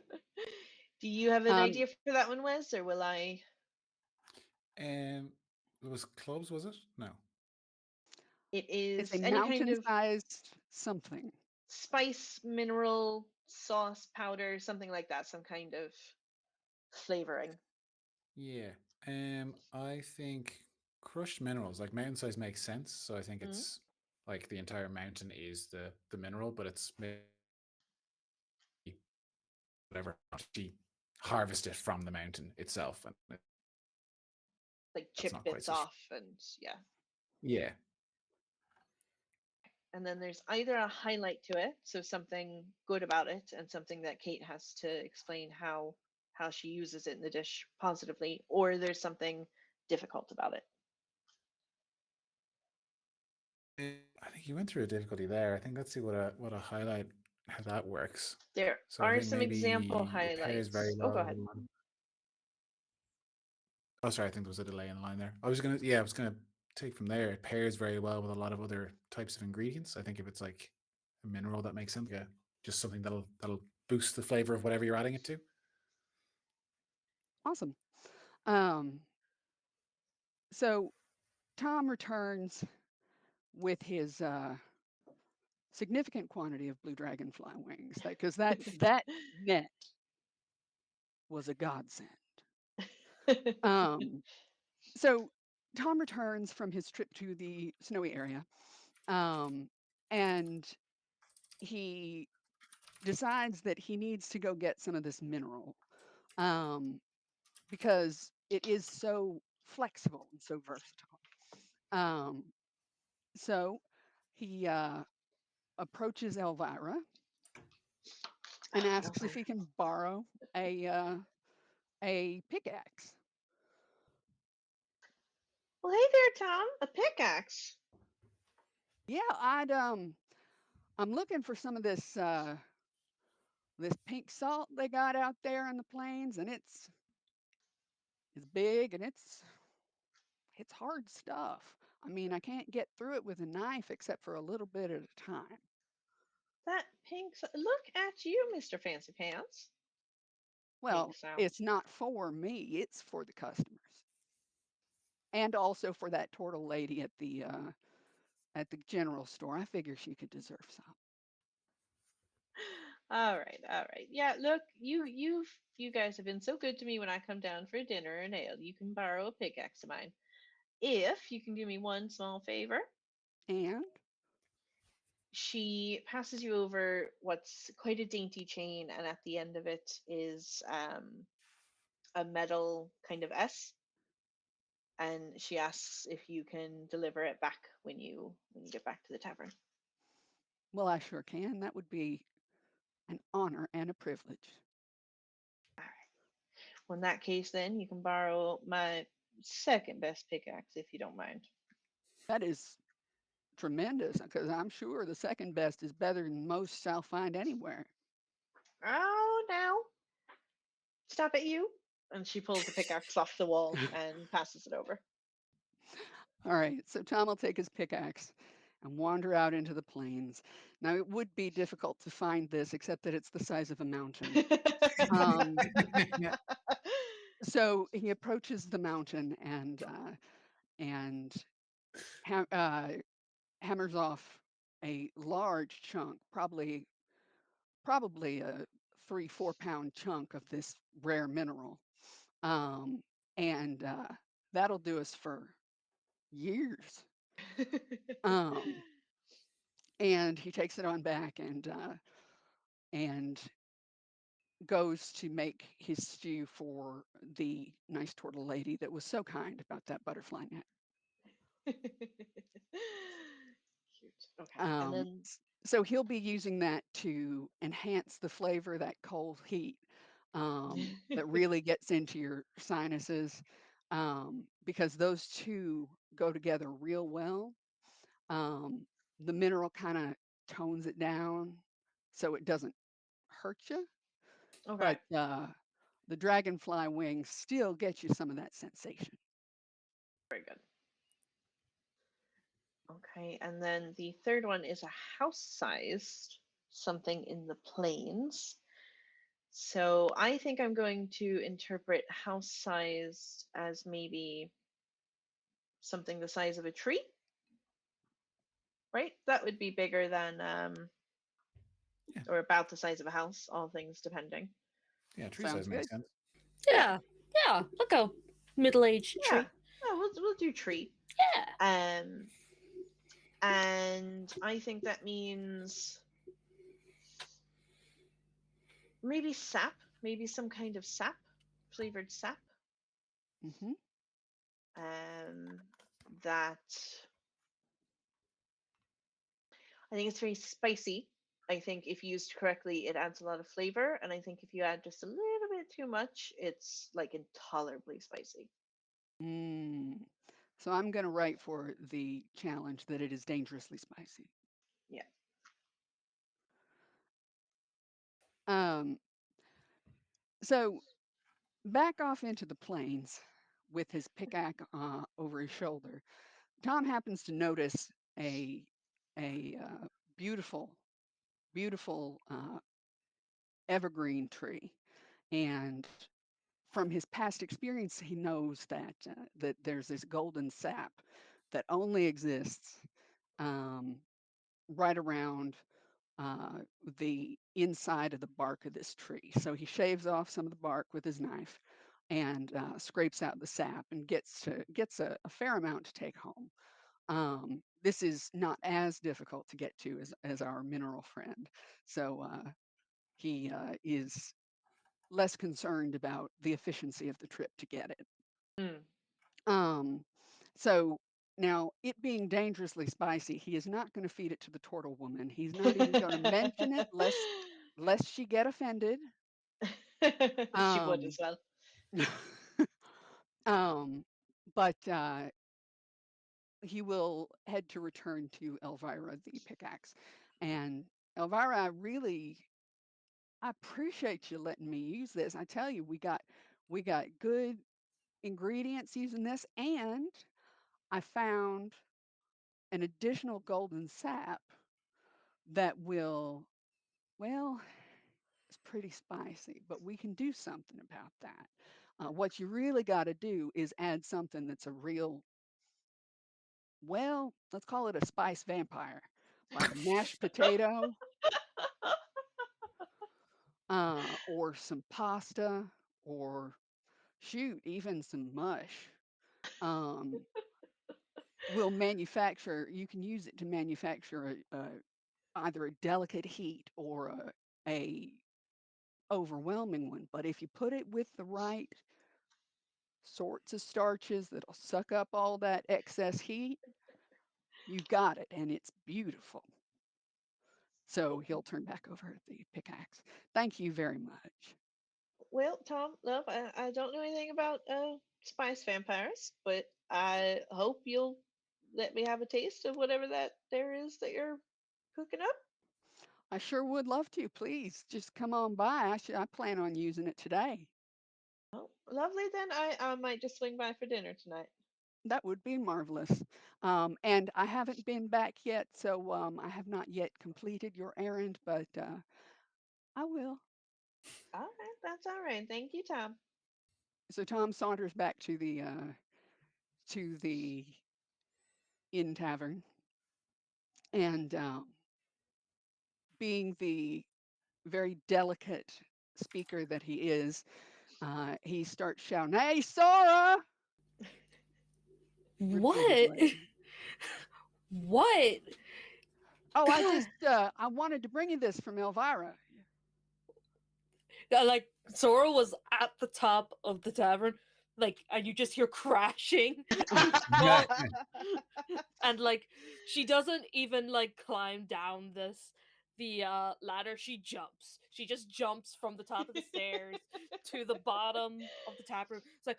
Do you have an Um, idea for that one, Wes, or will I? It was cloves, was it? No. It it's a is any kind of mountain-sized something. spice, mineral, sauce, powder, something like that, some kind of flavoring. Yeah. I think crushed minerals, like mountain size, makes sense. So I think Mm? it's like the entire mountain is the mineral, but it's maybe whatever she harvest it from the mountain itself, and Like that's chip not quite bits so. off, and yeah. Yeah. And then there's either a highlight to it, so something good about it, and something that Kate has to explain how she uses it in the dish positively, or there's something difficult about it. I think you went through a difficulty there. I think let's see what a highlight how that works. There So I are think some example maybe it pairs very highlights. Oh, go well. ahead. Oh, sorry, I think there was a delay in the line there. I was gonna take from there. It pairs very well with a lot of other types of ingredients. I think if it's like a mineral, that makes sense. Yeah, just something that'll boost the flavor of whatever you're adding it to. Awesome. Um, so Tom returns with his significant quantity of blue dragonfly wings, because that net was a godsend. Um, so Tom returns from his trip to the snowy area, um, and he decides that he needs to go get some of this mineral, um, because it is so flexible and so versatile. Um, so he approaches Elvira and asks if Elvira. he can borrow a pickaxe. Well, hey there, Tom. A pickaxe. Yeah, I'm looking for some of this pink salt they got out there in the plains, and it's big and it's hard stuff. I mean, I can't get through it with a knife except for a little bit at a time. That pink. Look at you, Mr. Fancy Pants. Pink Well, salt. it's not for me, it's for the customers. And also for that turtle lady at the general store. I figure she could deserve some. All right, all right. Yeah, look, you guys have been so good to me when I come down for dinner and ale. You can borrow a pickaxe of mine. If you can do me one small favor, And she passes you over what's quite a dainty chain, and at the end of it is a metal kind of S. and she asks if you can deliver it back when you get back to the tavern. Well, I sure can. That would be an honor and a privilege. All right. Well, in that case, then you can borrow my second best pickaxe if you don't mind. That is tremendous because I'm sure the second best is better than most I'll find anywhere. Oh, now stop at you. And she pulls the pickaxe off the wall and passes it over. All right, so Tom will take his pickaxe and wander out into the plains. Now, it would be difficult to find this, except that it's the size of a mountain. Um, so he approaches the mountain and ha- uh, hammers off a large chunk, probably a 3 4 pound chunk of this rare mineral, um, and that'll do us for years. Um, and he takes it on back and goes to make his stew for the nice turtle lady that was so kind about that butterfly net. Cute. Okay. And Um, then so he'll be using that to enhance the flavor, that cold heat that really gets into your sinuses, because those two go together real well. Um, the mineral kind of tones it down so it doesn't hurt you, okay. but the dragonfly wings still get you some of that sensation. Very good. Okay. And then the third one is a house-sized something in the plains. So I think I'm going to interpret house-sized as maybe something the size of a tree, right? That would be bigger than Yeah, or about the size of a house, all things depending. yeah, tree Sounds size makes good. sense. Yeah. Yeah, yeah. I'll go middle-aged Yeah. tree. Oh, we'll do tree. Yeah. Um and I think that means maybe sap, maybe some kind of sap, flavored sap. Hmm. Um that I think it's very spicy. I think if used correctly, it adds a lot of flavor. And I think if you add just a little bit too much, it's like intolerably spicy. Mm. So I'm going to write for the challenge that it is dangerously spicy. Yeah. Um, so back off into the plains with his pickaxe over his shoulder. Tom happens to notice a beautiful, beautiful evergreen tree, and from his past experience, he knows that there's this golden sap that only exists um, right around uh, the inside of the bark of this tree. So he shaves off some of the bark with his knife and scrapes out the sap and gets a fair amount to take home. This is not as difficult to get to as our mineral friend, so he is less concerned about the efficiency of the trip to get it. Mm. Um, so now, it being dangerously spicy, he is not going to feed it to the turtle woman. He's not even going to mention it, lest she get offended. She would as Um, well. um, but he will head to return to Elvira the pickaxe. And Elvira, I appreciate you letting me use this. I tell you, we got good ingredients using this, and I found an additional golden sap that will, well, it's pretty spicy, but we can do something about that. What you really got to do is add something that's a real, well, let's call it a spice vampire, like a mashed potato or some pasta or shoot, even some mush. Um, you can use it to manufacture either a delicate heat or a overwhelming one. But if you put it with the right sorts of starches that'll suck up all that excess heat. You've got it, and it's beautiful. So he'll turn back over the pickaxe. Thank you very much. Well, Tom, love, I don't know anything about spice vampires, but I hope you'll let me have a taste of whatever that there is that you're cooking up. I sure would love to. Please just come on by. I plan on using it today. Oh, lovely. Then I might just swing by for dinner tonight. That would be marvelous. And I haven't been back yet, so I have not yet completed your errand, but I will. All right, that's all right. Thank you, Tom. So Tom saunters back to the inn tavern, and being the very delicate speaker that he is, he starts shouting, "Hey, Sora!" What? repeatedly. What? Oh, God. I wanted to bring you this from Elvira. Like Sora was at the top of the tavern, like, and you just hear crashing and fall, and like she doesn't even like climb down the ladder. She just jumps from the top of the stairs to the bottom of the tap room. It's like,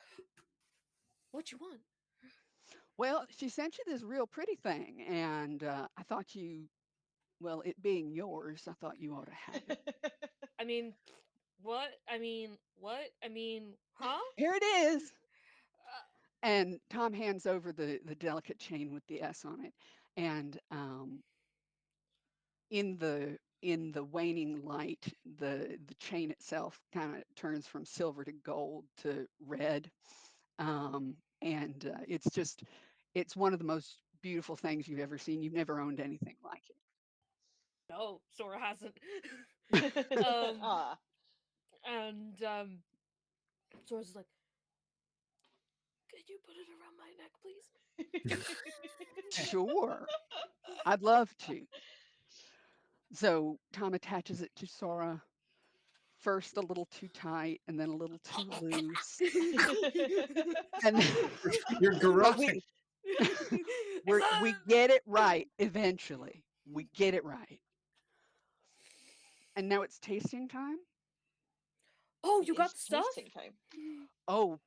what you want? Well, she sent you this real pretty thing, and I thought well, it being yours, I thought you ought to have it. I mean, what? Huh? Here it is. uh, And Tom hands over the delicate chain with the S on it, and in the waning light, the chain itself kind of turns from silver to gold to red, and it's one of the most beautiful things you've ever seen. You've never owned anything like it. no, Sora hasn't. um Ah. and Sora's like, could you put it around my neck, please? Sure, I'd love to. So Tom attaches it to Sora, first a little too tight and then a little too loose. And You're but garroting. we get it right eventually. We get it right. And now it's tasting time. Oh, It you got is the stuff? tasting time. Oh,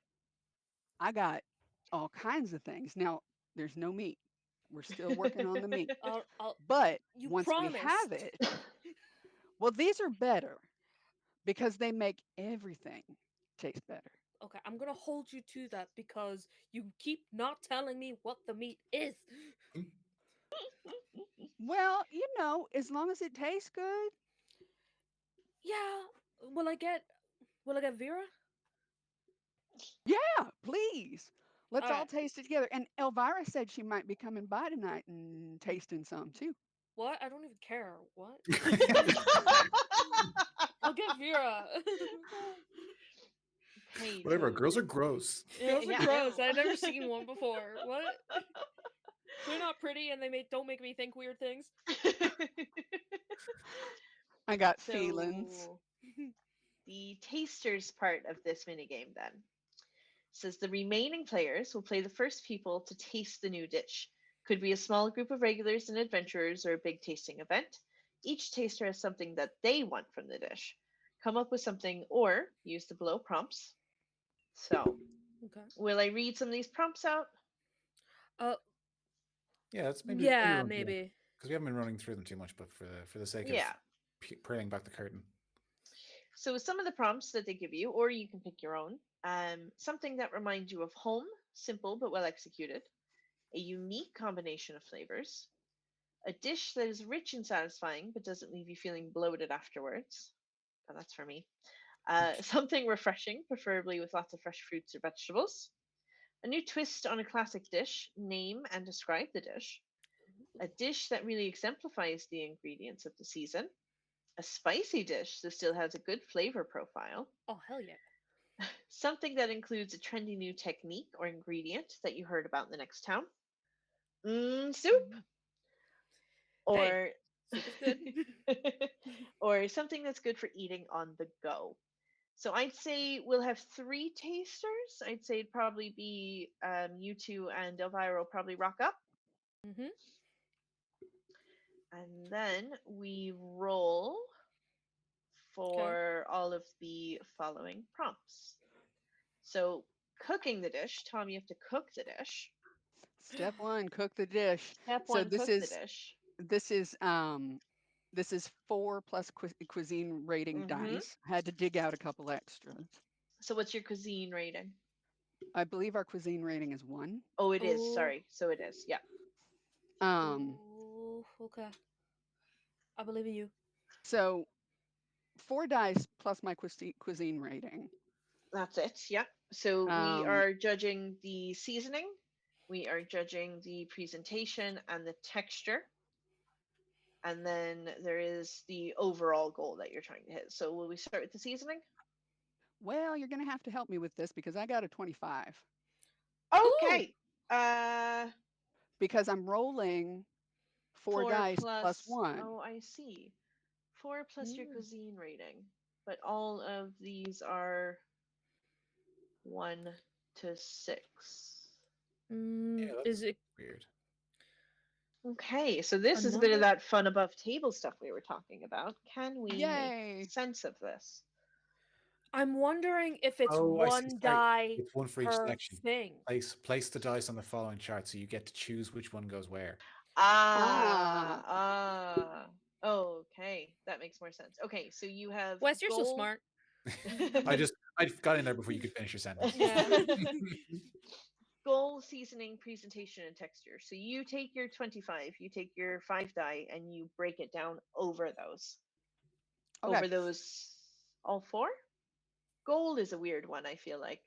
I got all kinds of things. Now there's no meat. We're still working on the meat. I'll But you once we have promised. it, well, these are better because they make everything taste better. Okay, I'm gonna hold you to that because you keep not telling me what the meat is. Well, as long as it tastes good. Yeah, will I get Vera? Yeah, please. Let's All all right. taste it together. And Elvira said she might be coming by tonight and tasting some too. What? I don't even care. What? I'll get Vera. Hey, Whatever. dude. Girls are gross. Girls are Yeah, gross. ew. I've never seen one before. What? They're not pretty and don't make me think weird things. I got feelings. So, the tasters part of this minigame then says the remaining players will play the first people to taste the new dish. Could be a small group of regulars and adventurers or a big tasting event. Each taster has something that they want from the dish. Come up with something or use the below prompts. So, Okay. will I read some of these prompts out? Uh, Yeah, let's maybe yeah, run through them maybe. because we haven't been running through them too much. But for the sake of Yeah. peeling back the curtain. So, some of the prompts that they give you, or you can pick your own, something that reminds you of home, simple but well executed, a unique combination of flavors, a dish that is rich and satisfying but doesn't leave you feeling bloated afterwards. Oh, that's for me. Something refreshing, preferably with lots of fresh fruits or vegetables. A new twist on a classic dish. Name and describe the dish. A dish that really exemplifies the ingredients of the season. A spicy dish that still has a good flavor profile. Oh, hell yeah. Something that includes a trendy new technique or ingredient that you heard about in the next town. Soup. Hey, Or soup is good. or something that's good for eating on the go. So I'd say we'll have three tasters. I'd say it'd probably be you two and Elvira will probably rock up. Mm-hmm. And then we roll Okay. for all of the following prompts. So cooking the dish, Tom, you have to cook the dish. Step one, cook the dish. Step So one, cook the dish. this is this is 4 plus cuisine rating Mm-hmm. dice. I had to dig out a couple extras. So what's your cuisine rating? I believe our cuisine rating is 1. Oh, it is. Oh. Sorry. So it is. Yeah. Um, Oh. Okay. I believe in you. so 4 dice plus my cuisine rating. That's it. Yeah. So we Um, are judging the seasoning, we are judging the presentation and the texture, and then there is the overall goal that you're trying to hit. So will we start with the seasoning? well, you're going to have to help me with this because I got a 25 Ooh. Okay. Uh, because I'm rolling 4 four dice plus plus. 1. Oh, I see. Four plus your Mm. cuisine rating, but all of these are 1 to 6. Yeah, Is that's it weird. Okay, so a this is a bit of number? that fun above table stuff we were talking about. Can we make Yay! sense of this? I'm wondering if it's Oh, I see. one Sorry. die It's one for each per section. thing. Place the dice on the following chart so you get to choose which one goes where. Ah, Ah, ah. Okay, that makes more sense. Okay, so you have Wes, you're so goal. smart. I got in there before you could finish your sentence. Yeah. Goal, seasoning, presentation, and texture. So you take your 25, you take your 5 die, and you break it down over those. okay. Over those, all four? Gold is a weird one, I feel like.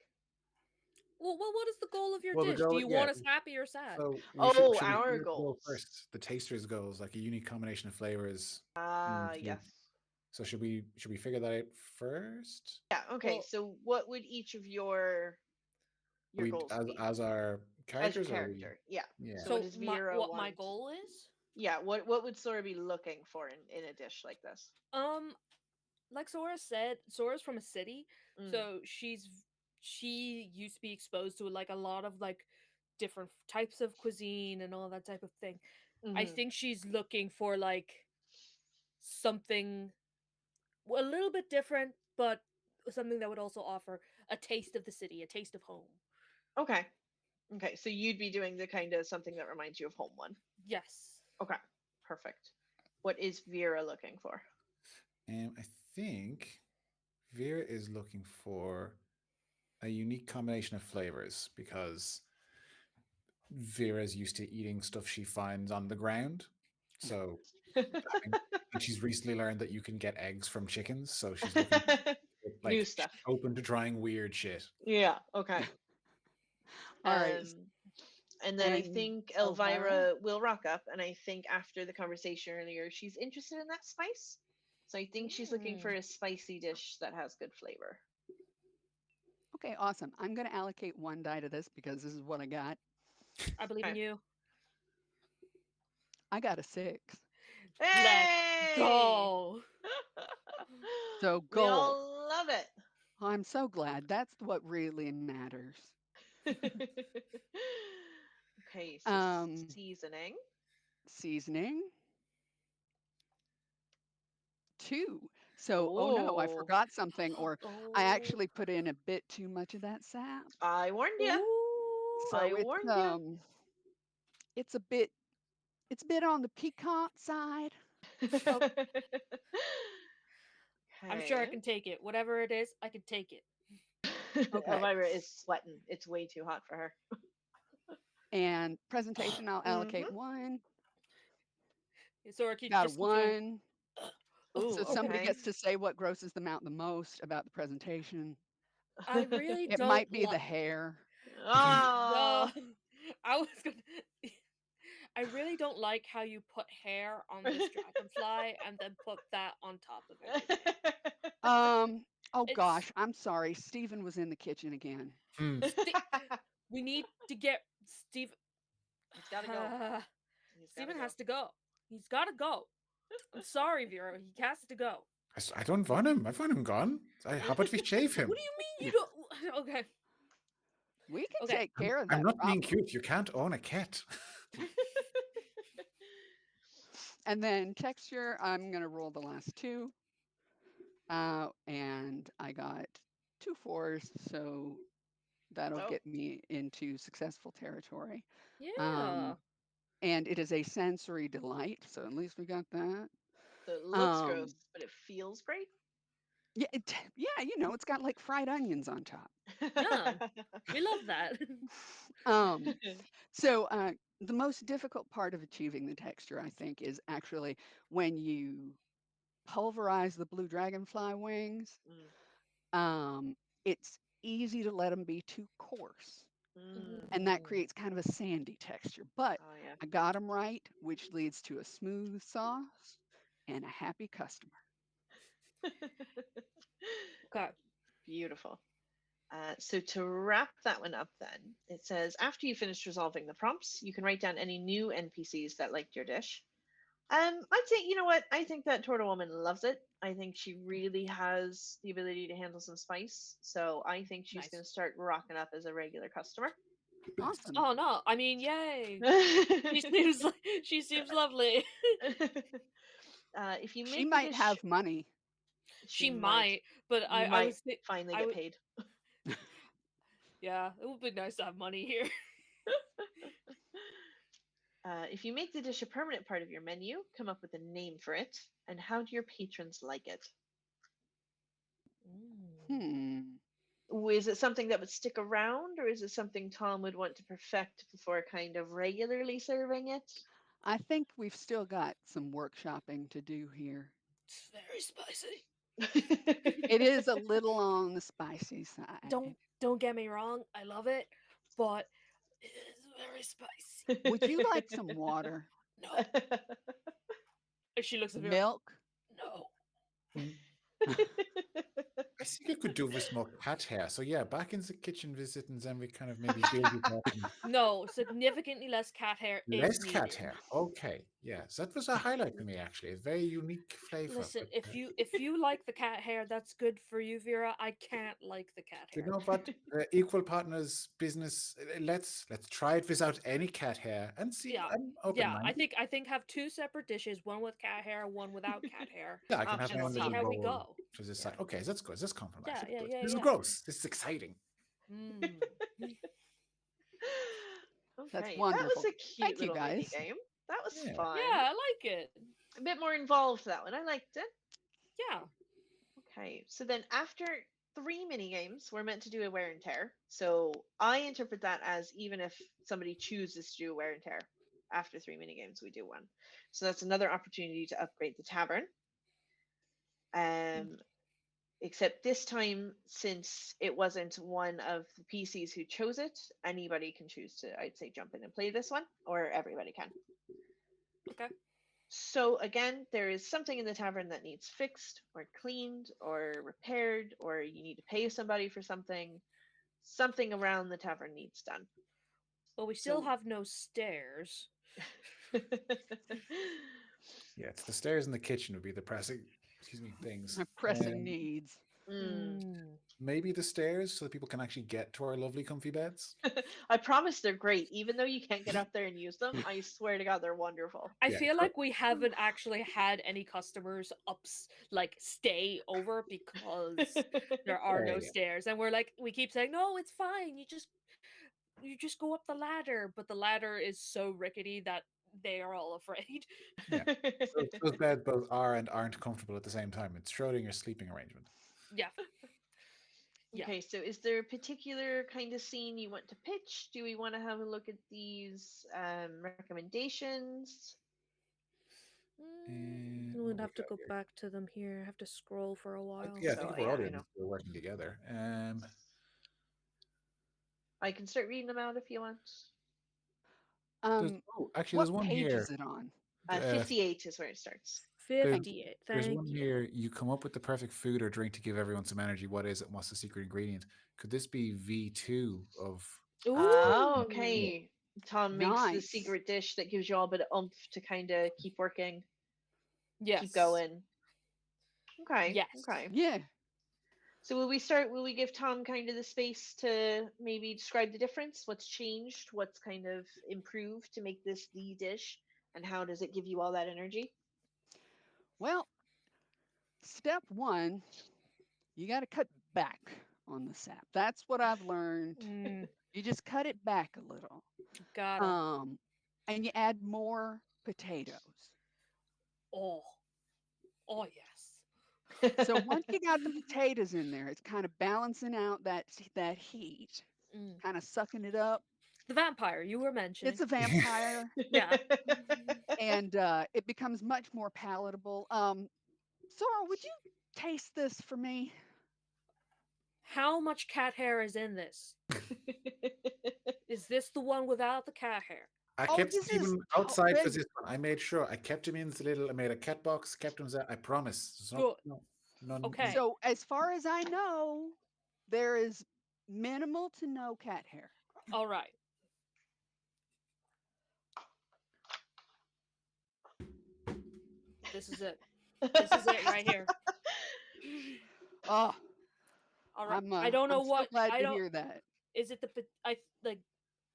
Well, what is the goal of your Well, the dish? Do goal, you yeah. want us happy or sad? So we Oh, should we our do the goal goals. first? The taster's goals, like a unique combination of flavors. Ah, So, yes. so should we figure that out first? Yeah, okay. Well, So what would each of your We goals be as our as your characters, or are we? character? Yeah. Yeah. So what so does Vera what my want? goal is? Yeah, what would Sora be looking for in a dish like this? Um, like Sora said, Sora's from a city, Mm. so she used to be exposed to like a lot of like different types of cuisine and all that type of thing. I Mm-hmm. think she's looking for like something a little bit different, but something that would also offer a taste of the city, a taste of home. Okay. Okay. So you'd be doing the kind of something that reminds you of home one. Yes. Okay. Perfect. What is Vera looking for? I think Vera is looking for a unique combination of flavors because Vera's used to eating stuff she finds on the ground. So, and she's recently learned that you can get eggs from chickens. So she's looking New like she's stuff. open to trying weird shit. Yeah. Okay. All right. And then I And think Elvira? Elvira will rock up, and I think after the conversation earlier, she's interested in that spice. So I think she's looking for Mm, a spicy dish that has good flavor. Okay, awesome. I'm going to allocate 1 die to this because this is what I got. I believe in Okay. you. I got a 6. Let's Hey! go. So We gold. all love it. I'm so glad. That's what really matters. Okay, so Um, seasoning. seasoning 2. So, oh no, I Oh, forgot something, or I Oh. actually put in a bit too much of that sap. I warned you. Ooh. I So warned you. it's a bit on the piquant side. Oh, I'm sure I Okay. can take it. Whatever it is, I can take it. Okay. Elvira is sweating. It's way too hot for her. And presentation, I'll Hmm. allocate 1. Sora keeps Got a just keeps going. 1. Ooh, So somebody okay. gets to say what grosses them out the most about the presentation. I really It don't might be like. the hair. Oh. No, I was gonna. I really don't like how you put hair on this dragonfly and then put that on top of everything. Um, oh It's gosh, I'm sorry. Stephen was in the kitchen again. Hmm. we need to get Steve. He's got to go. He's got to Steven go. has to go. He's got to go. I'm sorry, Vera. He has to go. I don't want him. I want him gone. How about we shave him? What do you mean you don't? Okay. We can Okay. take care of I'm that not being problem. cute. You can't own a cat. And then texture, I'm going to roll the last two. And I got 2 4s, so that'll Oh, get me into successful territory. Yeah. Um, and it is a sensory delight, so at least we got that. so it looks gross, Um, but it feels great. yeah, yeah, it's got like fried onions on top. Yeah. We love that. Um, so the most difficult part of achieving the texture, I think, is actually when you pulverize the blue dragonfly wings. Mm, Um, it's easy to let them be too coarse, Mhm. and that mm. creates kind of a sandy texture. But Oh yeah. I got them right, which leads to a smooth sauce and a happy customer. Okay. Beautiful. So to wrap that one up, then it says after you finish resolving the prompts, you can write down any new NPCs that liked your dish. I'd say, you know what? I think that Turtle Woman loves it. I think she really has the ability to handle some spice. So I think she's going Nice. to start rocking up as a regular customer. Nice. Awesome. Oh no. I mean, yay. She uh, seems like she seems lovely. if you She make the might dish, have money. she She might, might, but you I might was thi- finally I get would paid. yeah, it would be nice to have money here. If you make the dish a permanent part of your menu, come up with a name for it. And how do your patrons like it? Mm. Hmm. Is it something that would stick around, or is it something Tom would want to perfect before kind of regularly serving it? I think we've still got some workshopping to do here. It's very spicy. It is a little on the spicy Don't side. don't get me wrong, I love it, but it is very spicy. Would you like some water? No. And she looks at me. Milk? No. Mm. I think I could do with more cat hair. So yeah, back in the kitchen visit, and then we kind of maybe build it up. No, significantly less cat hair is Less cat needed. hair. Okay. Yes, that was a highlight for me actually. A very unique flavor. Listen, But if you like the cat hair, that's good for you, Vera. I can't like the cat you hair. know what? Equal partners business. Let's try it without any cat hair and see. Yeah. I'm open Yeah, I minded. think I think have two separate dishes, one with cat hair, one without cat hair, Yeah, I can have my and Optional own see little Tom. how we bowl go. to the Yeah. side. Okay, that's good. That's compromise. Yeah, That's yeah, good. yeah, This is yeah. gross. This is exciting. Mm. That's Okay, that was wonderful. a cute Thank you, little mini guys. game. That was Yeah. fun. Yeah, I like it. A bit more involved, that one. I liked it. Yeah. Okay, so then after three mini games, we're meant to do a wear and tear. So I interpret that as even if somebody chooses to do a wear and tear, after three mini games, we do one. So that's another opportunity to upgrade the tavern. Um, except this time, since it wasn't one of the PCs who chose it, anybody can choose to, I'd say, jump in and play this one, or everybody can. Okay. So again, there is something in the tavern that needs fixed or cleaned or repaired, or you need to pay somebody for something. Something around the tavern needs done. Well, we still So have no stairs. Yeah, it's the stairs in the kitchen would be the pressing, excuse me, things. My pressing needs. mm. Mm. Maybe the stairs so that people can actually get to our lovely comfy beds. I promise they're great. Even though you can't get up there and use them, I swear to God, they're wonderful. I Yeah, feel like we haven't actually had any customers like stay over because there are yeah, no yeah. stairs, and we're like we keep saying no, it's fine. You just go up the ladder, but the ladder is so rickety that they are all afraid. Yeah. So those beds both are and aren't comfortable at the same time. It's Schrodinger's sleeping arrangement. Yeah, yeah. Okay, so is there a particular kind of scene you want to pitch? Do we want to have a look at these recommendations? We'd What we have to got go here? back to them here. I have to scroll for a while. Yeah, I think So if our yeah, I know. audience are working together. I can start reading them out if you want. Actually, What there's one page here. is it on? 58 is where it starts. There's Thank you. 58. there's Thank one you. here. You come up with the perfect food or drink to give everyone some energy. What is it? And what's the secret ingredient? Could this be V2 of? Oh, Ooh. okay. Tom makes the Nice. secret dish that gives you all a bit of oomph to kind of keep working, keep Yes. going. Okay. Yes. Okay. Yeah. So will we start? Will we give Tom kind of the space to maybe describe the difference? What's changed? What's kind of improved to make this the dish? And how does it give you all that energy? Well, step one, you got to cut back on the sap. That's what I've learned. Mm, You just cut it back a little. gotta. Um, and you add more potatoes. Oh, oh yes. So once you got the potatoes in there, it's kind of balancing out that heat, Mm. kind of sucking it up. The vampire you were mentioning. It's a vampire, Yeah. Mm. and it becomes much more palatable. Sora, would you taste this for me? How much cat hair is in this? Is this the one without the cat hair? I Oh, kept this is Stephen outside for red. this one. I made sure I kept him in the little. I made a cat box, kept him there. I promise. There's not, Good. no, none. Okay. So as far as I know, there is minimal to no cat hair. All right. This is it. This is it right here. Oh, All right. I don't know I'm so what glad I to don't. hear that. Is it the I like?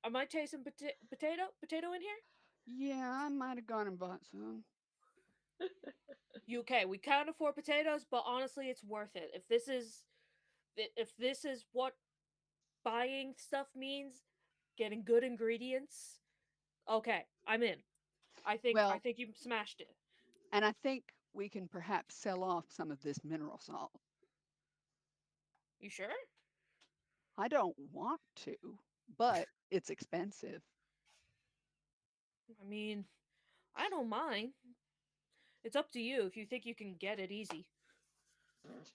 Am I tasting potato in here? Yeah, I might have gone and bought some. You okay? We can't afford potatoes, but honestly, it's worth it. If this is what buying stuff means, getting good ingredients. Okay, I'm in. I Well, think you smashed it. and I think we can perhaps sell off some of this mineral salt. You sure? I don't want to, but it's expensive. I mean, I don't mind. It's up to you if you think you can get it easy. If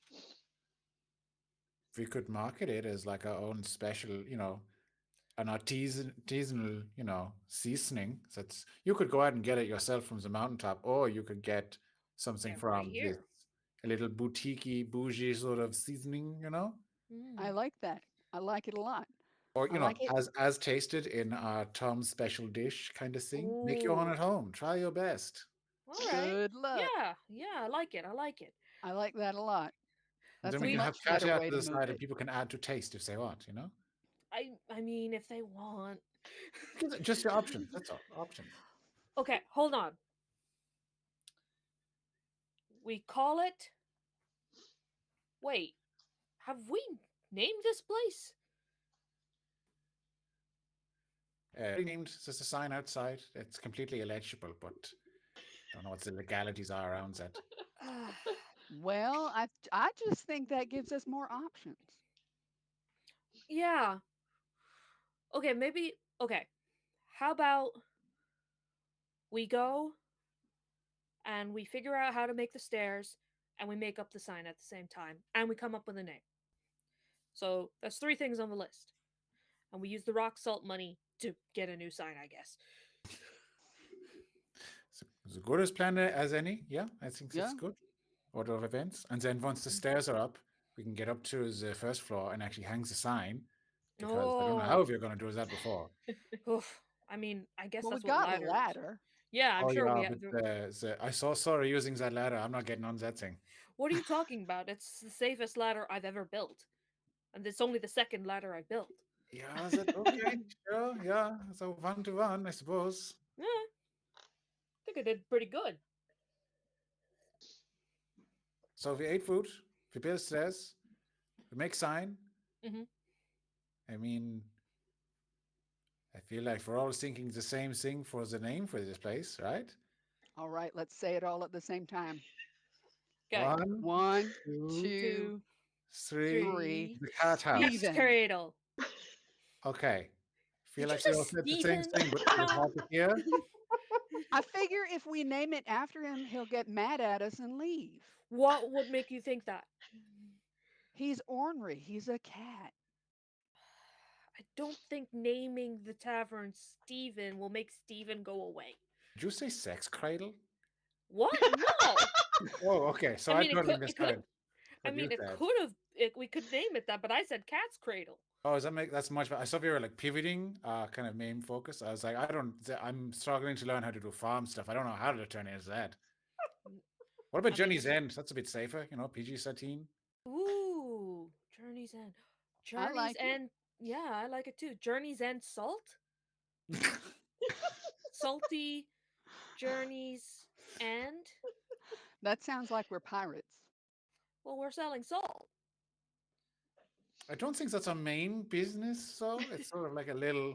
we could market it as like our own special, an artisanal, seasoning. That's you could go out and get it yourself from the mountaintop, or you could get something Get right from this here. a little boutiquey, bougie sort of seasoning. I Mm. like that. I like it a lot. Or I like it. as tasted in our Tom's special dish kind of thing. Make your own Ooh. at home. Try your best. All right. Good luck. Yeah. Yeah. I like it. I like it. I like that a lot. And That's then a we can We. have much better Katya way to to the move side and it. people can add to taste if they want. I mean, if they want. Just your options. That's all. Options. Okay. Hold on. We call it. Wait. Have we named this place? Named, there's a sign outside. It's completely illegible, but don't know what the legalities are around that. Well, I just think that gives us more options. Yeah. Okay. Maybe. Okay. How about we go and we figure out how to make the stairs and we make up the sign at the same time and we come up with a name. So that's three things on the list. And we use the rock salt money to get a new sign, I guess. So as good as plan as any. Yeah, I think that's Yeah. good. Order of events. And then once the stairs are up, we can get up to the first floor and actually hang the sign because I don't know how Oh, you're going to do that before. oof. I mean, I guess Well, we that's what got a ladders. ladder. Yeah, I'm Oh, sure we yeah, have. but I saw Sora using that ladder. I'm not getting on that thing. What are you talking about? It's the safest ladder I've ever built. And it's only the second ladder I built. Yeah, is it okay? Sure, yeah. So 1-to-1, I suppose. Yeah, I think I did pretty good. So if we ate food, if we build stairs, we make sign. Hmm. I mean, I feel like we're all thinking the same thing for the name for this place, right? All right, let's say it all at the same time. Okay. One, One, two, two, Two, three. three. three. The cat house. Cat's Steven. cradle. Okay. Feel Did you like say we all said the same Stephen? thing, but it was hard to hear. I figure if we name it after him, he'll get mad at us and leave. What would make you think that? He's ornery. He's a cat. I don't think naming the tavern Stephen will make Stephen go away. Did you say sex cradle? What? No. Oh, okay. So I I mean, it totally could. It could. misheard I what you mean, it said. could have. We could name it that, but I said cat's cradle. Oh, does that make that's much better? I saw you were like pivoting, kind of main focus. I was like, I'm struggling to learn how to do farm stuff. I don't know how to turn it into that. What about I think Journey's it's End? That's a bit safer, PG-13. ooh, Journey's End. I Journey's like it. End. Yeah, I like it too. Journey's End salt? Salty Journey's End? That sounds like we're pirates. Well, we're selling salt. I don't think that's our main business, so it's sort of like a little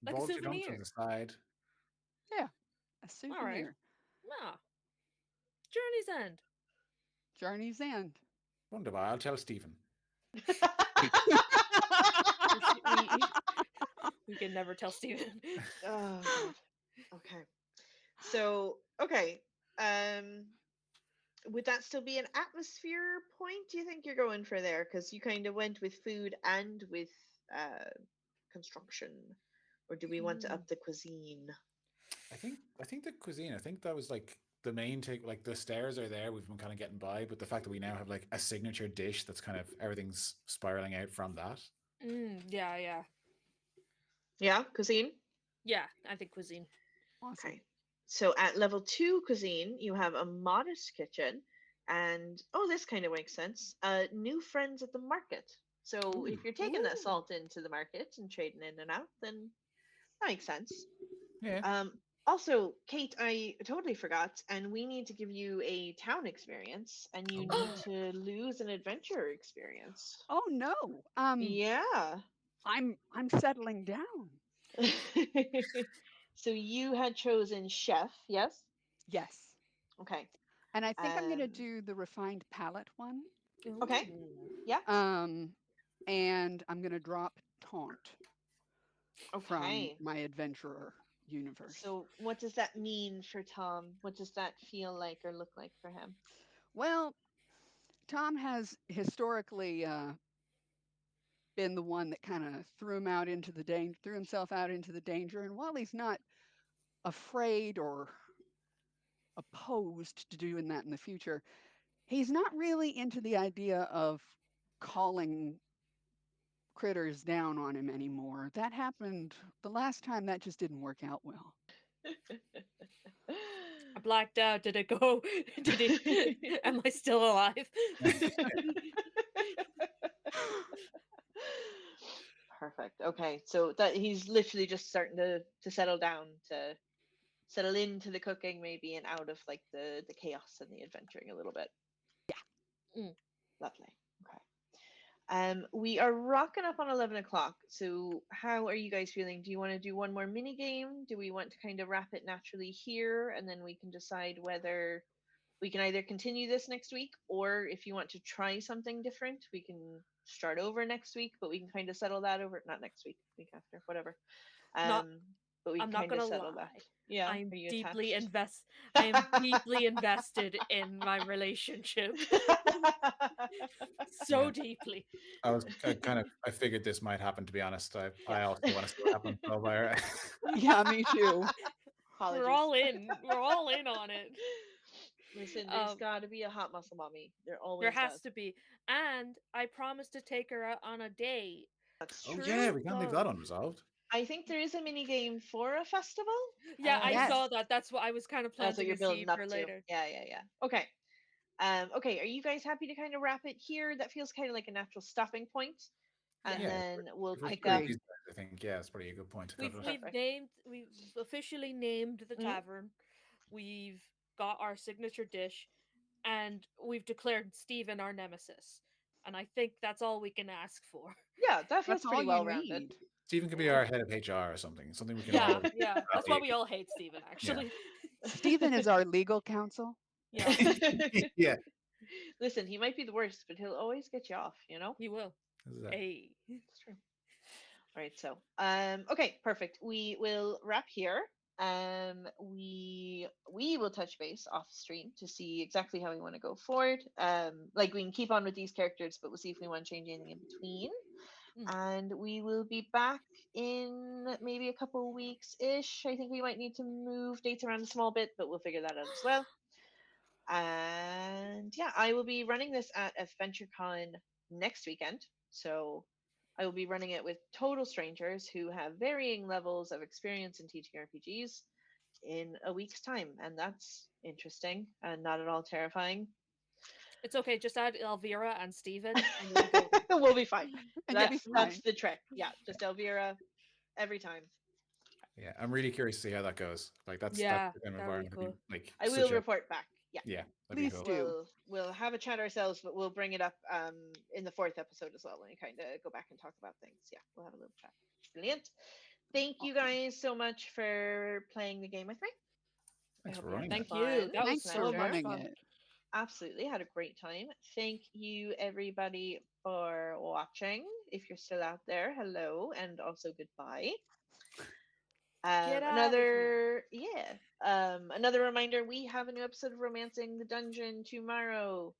Like a vault you done to souvenir. the side. Yeah, a All right. souvenir. Ah, Journey's End. Journey's End. Wonderful. I'll tell Stephen. We we can never tell Steven. Oh god. Okay. So, okay. Um would that still be an atmosphere point? Do you think you're going for there? Because you kind of went with food and with uh construction, or do we want to Mm. up the cuisine? I think the cuisine. I think that was like the main take. Like the stairs are there. We've been kind of getting by, but the fact that we now have like a signature dish that's kind of everything's spiraling out from that. Yeah, yeah. Yeah, cuisine. Yeah, I think cuisine. Awesome. Okay. So at level 2 cuisine, you have a modest kitchen, and oh, this kind of makes sense. New friends at the market. So Ooh, if you're taking that Ooh. salt into the market and trading in and out, then that makes sense. yeah. Also, Kate, I totally forgot, and we need to give you a town experience, and you Oh need yeah. to lose an adventure experience. Oh no. Yeah. I'm settling down. So you had chosen chef, yes? Yes. Okay. And I think I'm going to Um, do the refined palate one. okay. Ooh. Yeah. Um, and I'm going to drop taunt from Okay. my adventurer universe. So what does that mean for Tom? What does that feel like or look like for him? Well, Tom has historically been the one that kind of threw him out into the danger, threw himself out into the danger. And while he's not afraid or opposed to doing that in the future, he's not really into the idea of calling critters down on him anymore. That happened the last time, that just didn't work out well. I blacked out. Did it go? Did it? Am I still alive? Perfect. Okay. So that he's literally just starting to settle down, to settle into the cooking maybe, and out of like the chaos and the adventuring a little bit. Mm. Lovely. Okay. We are rocking up on 11 o'clock. So, how are you guys feeling? Do you want to do one more mini game? Do we want to kind of wrap it naturally here, and then we can decide whether we can either continue this next week, or if you want to try something different, we can start over next week, but we can kind of settle that over, not next week, week after, whatever. Not. Um, but we I'm can not kind of gonna settle that. lie. Yeah. I'm Are you deeply attached? invest. I am deeply invested in my relationship. So Yeah. deeply. I figured this might happen, to be honest. I Yeah. I also want to see what happens. So Yeah, me too. We're Apologies. all in. We're all in on it. Listen, there's Um, got to be a hot muscle mommy. There there always has does. to be, and I promised to take her out on a date. That's oh yeah, true. we can't leave So that unresolved. I think there is a mini game for a festival. yeah, I Um, saw Yes. that. That's what I was kind of that's what planting you're a building seed up for to. later. Yeah, yeah, yeah. Okay. Okay. Are you guys happy to kind of wrap it here? That feels kind of like a natural stopping point, and Yeah, Yeah, then we'll if we're pick still with up. Agree. these guys, I think it's probably a good point to cut it. Perfect. we've officially named the Mhm. tavern. We've got our signature dish, and we've declared Stephen our nemesis. And I think that's all we can ask for. Yeah, that feels That's all pretty you well rounded. need. Stephen could be Yeah. our head of HR or something. Something we can Yeah, all yeah. That's why rally. we all hate Stephen, Yeah. actually. Stephen is our legal counsel. Yeah, Yeah. Listen, he might be the worst, but he'll always get you off. You know. he will. This is it. Hey. It's true. All right, so okay, perfect. We will wrap here. We will touch base off stream to see exactly how we want to go forward. Like we can keep on with these characters, but we'll see if we want to change anything in between. Mm. And we will be back in maybe a couple weeks ish. I think we might need to move dates around a small bit, but we'll figure that out as well. And yeah, I will be running this at AdventureCon next weekend. So I will be running it with total strangers who have varying levels of experience in teaching RPGs in a week's time. And that's interesting and not at all terrifying. It's okay. Just add Elvira and Steven and you'll be golden. We'll be fine. And you'll be That's fine. the trick. Yeah, just Elvira every time. Yeah, I'm really curious to see how that goes. Like that's Yeah, the kind of that would be environment that'd cool. be like I will such a report back. Yeah. yeah, that'd be Please cool. do. We'll have a chat ourselves, but we'll bring it up in the fourth episode as well, and kind of go back and talk about things. Yeah, we'll have a little chat. Brilliant. Thank you Awesome. guys so much for playing the game with me. I Thanks hope for you had running it. Thank you. fun. That was Thanks for so much running Pleasure. fun. it. Absolutely had a great time. Thank you everybody for watching. If you're still out there, hello and also goodbye. Get out of here. Another reminder, we have a new episode of Romancing the Dungeon tomorrow.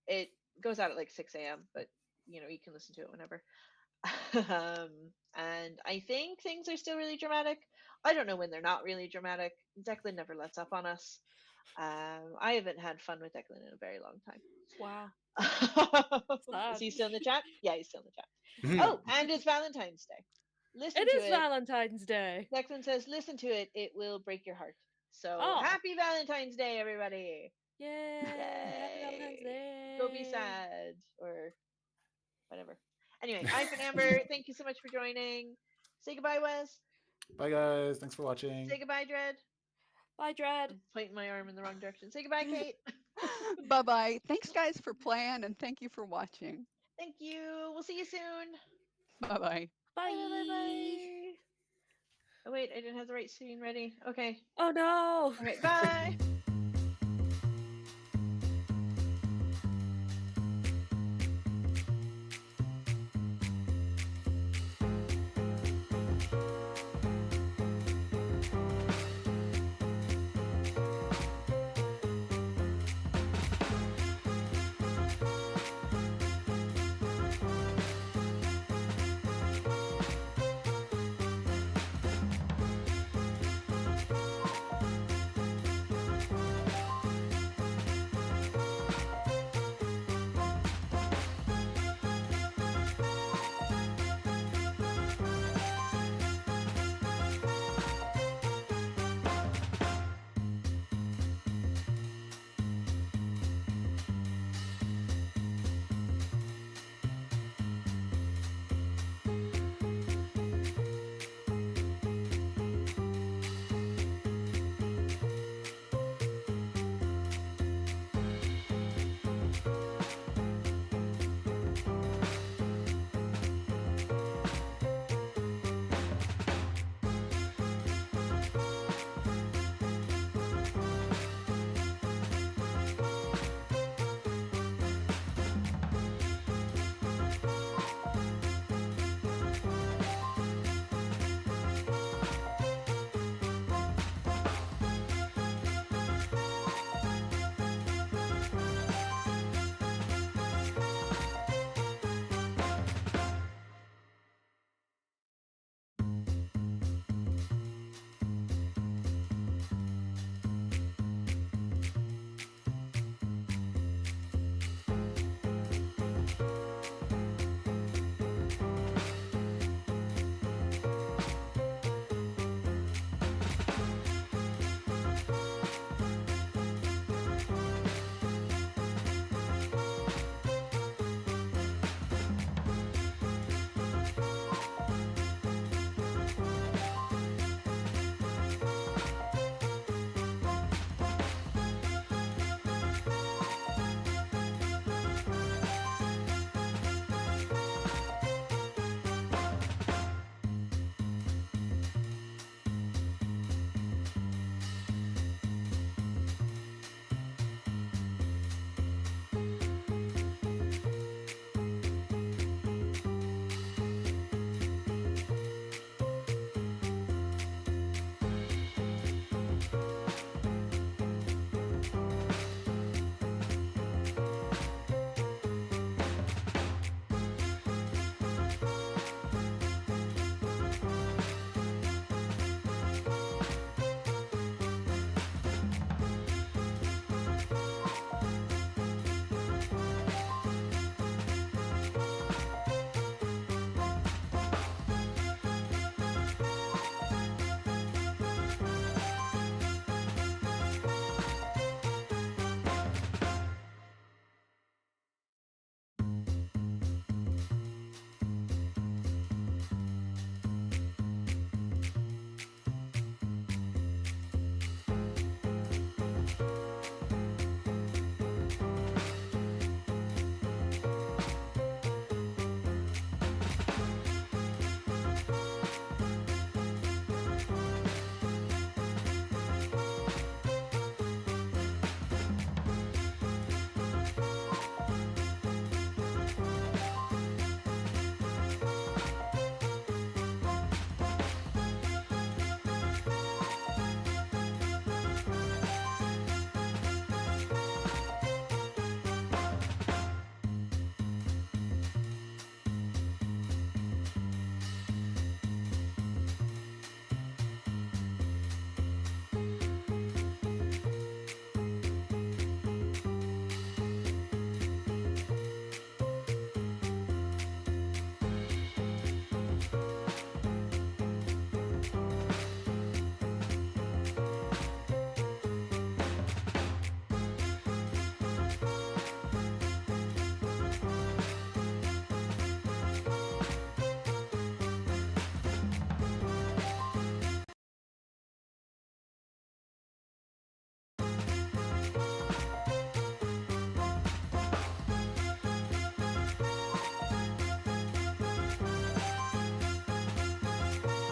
It goes out at like 6 a.m., but you can listen to it whenever. And I think things are still really dramatic. I don't know when they're not really dramatic. Declan never lets up on us. I haven't had fun with Declan in a very long time. Wow. Is Sad. he still in the chat? Yeah, he's still in the chat. Oh, and it's Valentine's Day. Listen It to is it. Valentine's Day. Declan says, listen to it. It will break your heart. So Oh. happy Valentine's Day, everybody. Yay. Happy Valentine's Yay. Go be Day. sad or whatever. Anyway, I've been Amber. Thank you so much for joining. Say goodbye, Wes. Bye guys, thanks for watching. Say goodbye, Dread. Bye, Dread. I'm pointing my arm in the wrong direction. Say goodbye, Kate. Bye bye. Thanks, guys, for playing, and thank you for watching. Thank you. We'll see you soon. Bye bye. Bye. Bye, bye, bye. Oh, wait, I didn't have the right scene ready. Okay. Oh no. Okay, bye.